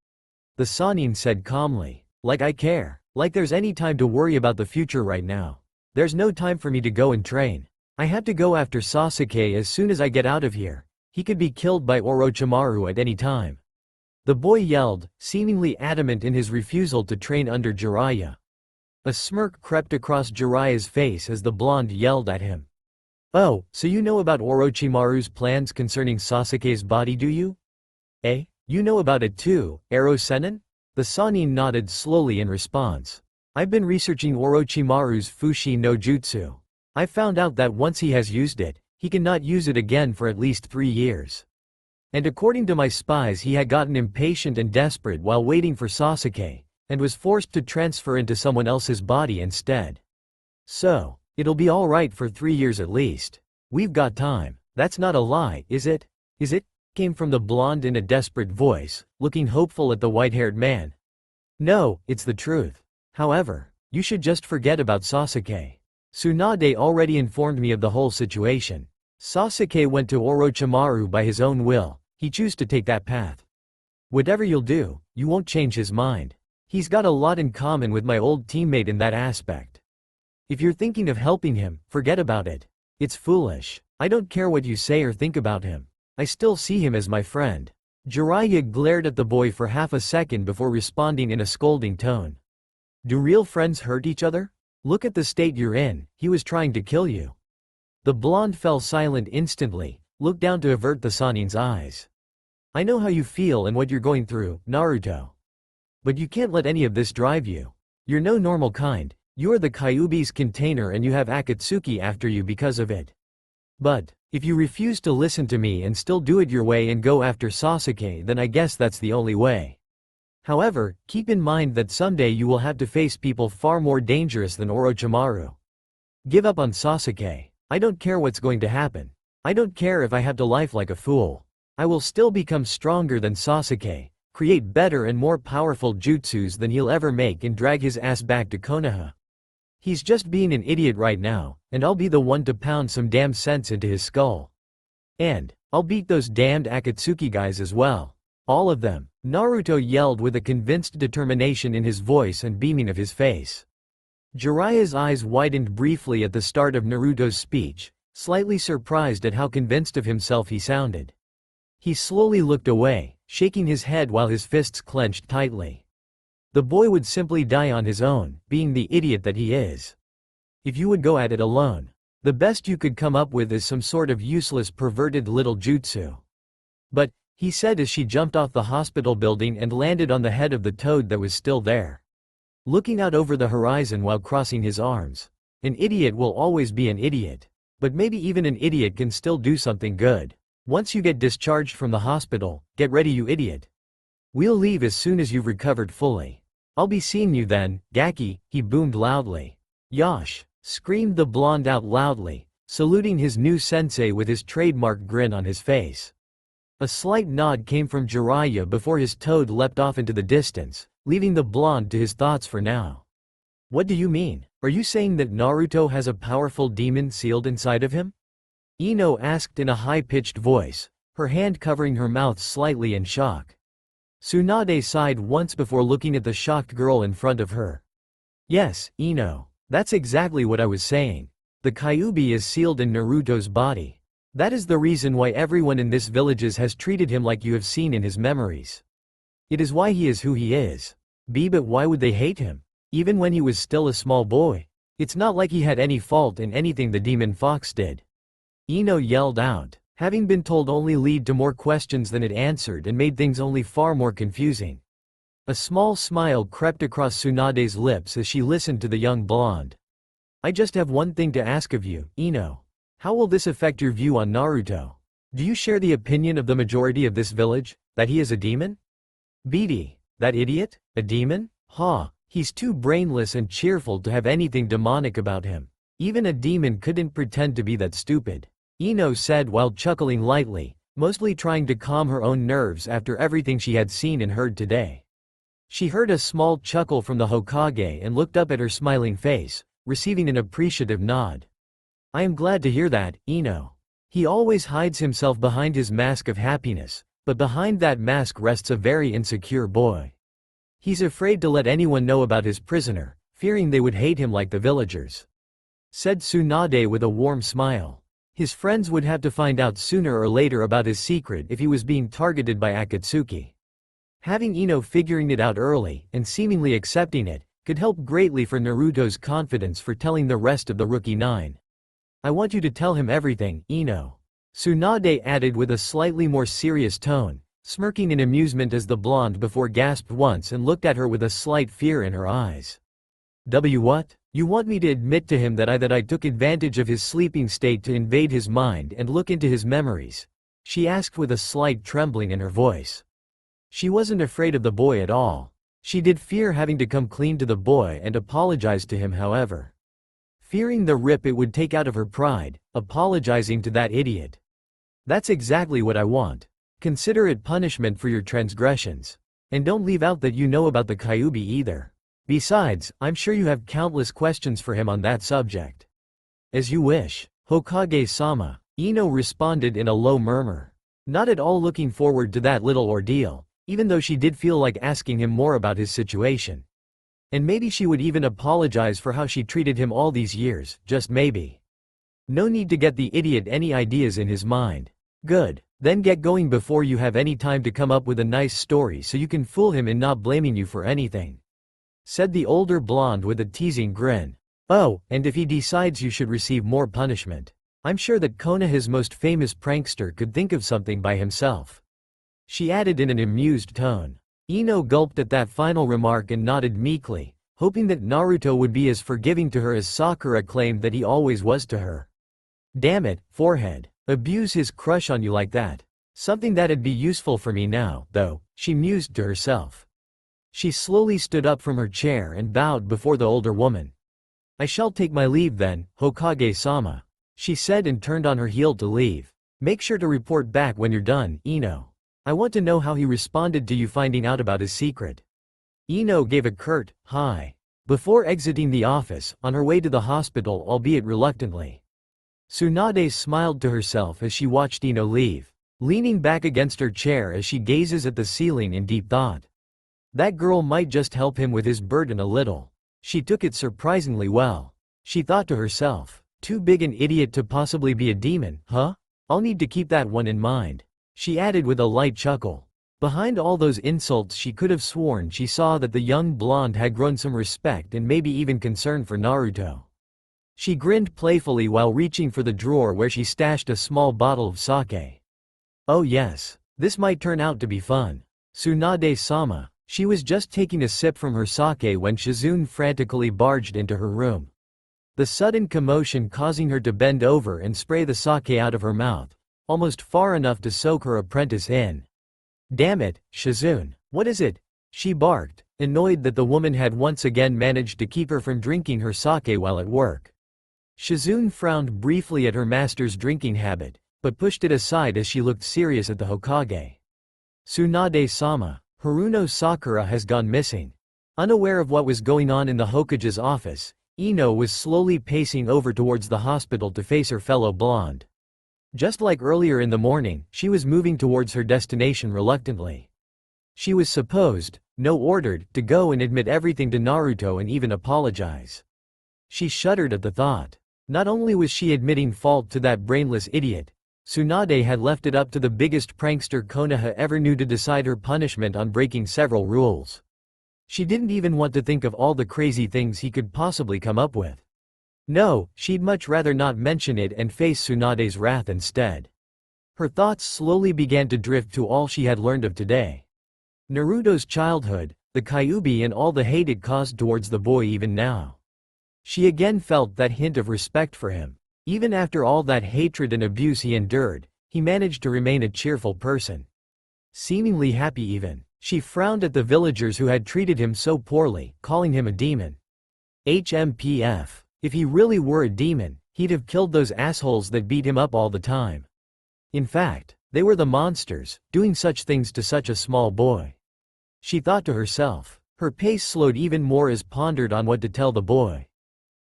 Speaker 1: the Sannin said calmly. "Like I care. Like there's any time to worry about the future right now. There's no time for me to go and train. I have to go after Sasuke as soon as I get out of here. He could be killed by Orochimaru at any time," the boy yelled, seemingly adamant in his refusal to train under Jiraiya. A smirk crept across Jiraiya's face as the blonde yelled at him. "Oh, so you know about Orochimaru's plans concerning Sasuke's body, do you? Eh? You know about it too, Ero Senin?" The Sannin nodded slowly in response. "I've been researching Orochimaru's Fushi no Jutsu. I found out that once he has used it, he cannot use it again for at least 3 years. And according to my spies, he had gotten impatient and desperate while waiting for Sasuke, and was forced to transfer into someone else's body instead. So, it'll be alright for 3 years at least. We've got time. That's not a lie, is it? Is it?" came from the blonde in a desperate voice, looking hopeful at the white-haired man. "No, it's the truth. However, you should just forget about Sasuke. Tsunade already informed me of the whole situation. Sasuke went to Orochimaru by his own will. He chose to take that path. Whatever you'll do, you won't change his mind. He's got a lot in common with my old teammate in that aspect. If you're thinking of helping him, forget about it. It's foolish. I don't care what you say or think about him. I still see him as my friend." Jiraiya glared at the boy for half a second before responding in a scolding tone. "Do real friends hurt each other? Look at the state you're in. He was trying to kill you." The blonde fell silent instantly, looked down to avert the Sannin's eyes. "I know how you feel and what you're going through, Naruto. But you can't let any of this drive you. You're no normal kind. You're the Kyuubi's container and you have Akatsuki after you because of it. But, if you refuse to listen to me and still do it your way and go after Sasuke, then I guess that's the only way. However, keep in mind that someday you will have to face people far more dangerous than Orochimaru. Give up on Sasuke. I don't care what's going to happen. I don't care if I have to life like a fool. I will still become stronger than Sasuke, create better and more powerful jutsus than he'll ever make and drag his ass back to Konoha. He's just being an idiot right now, and I'll be the one to pound some damn sense into his skull. And, I'll beat those damned Akatsuki guys as well. All of them," Naruto yelled with a convinced determination in his voice and beaming of his face. Jiraiya's eyes widened briefly at the start of Naruto's speech, slightly surprised at how convinced of himself he sounded. He slowly looked away, shaking his head while his fists clenched tightly. The boy would simply die on his own, being the idiot that he is. If you would go at it alone, the best you could come up with is some sort of useless perverted little jutsu. But, he said as she jumped off the hospital building and landed on the head of the toad that was still there. Looking out over the horizon while crossing his arms. An idiot will always be an idiot. But maybe even an idiot can still do something good. Once you get discharged from the hospital, get ready you idiot. We'll leave as soon as you've recovered fully. I'll be seeing you then, Gaki, he boomed loudly. Yosh! Screamed the blonde out loudly, saluting his new sensei with his trademark grin on his face. A slight nod came from Jiraiya before his toad leapt off into the distance, leaving the blonde to his thoughts for now. What do you mean? Are you saying that Naruto has a powerful demon sealed inside of him? Ino asked in a high-pitched voice, her hand covering her mouth slightly in shock. Tsunade sighed once before looking at the shocked girl in front of her. Yes, Ino. That's exactly what I was saying. The Kyuubi is sealed in Naruto's body. That is the reason why everyone in this villages has treated him like you have seen in his memories. It is why he is who he is. But why would they hate him? Even when he was still a small boy. It's not like he had any fault in anything the demon fox did. Ino yelled out, having been told only lead to more questions than it answered and made things only far more confusing. A small smile crept across Tsunade's lips as she listened to the young blonde. I just have one thing to ask of you, Ino. How will this affect your view on Naruto? Do you share the opinion of the majority of this village, that he is a demon? BD, that idiot? A demon? Ha, he's too brainless and cheerful to have anything demonic about him. Even a demon couldn't pretend to be that stupid. Ino said while chuckling lightly, mostly trying to calm her own nerves after everything she had seen and heard today. She heard a small chuckle from the Hokage and looked up at her smiling face, receiving an appreciative nod. I am glad to hear that, Ino. He always hides himself behind his mask of happiness, but behind that mask rests a very insecure boy. He's afraid to let anyone know about his prisoner, fearing they would hate him like the villagers. Said Tsunade with a warm smile. His friends would have to find out sooner or later about his secret if he was being targeted by Akatsuki. Having Ino figuring it out early, and seemingly accepting it, could help greatly for Naruto's confidence for telling the rest of the Rookie Nine. I want you to tell him everything, Ino. Tsunade added with a slightly more serious tone, smirking in amusement as the blonde before gasped once and looked at her with a slight fear in her eyes. What? You want me to admit to him that I took advantage of his sleeping state to invade his mind and look into his memories? She asked with a slight trembling in her voice. She wasn't afraid of the boy at all. She did fear having to come clean to the boy and apologize to him, however. Fearing the rip it would take out of her pride, apologizing to that idiot. That's exactly what I want. Consider it punishment for your transgressions. And don't leave out that you know about the Kyuubi either. Besides, I'm sure you have countless questions for him on that subject. As you wish, Hokage-sama, Ino responded in a low murmur. Not at all looking forward to that little ordeal, even though she did feel like asking him more about his situation. And maybe she would even apologize for how she treated him all these years, just maybe. No need to get the idiot any ideas in his mind. Good, then get going before you have any time to come up with a nice story so you can fool him in not blaming you for anything. Said the older blonde with a teasing grin. Oh, and if he decides you should receive more punishment, I'm sure that Konoha's most famous prankster could think of something by himself. She added in an amused tone. Ino gulped at that final remark and nodded meekly, hoping that Naruto would be as forgiving to her as Sakura claimed that he always was to her. Damn it, forehead. Abuse his crush on you like that. Something that'd be useful for me now, though, she mused to herself. She slowly stood up from her chair and bowed before the older woman. I shall take my leave then, Hokage-sama, she said and turned on her heel to leave. Make sure to report back when you're done, Ino. I want to know how he responded to you finding out about his secret. Ino gave a curt, hi, before exiting the office, on her way to the hospital albeit reluctantly. Tsunade smiled to herself as she watched Ino leave, leaning back against her chair as she gazes at the ceiling in deep thought. That girl might just help him with his burden a little. She took it surprisingly well. She thought to herself, too big an idiot to possibly be a demon, huh? I'll need to keep that one in mind. She added with a light chuckle. Behind all those insults she could have sworn she saw that the young blonde had grown some respect and maybe even concern for Naruto. She grinned playfully while reaching for the drawer where she stashed a small bottle of sake. Oh yes, this might turn out to be fun. Tsunade-sama. She was just taking a sip from her sake when Shizune frantically barged into her room. The sudden commotion causing her to bend over and spray the sake out of her mouth, almost far enough to soak her apprentice in. Damn it, Shizune, what is it? She barked, annoyed that the woman had once again managed to keep her from drinking her sake while at work. Shizune frowned briefly at her master's drinking habit, but pushed it aside as she looked serious at the Hokage. Tsunade-sama, Haruno Sakura has gone missing. Unaware of what was going on in the Hokage's office, Ino was slowly pacing over towards the hospital to face her fellow blonde. Just like earlier in the morning, she was moving towards her destination reluctantly. She was supposed, no ordered, to go and admit everything to Naruto and even apologize. She shuddered at the thought. Not only was she admitting fault to that brainless idiot, Tsunade had left it up to the biggest prankster Konoha ever knew to decide her punishment on breaking several rules. She didn't even want to think of all the crazy things he could possibly come up with. No, she'd much rather not mention it and face Tsunade's wrath instead. Her thoughts slowly began to drift to all she had learned of today. Naruto's childhood, the Kyuubi and all the hate it caused towards the boy even now. She again felt that hint of respect for him. Even after all that hatred and abuse he endured, he managed to remain a cheerful person. Seemingly happy even. She frowned at the villagers who had treated him so poorly, calling him a demon. HMPF. If he really were a demon, he'd have killed those assholes that beat him up all the time. In fact, they were the monsters, doing such things to such a small boy. She thought to herself. Her pace slowed even more as pondered on what to tell the boy.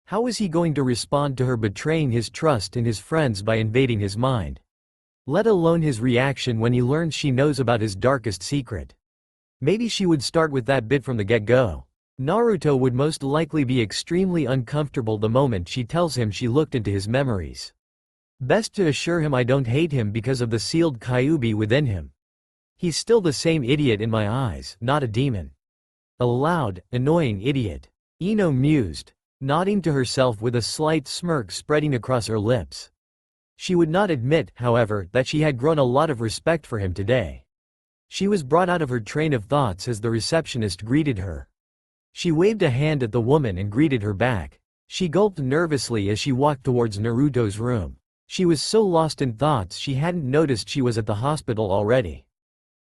Speaker 1: How was he going to respond to her betraying his trust in his friends by invading his mind? Let alone his reaction when he learns she knows about his darkest secret. Maybe she would start with that bit from the get-go. Naruto would most likely be extremely uncomfortable the moment she tells him she looked into his memories. Best to assure him I don't hate him because of the sealed Kyuubi within him. He's still the same idiot in my eyes, not a demon. A loud, annoying idiot. Ino mused, nodding to herself with a slight smirk spreading across her lips. She would not admit, however, that she had grown a lot of respect for him today. She was brought out of her train of thoughts as the receptionist greeted her. She waved a hand at the woman and greeted her back. She gulped nervously as she walked towards Naruto's room. She was so lost in thoughts she hadn't noticed she was at the hospital already.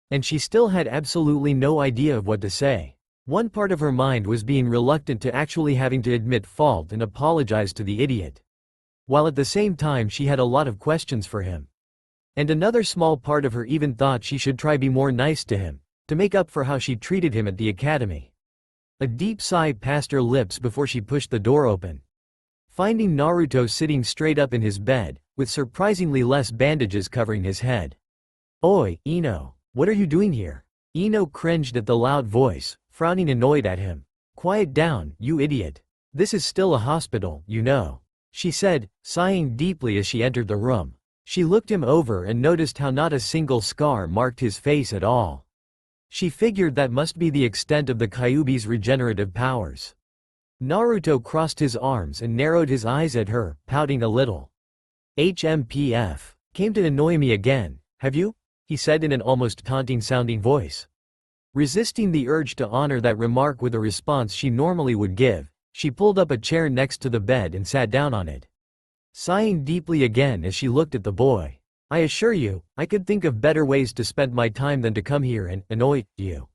Speaker 1: And she still had absolutely no idea of what to say. One part of her mind was being reluctant to actually having to admit fault and apologize to the idiot. While at the same time she had a lot of questions for him. And another small part of her even thought she should try be more nice to him, to make up for how she treated him at the academy. A deep sigh passed her lips before she pushed the door open. Finding Naruto sitting straight up in his bed, with surprisingly less bandages covering his head. "Oi, Ino, what are you doing here?" Ino cringed at the loud voice, frowning annoyed at him. "Quiet down, you idiot. This is still a hospital, you know," she said, sighing deeply as she entered the room. She looked him over and noticed how not a single scar marked his face at all. She figured that must be the extent of the Kyuubi's regenerative powers. Naruto crossed his arms and narrowed his eyes at her, pouting a little. "HMPF. Came to annoy me again, have you?" he said in an almost taunting-sounding voice. Resisting the urge to honor that remark with a response she normally would give, she pulled up a chair next to the bed and sat down on it. Sighing deeply again as she looked at the boy. "I assure you, I could think of better ways to spend my time than to come here and annoy you."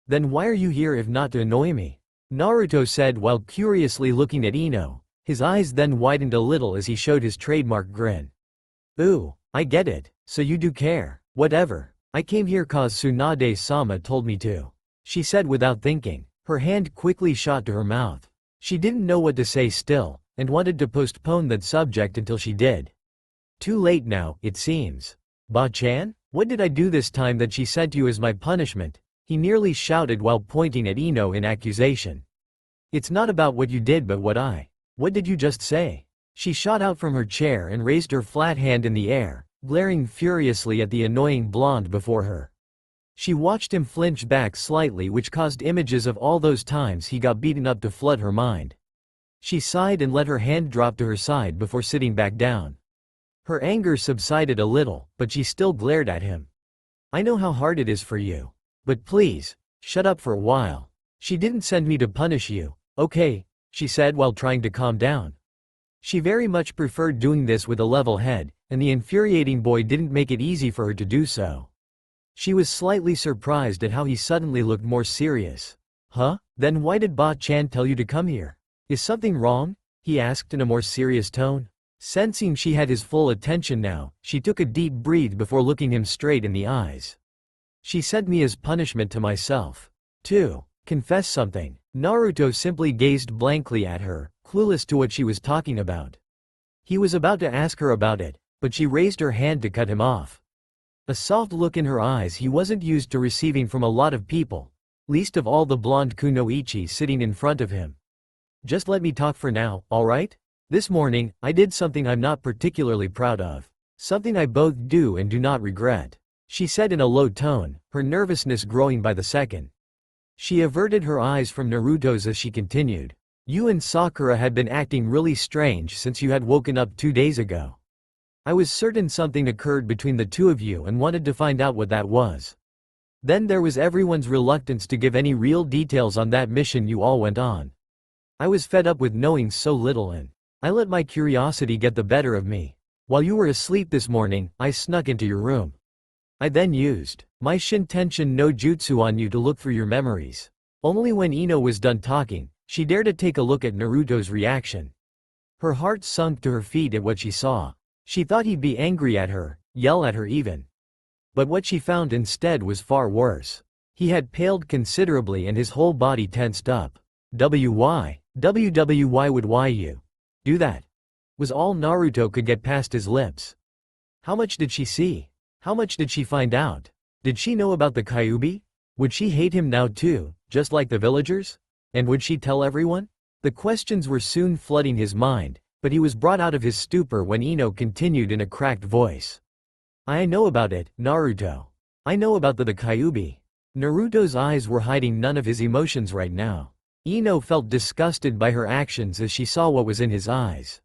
Speaker 1: "Then why are you here if not to annoy me?" Naruto said while curiously looking at Ino. His eyes then widened a little as he showed his trademark grin. "Ooh, I get it, so you do care. Whatever. I came here cause Tsunade-sama told me to," she said without thinking. Her hand quickly shot to her mouth. She didn't know what to say still, and wanted to postpone that subject until she did. Too late now, it seems. "Ba-chan? What did I do this time that she sent you as my punishment?" he nearly shouted while pointing at Ino in accusation. "It's not about what you did but what did you just say?" She shot out from her chair and raised her flat hand in the air, glaring furiously at the annoying blonde before her. She watched him flinch back slightly, which caused images of all those times he got beaten up to flood her mind. She sighed and let her hand drop to her side before sitting back down. Her anger subsided a little, but she still glared at him. "I know how hard it is for you. But please, shut up for a while. She didn't send me to punish you, okay?" she said while trying to calm down. She very much preferred doing this with a level head, and the infuriating boy didn't make it easy for her to do so. She was slightly surprised at how he suddenly looked more serious. Huh? Then why did Ba-chan tell you to come here? Is something wrong? He asked in a more serious tone. Sensing she had his full attention now, she took a deep breath before looking him straight in the eyes. She sent me as punishment to myself. 2. Confess something. Naruto simply gazed blankly at her, clueless to what she was talking about. He was about to ask her about it, but she raised her hand to cut him off. A soft look in her eyes he wasn't used to receiving from a lot of people, least of all the blonde kunoichi sitting in front of him. Just let me talk for now, alright? This morning, I did something I'm not particularly proud of. Something I both do and do not regret, she said in a low tone, her nervousness growing by the second. She averted her eyes from Naruto's as she continued. You and Sakura had been acting really strange since you had woken up 2 days ago. I was certain something occurred between the two of you and wanted to find out what that was. Then there was everyone's reluctance to give any real details on that mission you all went on. I was fed up with knowing so little and I let my curiosity get the better of me. While you were asleep this morning, I snuck into your room. I then used my Shintenshin no Jutsu on you to look through your memories. Only when Ino was done talking, she dared to take a look at Naruto's reaction. Her heart sunk to her feet at what she saw. She thought he'd be angry at her, yell at her even. But what she found instead was far worse. He had paled considerably and his whole body tensed up. Why would you do that? Was all Naruto could get past his lips. How much did she see? How much did she find out? Did she know about the Kyuubi? Would she hate him now too, just like the villagers? And would she tell everyone? The questions were soon flooding his mind, but he was brought out of his stupor when Ino continued in a cracked voice. I know about it, Naruto. I know about the Kyuubi. Naruto's eyes were hiding none of his emotions right now. Ino felt disgusted by her actions as she saw what was in his eyes.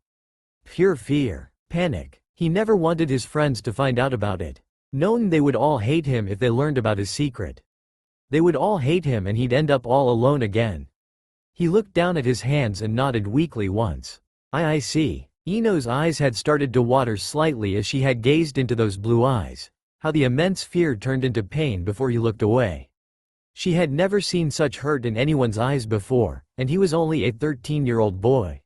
Speaker 1: Pure fear, panic. He never wanted his friends to find out about it, knowing they would all hate him if they learned about his secret. They would all hate him and he'd end up all alone again. He looked down at his hands and nodded weakly once. I see. Ino's eyes had started to water slightly as she had gazed into those blue eyes. How the immense fear turned into pain before he looked away. She had never seen such hurt in anyone's eyes before, and he was only a 13-year-old boy.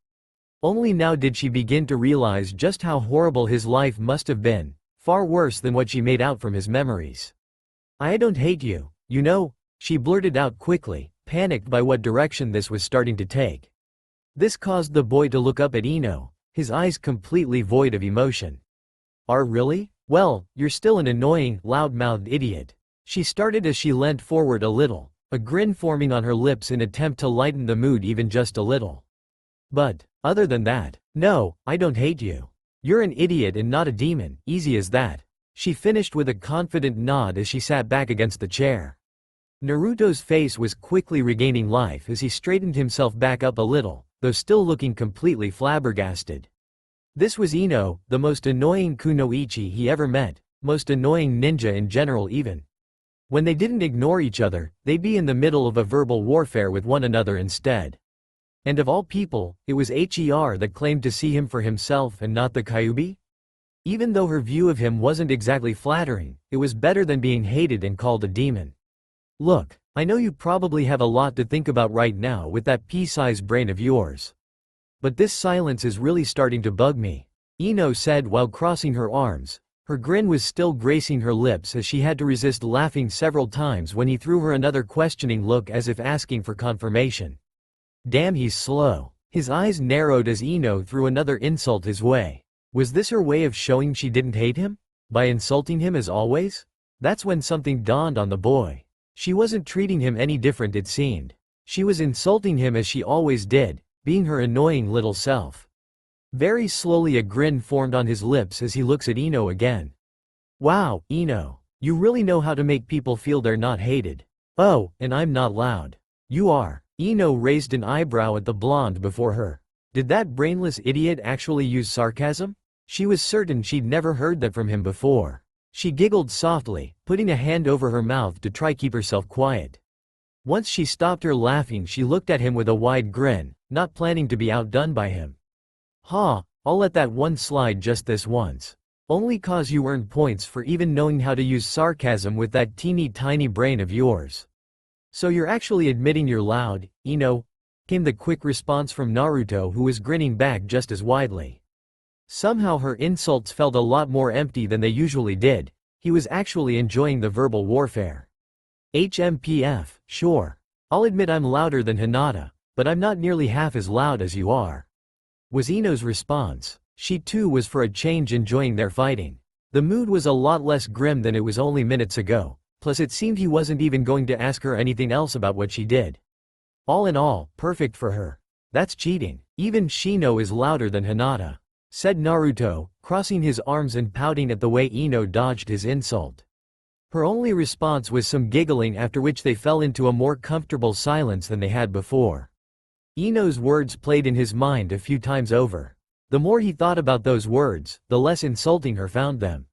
Speaker 1: Only now did she begin to realize just how horrible his life must have been, far worse than what she made out from his memories. I don't hate you, you know, she blurted out quickly, panicked by what direction this was starting to take. This caused the boy to look up at Ino, his eyes completely void of emotion. Really? Well, you're still an annoying, loud-mouthed idiot. She started as she leant forward a little, a grin forming on her lips in attempt to lighten the mood even just a little. But, other than that, no, I don't hate you. You're an idiot and not a demon, easy as that. She finished with a confident nod as she sat back against the chair. Naruto's face was quickly regaining life as he straightened himself back up a little, though still looking completely flabbergasted. This was Ino, the most annoying kunoichi he ever met, most annoying ninja in general even. When they didn't ignore each other, they'd be in the middle of a verbal warfare with one another instead. And of all people, it was Her that claimed to see him for himself and not the Kyuubi? Even though her view of him wasn't exactly flattering, it was better than being hated and called a demon. Look, I know you probably have a lot to think about right now with that pea-sized brain of yours. But this silence is really starting to bug me, Ino said while crossing her arms. Her grin was still gracing her lips as she had to resist laughing several times when he threw her another questioning look as if asking for confirmation. Damn, he's slow. His eyes narrowed as Ino threw another insult his way. Was this her way of showing she didn't hate him? By insulting him as always? That's when something dawned on the boy. She wasn't treating him any different, it seemed. She was insulting him as she always did, being her annoying little self. Very slowly a grin formed on his lips as he looks at Ino again. Wow, Ino. You really know how to make people feel they're not hated. Oh, and I'm not loud. You are. Ino raised an eyebrow at the blonde before her. Did that brainless idiot actually use sarcasm? She was certain she'd never heard that from him before. She giggled softly, putting a hand over her mouth to try keep herself quiet. Once she stopped her laughing, she looked at him with a wide grin, not planning to be outdone by him. I'll let that one slide just this once. Only cause you earn points for even knowing how to use sarcasm with that teeny tiny brain of yours. So you're actually admitting you're loud, Ino? Came the quick response from Naruto, who was grinning back just as widely. Somehow her insults felt a lot more empty than they usually did. He was actually enjoying the verbal warfare. HMPF, sure. I'll admit I'm louder than Hinata, but I'm not nearly half as loud as you are, was Ino's response. She too was for a change enjoying their fighting. The mood was a lot less grim than it was only minutes ago, plus it seemed he wasn't even going to ask her anything else about what she did. All in all, perfect for her. That's cheating. Even Shino is louder than Hinata, said Naruto, crossing his arms and pouting at the way Ino dodged his insult. Her only response was some giggling, after which they fell into a more comfortable silence than they had before. Ino's words played in his mind a few times over. The more he thought about those words, the less insulting her found them.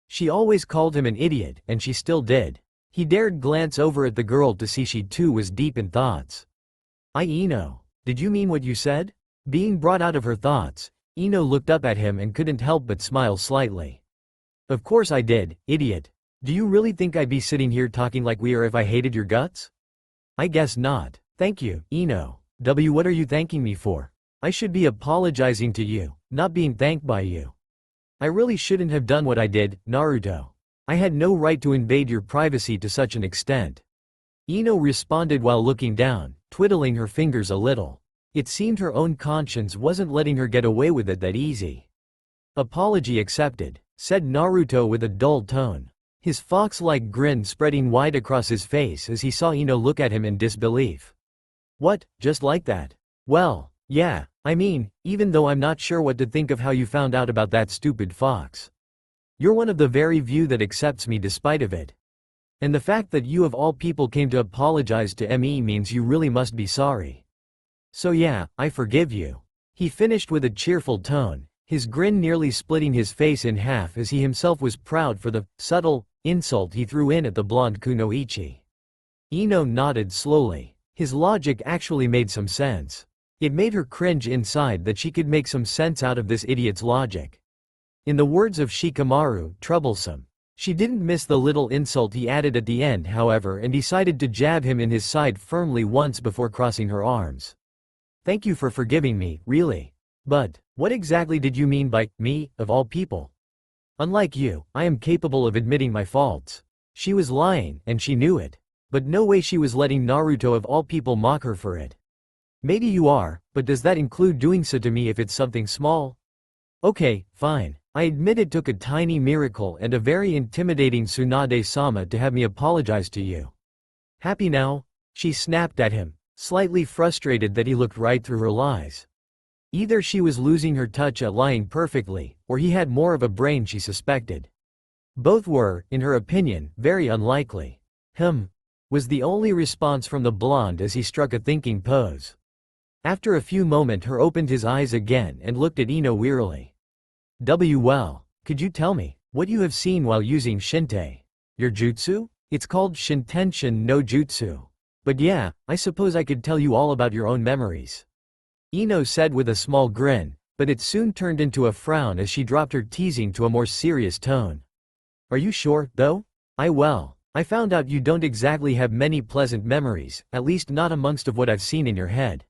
Speaker 1: She always called him an idiot, and she still did. He dared glance over at the girl to see she too was deep in thoughts. Ino, did you mean what you said? Being brought out of her thoughts, Ino looked up at him and couldn't help but smile slightly. Of course I did, idiot. Do you really think I'd be sitting here talking like we are if I hated your guts? I guess not. Thank you, Ino. What are you thanking me for? I should be apologizing to you, not being thanked by you. I really shouldn't have done what I did, Naruto. I had no right to invade your privacy to such an extent. Ino responded while looking down, twiddling her fingers a little. It seemed her own conscience wasn't letting her get away with it that easy. Apology accepted, said Naruto with a dull tone, his fox-like grin spreading wide across his face as he saw Ino look at him in disbelief. What, just like that? Well, yeah, I mean, even though I'm not sure what to think of how you found out about that stupid fox. You're one of the very few that accepts me despite of it. And the fact that you of all people came to apologize to me means you really must be sorry. So yeah, I forgive you. He finished with a cheerful tone, his grin nearly splitting his face in half as he himself was proud for the subtle insult he threw in at the blonde kunoichi. Ino nodded slowly. His logic actually made some sense. It made her cringe inside that she could make some sense out of this idiot's logic. In the words of Shikamaru, troublesome. She didn't miss the little insult he added at the end, however, and decided to jab him in his side firmly once before crossing her arms. Thank you for forgiving me, really. But, what exactly did you mean by me, of all people? Unlike you, I am capable of admitting my faults. She was lying, and she knew it. But no way she was letting Naruto of all people mock her for it. Maybe you are, but does that include doing so to me if it's something small? Okay, fine. I admit it took a tiny miracle and a very intimidating Tsunade-sama to have me apologize to you. Happy now? She snapped at him, slightly frustrated that he looked right through her lies. Either she was losing her touch at lying perfectly, or he had more of a brain she suspected. Both were, in her opinion, very unlikely. Was the only response from the blonde as he struck a thinking pose. After a few moments he opened his eyes again and looked at Ino wearily. Well, could you tell me what you have seen while using Shinte? Your jutsu? It's called Shintenshin no Jutsu. But yeah, I suppose I could tell you all about your own memories. Ino said with a small grin, but it soon turned into a frown as she dropped her teasing to a more serious tone. Are you sure, though? I found out you don't exactly have many pleasant memories, at least not amongst of what I've seen in your head.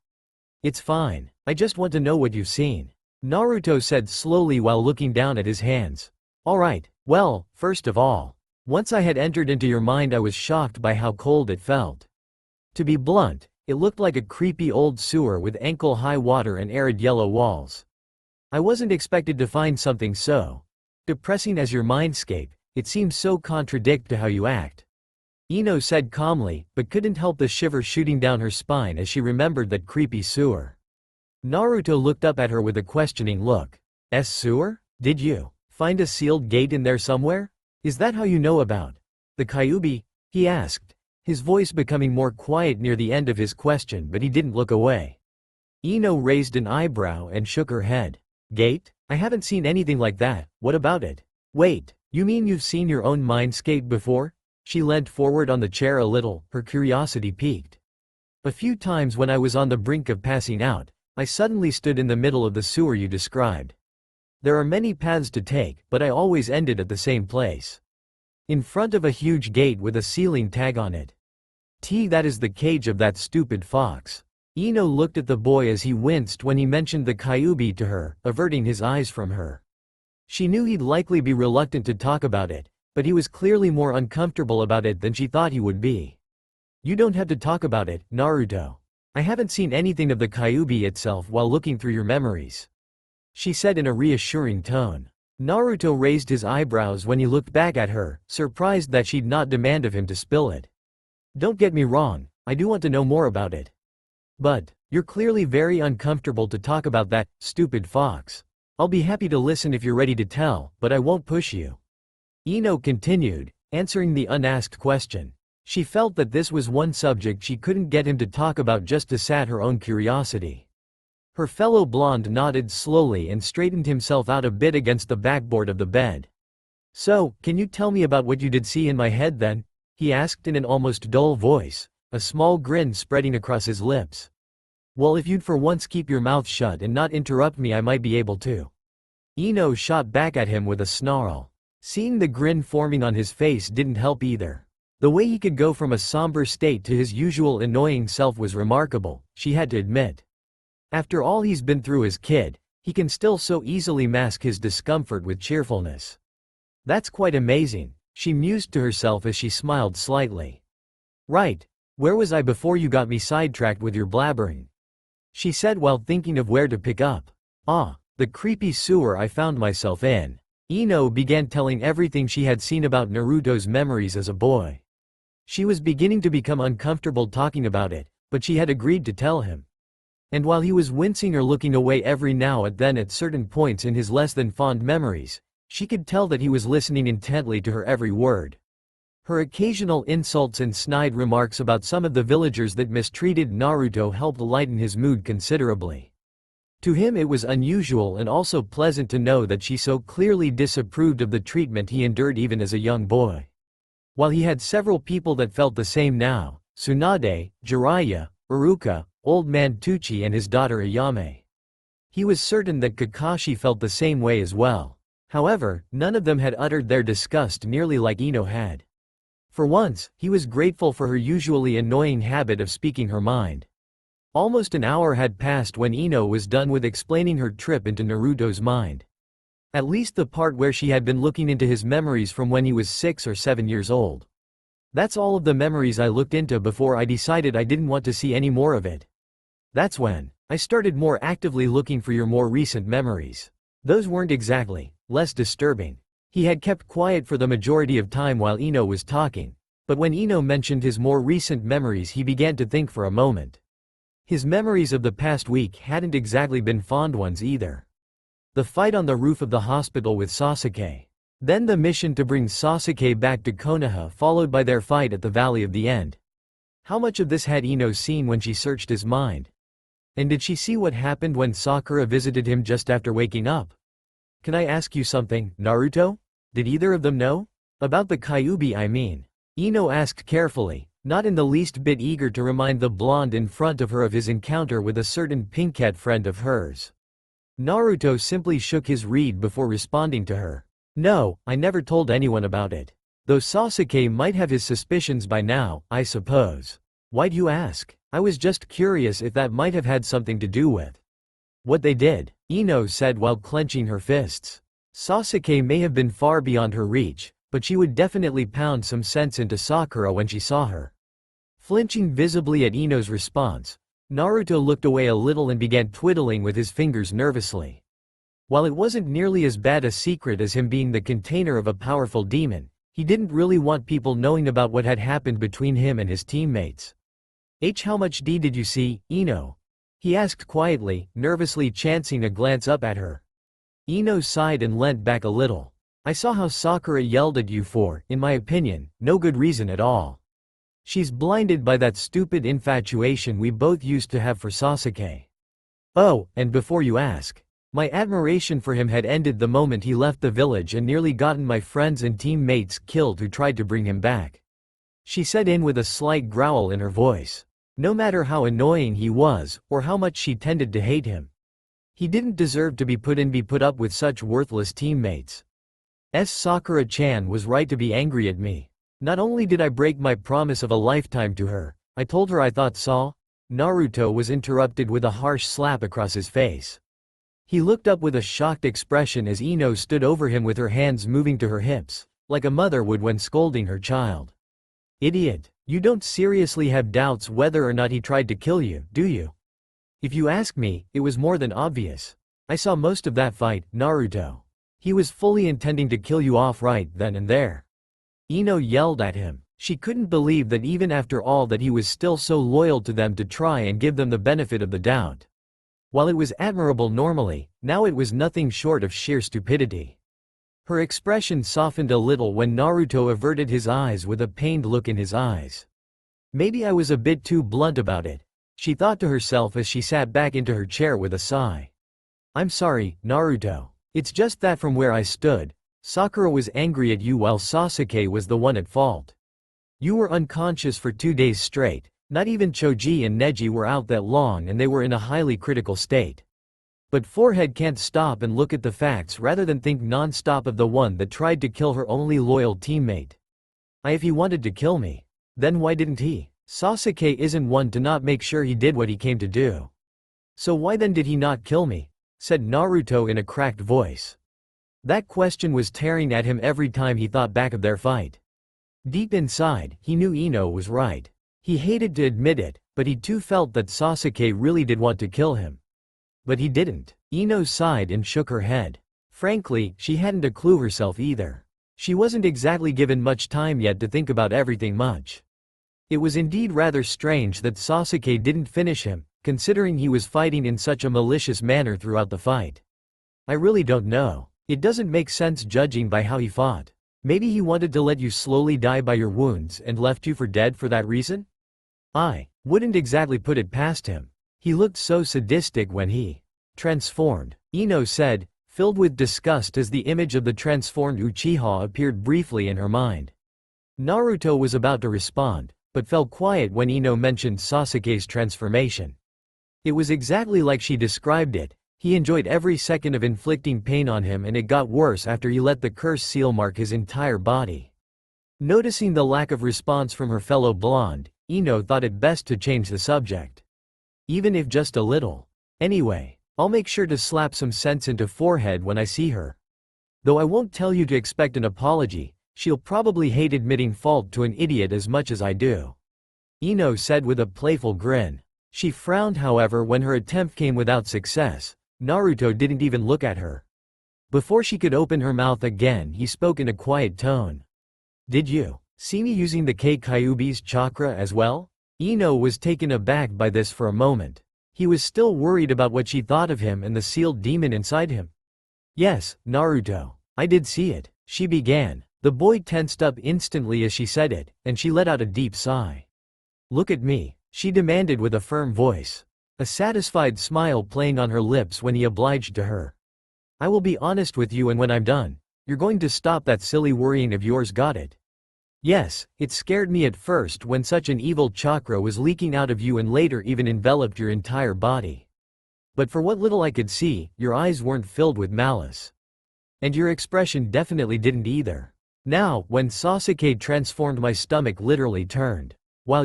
Speaker 1: It's fine, I just want to know what you've seen, Naruto said slowly while looking down at his hands. Alright, well, first of all, once I had entered into your mind I was shocked by how cold it felt. To be blunt, it looked like a creepy old sewer with ankle-high water and arid yellow walls. I wasn't expected to find something so depressing as your mindscape. It seems so contradict to how you act. Ino said calmly, but couldn't help the shiver shooting down her spine as she remembered that creepy sewer. Naruto looked up at her with a questioning look. Sewer? Did you find a sealed gate in there somewhere? Is that how you know about the Kyuubi? He asked, his voice becoming more quiet near the end of his question, but he didn't look away. Ino raised an eyebrow and shook her head. Gate? I haven't seen anything like that, what about it? Wait. You mean you've seen your own mindscape before? She leant forward on the chair a little, her curiosity piqued. A few times when I was on the brink of passing out, I suddenly stood in the middle of the sewer you described. There are many paths to take, but I always ended at the same place. In front of a huge gate with a ceiling tag on it. That is the cage of that stupid fox. Ino looked at the boy as he winced when he mentioned the Kyuubi to her, averting his eyes from her. She knew he'd likely be reluctant to talk about it, but he was clearly more uncomfortable about it than she thought he would be. You don't have to talk about it, Naruto. I haven't seen anything of the Kyuubi itself while looking through your memories, she said in a reassuring tone. Naruto raised his eyebrows when he looked back at her, surprised that she'd not demand of him to spill it. Don't get me wrong, I do want to know more about it. But, you're clearly very uncomfortable to talk about that stupid fox. I'll be happy to listen if you're ready to tell, but I won't push you. Ino continued, answering the unasked question. She felt that this was one subject she couldn't get him to talk about just to sat her own curiosity. Her fellow blonde nodded slowly and straightened himself out a bit against the backboard of the bed. So, can you tell me about what you did see in my head then? He asked in an almost dull voice, a small grin spreading across his lips. Well, if you'd for once keep your mouth shut and not interrupt me, I might be able to. Ino shot back at him with a snarl. Seeing the grin forming on his face didn't help either. The way he could go from a somber state to his usual annoying self was remarkable, she had to admit. After all he's been through as kid, he can still so easily mask his discomfort with cheerfulness. That's quite amazing, she mused to herself as she smiled slightly. Right, where was I before you got me sidetracked with your blabbering? She said while thinking of where to pick up. The creepy sewer I found myself in. Ino began telling everything she had seen about Naruto's memories as a boy. She was beginning to become uncomfortable talking about it, but she had agreed to tell him. And while he was wincing or looking away every now and then at certain points in his less than fond memories, she could tell that he was listening intently to her every word. Her occasional insults and snide remarks about some of the villagers that mistreated Naruto helped lighten his mood considerably. To him it was unusual and also pleasant to know that she so clearly disapproved of the treatment he endured even as a young boy. While he had several people that felt the same now, Tsunade, Jiraiya, Iruka, Old Man Tucci and his daughter Ayame. He was certain that Kakashi felt the same way as well. However, none of them had uttered their disgust nearly like Ino had. For once, he was grateful for her usually annoying habit of speaking her mind. Almost an hour had passed when Ino was done with explaining her trip into Naruto's mind. At least the part where she had been looking into his memories from when he was 6 or 7 years old. That's all of the memories I looked into before I decided I didn't want to see any more of it. That's when I started more actively looking for your more recent memories. Those weren't exactly less disturbing. He had kept quiet for the majority of time while Ino was talking, but when Ino mentioned his more recent memories he began to think for a moment. His memories of the past week hadn't exactly been fond ones either. The fight on the roof of the hospital with Sasuke. Then the mission to bring Sasuke back to Konoha followed by their fight at the Valley of the End. How much of this had Ino seen when she searched his mind? And did she see what happened when Sakura visited him just after waking up? Can I ask you something, Naruto? Did either of them know? About the Kyuubi I mean. Ino asked carefully, not in the least bit eager to remind the blonde in front of her of his encounter with a certain pinkette friend of hers. Naruto simply shook his reed before responding to her. No, I never told anyone about it. Though Sasuke might have his suspicions by now, I suppose. Why'd you ask? I was just curious if that might have had something to do with what they did, Ino said while clenching her fists. Sasuke may have been far beyond her reach, but she would definitely pound some sense into Sakura when she saw her. Flinching visibly at Ino's response, Naruto looked away a little and began twiddling with his fingers nervously. While it wasn't nearly as bad a secret as him being the container of a powerful demon, he didn't really want people knowing about what had happened between him and his teammates. How much did you see, Ino? He asked quietly, nervously chancing a glance up at her. Ino sighed and leant back a little. I saw how Sakura yelled at you for, in my opinion, no good reason at all. She's blinded by that stupid infatuation we both used to have for Sasuke. Oh, and before you ask, my admiration for him had ended the moment he left the village and nearly gotten my friends and teammates killed who tried to bring him back. She said with a slight growl in her voice. No matter how annoying he was, or how much she tended to hate him, he didn't deserve to be put up with such worthless teammates. Sakura-chan was right to be angry at me. Not only did I break my promise of a lifetime to her, I told her I thought Saw. Naruto was interrupted with a harsh slap across his face. He looked up with a shocked expression as Ino stood over him with her hands moving to her hips, like a mother would when scolding her child. Idiot, you don't seriously have doubts whether or not he tried to kill you, do you? If you ask me, it was more than obvious. I saw most of that fight, Naruto. He was fully intending to kill you off right then and there. Ino yelled at him. She couldn't believe that even after all that he was still so loyal to them to try and give them the benefit of the doubt. While it was admirable normally, now it was nothing short of sheer stupidity. Her expression softened a little when Naruto averted his eyes with a pained look in his eyes. Maybe I was a bit too blunt about it, she thought to herself as she sat back into her chair with a sigh. I'm sorry, Naruto. It's just that from where I stood, Sakura was angry at you while Sasuke was the one at fault. You were unconscious for 2 days straight, not even Choji and Neji were out that long and they were in a highly critical state. But Forehead can't stop and look at the facts rather than think non-stop of the one that tried to kill her only loyal teammate. If he wanted to kill me, then why didn't he? Sasuke isn't one to not make sure he did what he came to do. So why then did he not kill me? Said Naruto in a cracked voice. That question was tearing at him every time he thought back of their fight. Deep inside, he knew Ino was right. He hated to admit it, but he too felt that Sasuke really did want to kill him. But he didn't. Ino sighed and shook her head. Frankly, she hadn't a clue herself either. She wasn't exactly given much time yet to think about everything much. It was indeed rather strange that Sasuke didn't finish him, considering he was fighting in such a malicious manner throughout the fight. I really don't know. It doesn't make sense judging by how he fought. Maybe he wanted to let you slowly die by your wounds and left you for dead for that reason? I wouldn't exactly put it past him. He looked so sadistic when he transformed, Ino said, filled with disgust as the image of the transformed Uchiha appeared briefly in her mind. Naruto was about to respond, but fell quiet when Ino mentioned Sasuke's transformation. It was exactly like she described it. He enjoyed every second of inflicting pain on him, and it got worse after he let the curse seal mark his entire body. Noticing the lack of response from her fellow blonde, Ino thought it best to change the subject. Even if just a little. Anyway, I'll make sure to slap some sense into Forehead when I see her. Though I won't tell you to expect an apology, she'll probably hate admitting fault to an idiot as much as I do. Ino said with a playful grin. She frowned however when her attempt came without success. Naruto didn't even look at her. Before she could open her mouth again, he spoke in a quiet tone. Did you see me using the Kyuubi's chakra as well? Ino was taken aback by this for a moment. He was still worried about what she thought of him and the sealed demon inside him. Yes, Naruto. I did see it, she began. The boy tensed up instantly as she said it, and she let out a deep sigh. Look at me, she demanded with a firm voice. A satisfied smile playing on her lips when he obliged to her. I will be honest with you, and when I'm done, you're going to stop that silly worrying of yours, got it? Yes, it scared me at first when such an evil chakra was leaking out of you and later even enveloped your entire body. But for what little I could see, your eyes weren't filled with malice. And your expression definitely didn't either. Now, when Sasuke transformed, my stomach literally turned. While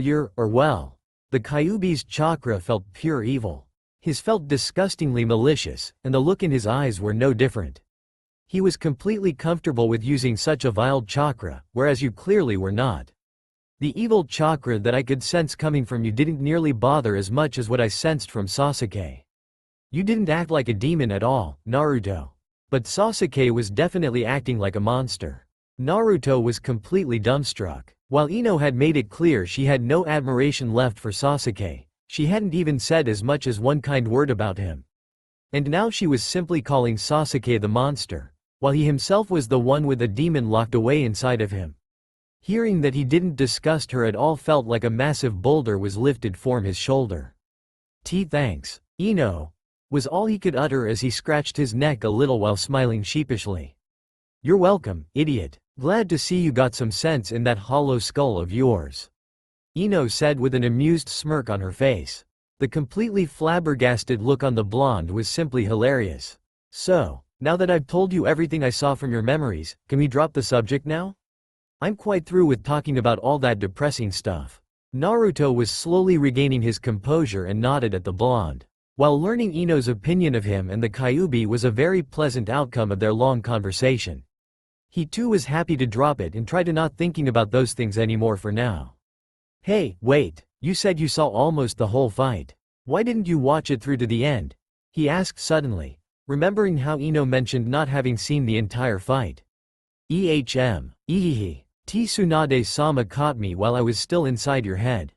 Speaker 1: the Kyuubi's chakra felt pure evil. His felt disgustingly malicious, and the look in his eyes were no different. He was completely comfortable with using such a vile chakra, whereas you clearly were not. The evil chakra that I could sense coming from you didn't nearly bother as much as what I sensed from Sasuke. You didn't act like a demon at all, Naruto. But Sasuke was definitely acting like a monster. Naruto was completely dumbstruck. While Ino had made it clear she had no admiration left for Sasuke, she hadn't even said as much as one kind word about him. And now she was simply calling Sasuke the monster, while he himself was the one with a demon locked away inside of him. Hearing that he didn't disgust her at all felt like a massive boulder was lifted from his shoulder. Thanks, Ino, was all he could utter as he scratched his neck a little while smiling sheepishly. You're welcome, idiot. Glad to see you got some sense in that hollow skull of yours. Ino said with an amused smirk on her face. The completely flabbergasted look on the blonde was simply hilarious. So, now that I've told you everything I saw from your memories, can we drop the subject now? I'm quite through with talking about all that depressing stuff. Naruto was slowly regaining his composure and nodded at the blonde. While learning Ino's opinion of him and the Kyuubi was a very pleasant outcome of their long conversation. He too was happy to drop it and try to not thinking about those things anymore for now. Hey, wait, you said you saw almost the whole fight. Why didn't you watch it through to the end? He asked suddenly, remembering how Ino mentioned not having seen the entire fight. Ehehe. Tsunade-sama caught me while I was still inside your head.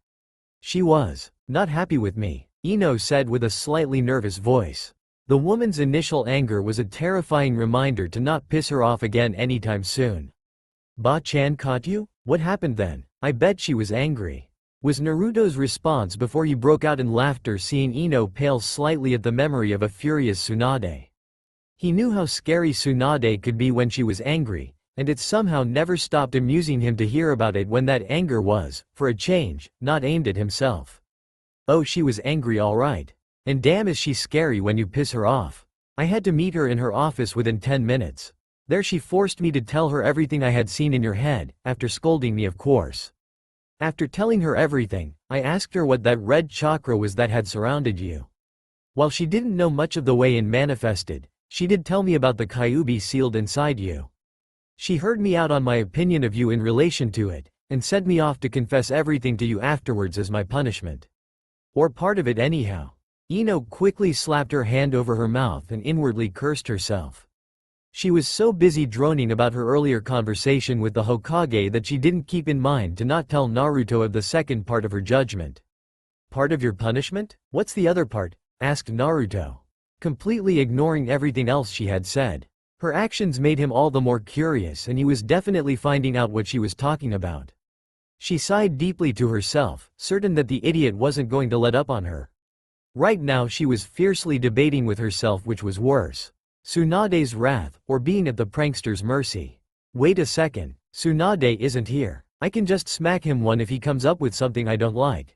Speaker 1: She was not happy with me, Ino said with a slightly nervous voice. The woman's initial anger was a terrifying reminder to not piss her off again anytime soon. Ba-chan caught you? What happened then? I bet she was angry. Was Naruto's response before he broke out in laughter, seeing Ino pale slightly at the memory of a furious Tsunade. He knew how scary Tsunade could be when she was angry, and it somehow never stopped amusing him to hear about it when that anger was, for a change, not aimed at himself. Oh, she was angry all right. And damn is she scary when you piss her off. I had to meet her in her office within 10 minutes. There she forced me to tell her everything I had seen in your head, after scolding me of course. After telling her everything, I asked her what that red chakra was that had surrounded you. While she didn't know much of the way in manifested, she did tell me about the Kyuubi sealed inside you. She heard me out on my opinion of you in relation to it, and sent me off to confess everything to you afterwards as my punishment. Or part of it anyhow. Ino quickly slapped her hand over her mouth and inwardly cursed herself. She was so busy droning about her earlier conversation with the Hokage that she didn't keep in mind to not tell Naruto of the second part of her judgment. Part of your punishment? What's the other part? Asked Naruto, completely ignoring everything else she had said. Her actions made him all the more curious, and he was definitely finding out what she was talking about. She sighed deeply to herself, certain that the idiot wasn't going to let up on her. Right now she was fiercely debating with herself which was worse. Tsunade's wrath, or being at the prankster's mercy. Wait a second, Tsunade isn't here. I can just smack him one if he comes up with something I don't like.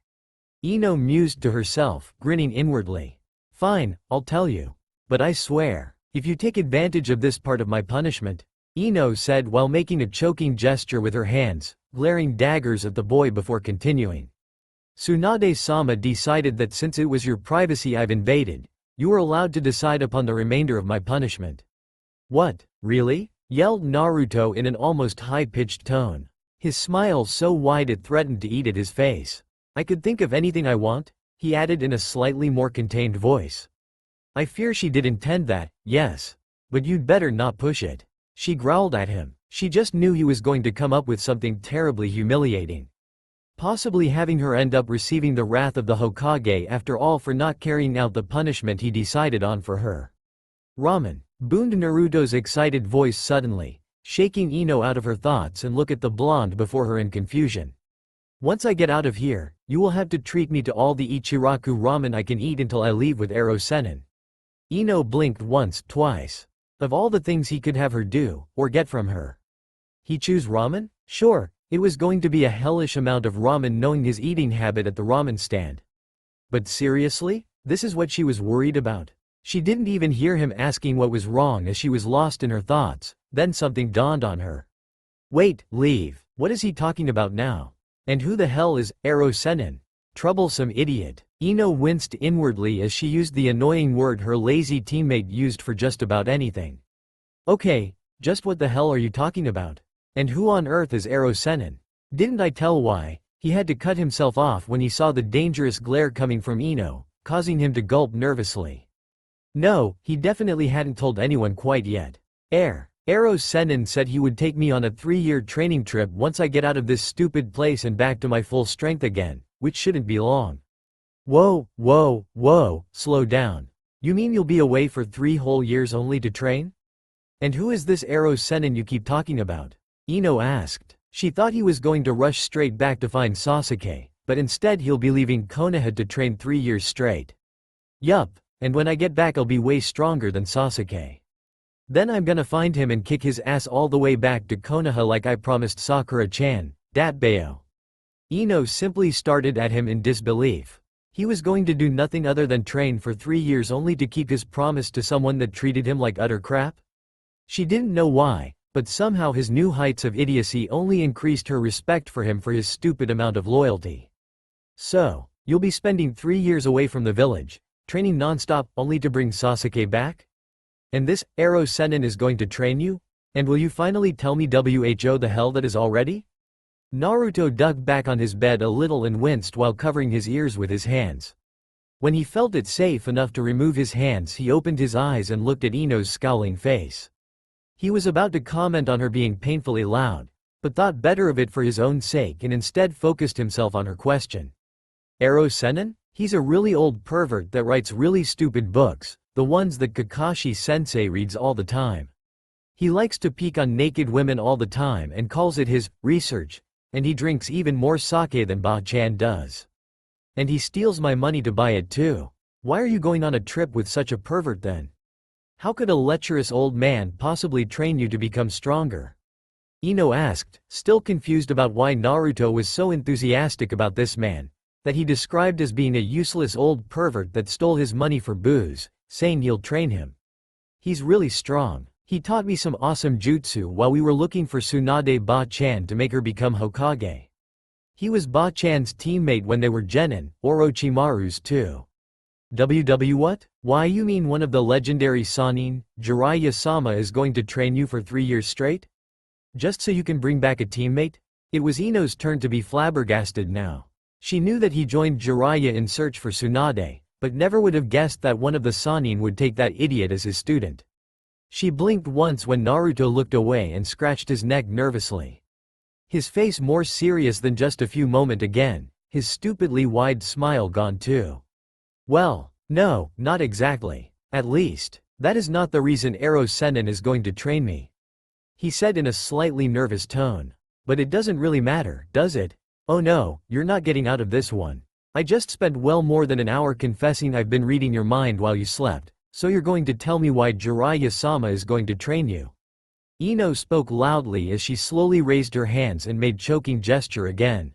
Speaker 1: Ino mused to herself, grinning inwardly. Fine, I'll tell you. But I swear, if you take advantage of this part of my punishment, Ino said while making a choking gesture with her hands, glaring daggers at the boy before continuing. Tsunade-sama decided that since it was your privacy I've invaded, you were allowed to decide upon the remainder of my punishment. What, really? Yelled Naruto in an almost high-pitched tone. His smile so wide it threatened to eat at his face. I could think of anything I want, he added in a slightly more contained voice. I fear she did intend that, yes. But you'd better not push it. She growled at him. She just knew he was going to come up with something terribly humiliating. Possibly having her end up receiving the wrath of the Hokage after all for not carrying out the punishment he decided on for her. Ramen, boomed Naruto's excited voice suddenly, shaking Ino out of her thoughts and look at the blonde before her in confusion. Once I get out of here, you will have to treat me to all the Ichiraku ramen I can eat until I leave with Ero Sennin. Ino blinked once, twice. Of all the things he could have her do, or get from her. He choose ramen? Sure, it was going to be a hellish amount of ramen knowing his eating habit at the ramen stand. But seriously? This is what she was worried about? She didn't even hear him asking what was wrong as she was lost in her thoughts, then something dawned on her. Wait, leave, what is he talking about now? And who the hell is Ero Sennin? Troublesome idiot. Ino winced inwardly as she used the annoying word her lazy teammate used for just about anything. Okay, just what the hell are you talking about? And who on earth is Ero Sennin? Didn't I tell why? He had to cut himself off when he saw the dangerous glare coming from Ino, causing him to gulp nervously. No, he definitely hadn't told anyone quite yet. Ero Sennin said he would take me on a 3-year training trip once I get out of this stupid place and back to my full strength again, which shouldn't be long. Whoa, slow down. You mean you'll be away for 3 whole years only to train? And who is this Ero Sennin you keep talking about? Ino asked. She thought he was going to rush straight back to find Sasuke, but instead he'll be leaving Konoha to train 3 years straight. Yup, and when I get back I'll be way stronger than Sasuke. Then I'm gonna find him and kick his ass all the way back to Konoha like I promised Sakura-chan, dat bayo. Ino simply started at him in disbelief. He was going to do nothing other than train for 3 years only to keep his promise to someone that treated him like utter crap? She didn't know why, But somehow his new heights of idiocy only increased her respect for him for his stupid amount of loyalty. So, you'll be spending 3 years away from the village, training non-stop only to bring Sasuke back? And this Ero Sennin is going to train you? And will you finally tell me who the hell that is already? Naruto dug back on his bed a little and winced while covering his ears with his hands. When he felt it safe enough to remove his hands, he opened his eyes and looked at Ino's scowling face. He was about to comment on her being painfully loud, but thought better of it for his own sake and instead focused himself on her question. Ero Sennin? He's a really old pervert that writes really stupid books, the ones that Kakashi-sensei reads all the time. He likes to peek on naked women all the time and calls it his research, and he drinks even more sake than Ba-chan does. And he steals my money to buy it too. Why are you going on a trip with such a pervert then? How could a lecherous old man possibly train you to become stronger? Ino asked, still confused about why Naruto was so enthusiastic about this man, that he described as being a useless old pervert that stole his money for booze, saying he'll train him. He's really strong. He taught me some awesome jutsu while we were looking for Tsunade Ba-chan to make her become Hokage. He was Ba-chan's teammate when they were genin, Orochimaru's too. What? Why you mean one of the legendary Sannin, Jiraiya-sama is going to train you for 3 years straight? Just so you can bring back a teammate? It was Ino's turn to be flabbergasted now. She knew that he joined Jiraiya in search for Tsunade, but never would have guessed that one of the Sannin would take that idiot as his student. She blinked once when Naruto looked away and scratched his neck nervously. His face more serious than just a few moments again, his stupidly wide smile gone too. Well, no, not exactly. At least, that is not the reason Ero Sennin is going to train me. He said in a slightly nervous tone. But it doesn't really matter, does it? Oh no, you're not getting out of this one. I just spent well more than an hour confessing I've been reading your mind while you slept, so you're going to tell me why Jiraiya-sama is going to train you. Ino spoke loudly as she slowly raised her hands and made choking gesture again.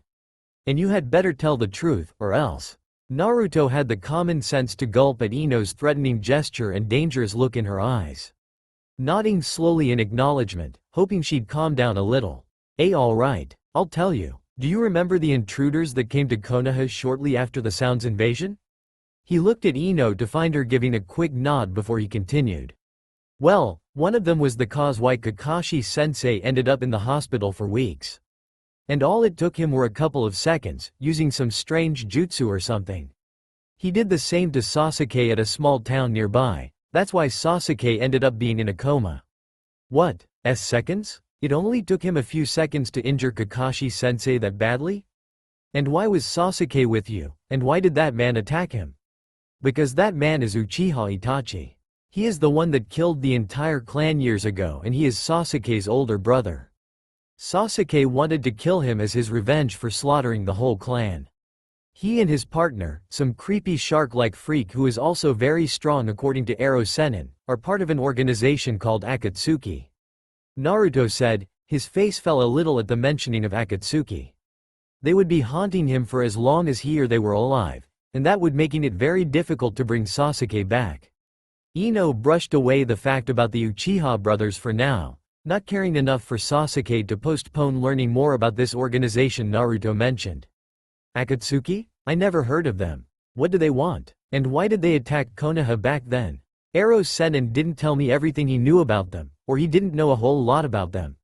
Speaker 1: And you had better tell the truth, or else. Naruto had the common sense to gulp at Ino's threatening gesture and dangerous look in her eyes. Nodding slowly in acknowledgement, hoping she'd calm down a little. Alright, I'll tell you. Do you remember the intruders that came to Konoha shortly after the Sound's invasion? He looked at Ino to find her giving a quick nod before he continued. Well, one of them was the cause why Kakashi-sensei ended up in the hospital for weeks. And all it took him were a couple of seconds, using some strange jutsu or something. He did the same to Sasuke at a small town nearby, that's why Sasuke ended up being in a coma. What, seconds? It only took him a few seconds to injure Kakashi-sensei that badly? And why was Sasuke with you, and why did that man attack him? Because that man is Uchiha Itachi. He is the one that killed the entire clan years ago and he is Sasuke's older brother. Sasuke wanted to kill him as his revenge for slaughtering the whole clan. He and his partner, some creepy shark-like freak who is also very strong according to Ero Sennin, are part of an organization called Akatsuki. Naruto said, his face fell a little at the mentioning of Akatsuki. They would be haunting him for as long as he or they were alive, and that would making it very difficult to bring Sasuke back. Ino brushed away the fact about the Uchiha brothers for now, not caring enough for Sasuke to postpone learning more about this organization Naruto mentioned. Akatsuki? I never heard of them. What do they want? And why did they attack Konoha back then? Ero Sennin didn't tell me everything he knew about them, or he didn't know a whole lot about them.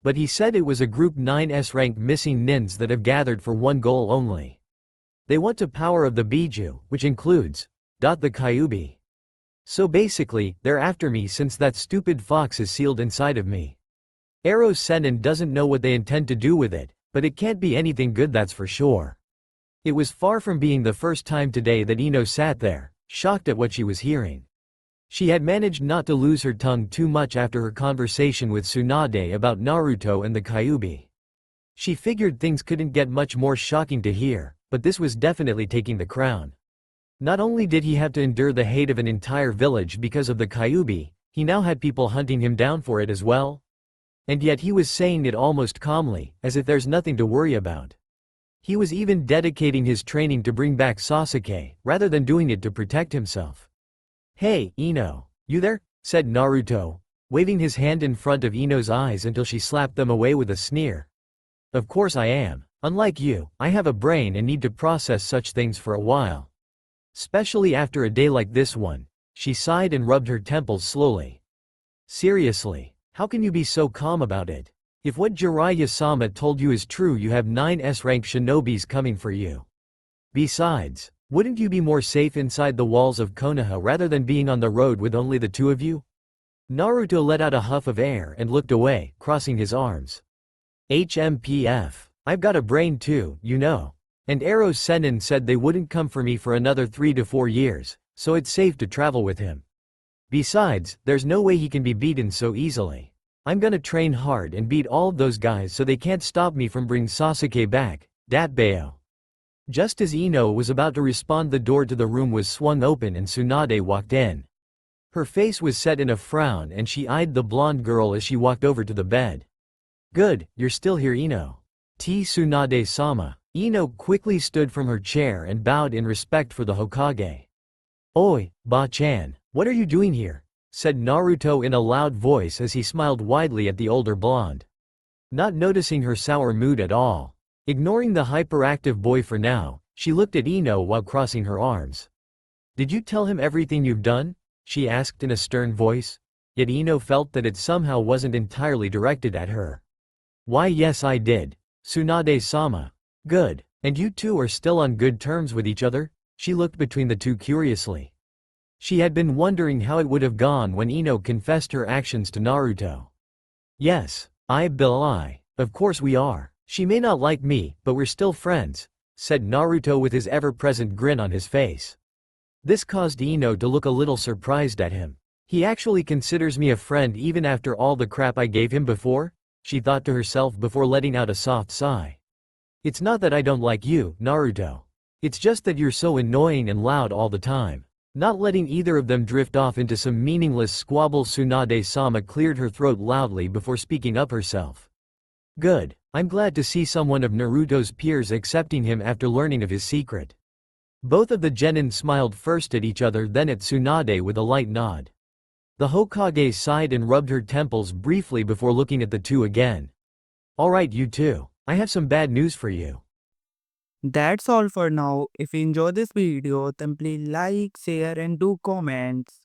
Speaker 1: But he said it was a Group 9's rank missing nins that have gathered for one goal only. They want the power of the Biju, which includes the Kyuubi. So basically, they're after me since that stupid fox is sealed inside of me. Ero Sennin doesn't know what they intend to do with it, but it can't be anything good, that's for sure. It was far from being the first time today that Ino sat there, shocked at what she was hearing. She had managed not to lose her tongue too much after her conversation with Tsunade about Naruto and the Kyuubi. She figured things couldn't get much more shocking to hear, but this was definitely taking the crown. Not only did he have to endure the hate of an entire village because of the Kyuubi, he now had people hunting him down for it as well. And yet he was saying it almost calmly, as if there's nothing to worry about. He was even dedicating his training to bring back Sasuke, rather than doing it to protect himself. Hey, Ino, you there? Said Naruto, waving his hand in front of Ino's eyes until she slapped them away with a sneer. Of course I am. Unlike you, I have a brain and need to process such things for a while. Especially after a day like this one. She sighed and rubbed her temples slowly. Seriously, how can you be so calm about it? If what Jiraiya-sama told you is true, you have 9 S-rank shinobis coming for you. Besides, wouldn't you be more safe inside the walls of Konoha rather than being on the road with only the two of you? Naruto let out a huff of air and looked away, crossing his arms. HMPF. I've got a brain too, you know. And Eros Sennin said they wouldn't come for me for another 3 to 4 years, so it's safe to travel with him. Besides, there's no way he can be beaten so easily. I'm gonna train hard and beat all of those guys so they can't stop me from bringing Sasuke back, Datbeo. Just as Ino was about to respond, the door to the room was swung open and Tsunade walked in. Her face was set in a frown and she eyed the blonde girl as she walked over to the bed. Good, you're still here, Ino. Tsunade-sama. Ino quickly stood from her chair and bowed in respect for the Hokage. Oi, Ba-chan, what are you doing here? Said Naruto in a loud voice as he smiled widely at the older blonde. Not noticing her sour mood at all. Ignoring the hyperactive boy for now, she looked at Ino while crossing her arms. Did you tell him everything you've done? She asked in a stern voice. Yet Ino felt that it somehow wasn't entirely directed at her. Why, yes, I did. Tsunade-sama. Good. And you two are still on good terms with each other? She looked between the two curiously. She had been wondering how it would have gone when Ino confessed her actions to Naruto. Yes, of course we are. She may not like me, but we're still friends, said Naruto with his ever-present grin on his face. This caused Ino to look a little surprised at him. He actually considers me a friend even after all the crap I gave him before? She thought to herself before letting out a soft sigh. It's not that I don't like you, Naruto. It's just that you're so annoying and loud all the time. Not letting either of them drift off into some meaningless squabble, Tsunade-sama cleared her throat loudly before speaking up herself. Good, I'm glad to see someone of Naruto's peers accepting him after learning of his secret. Both of the genin smiled first at each other, then at Tsunade with a light nod. The Hokage sighed and rubbed her temples briefly before looking at the two again. Alright, you two, I have some bad news for you.
Speaker 2: That's all for now. If you enjoy this video, then please like, share and do comments.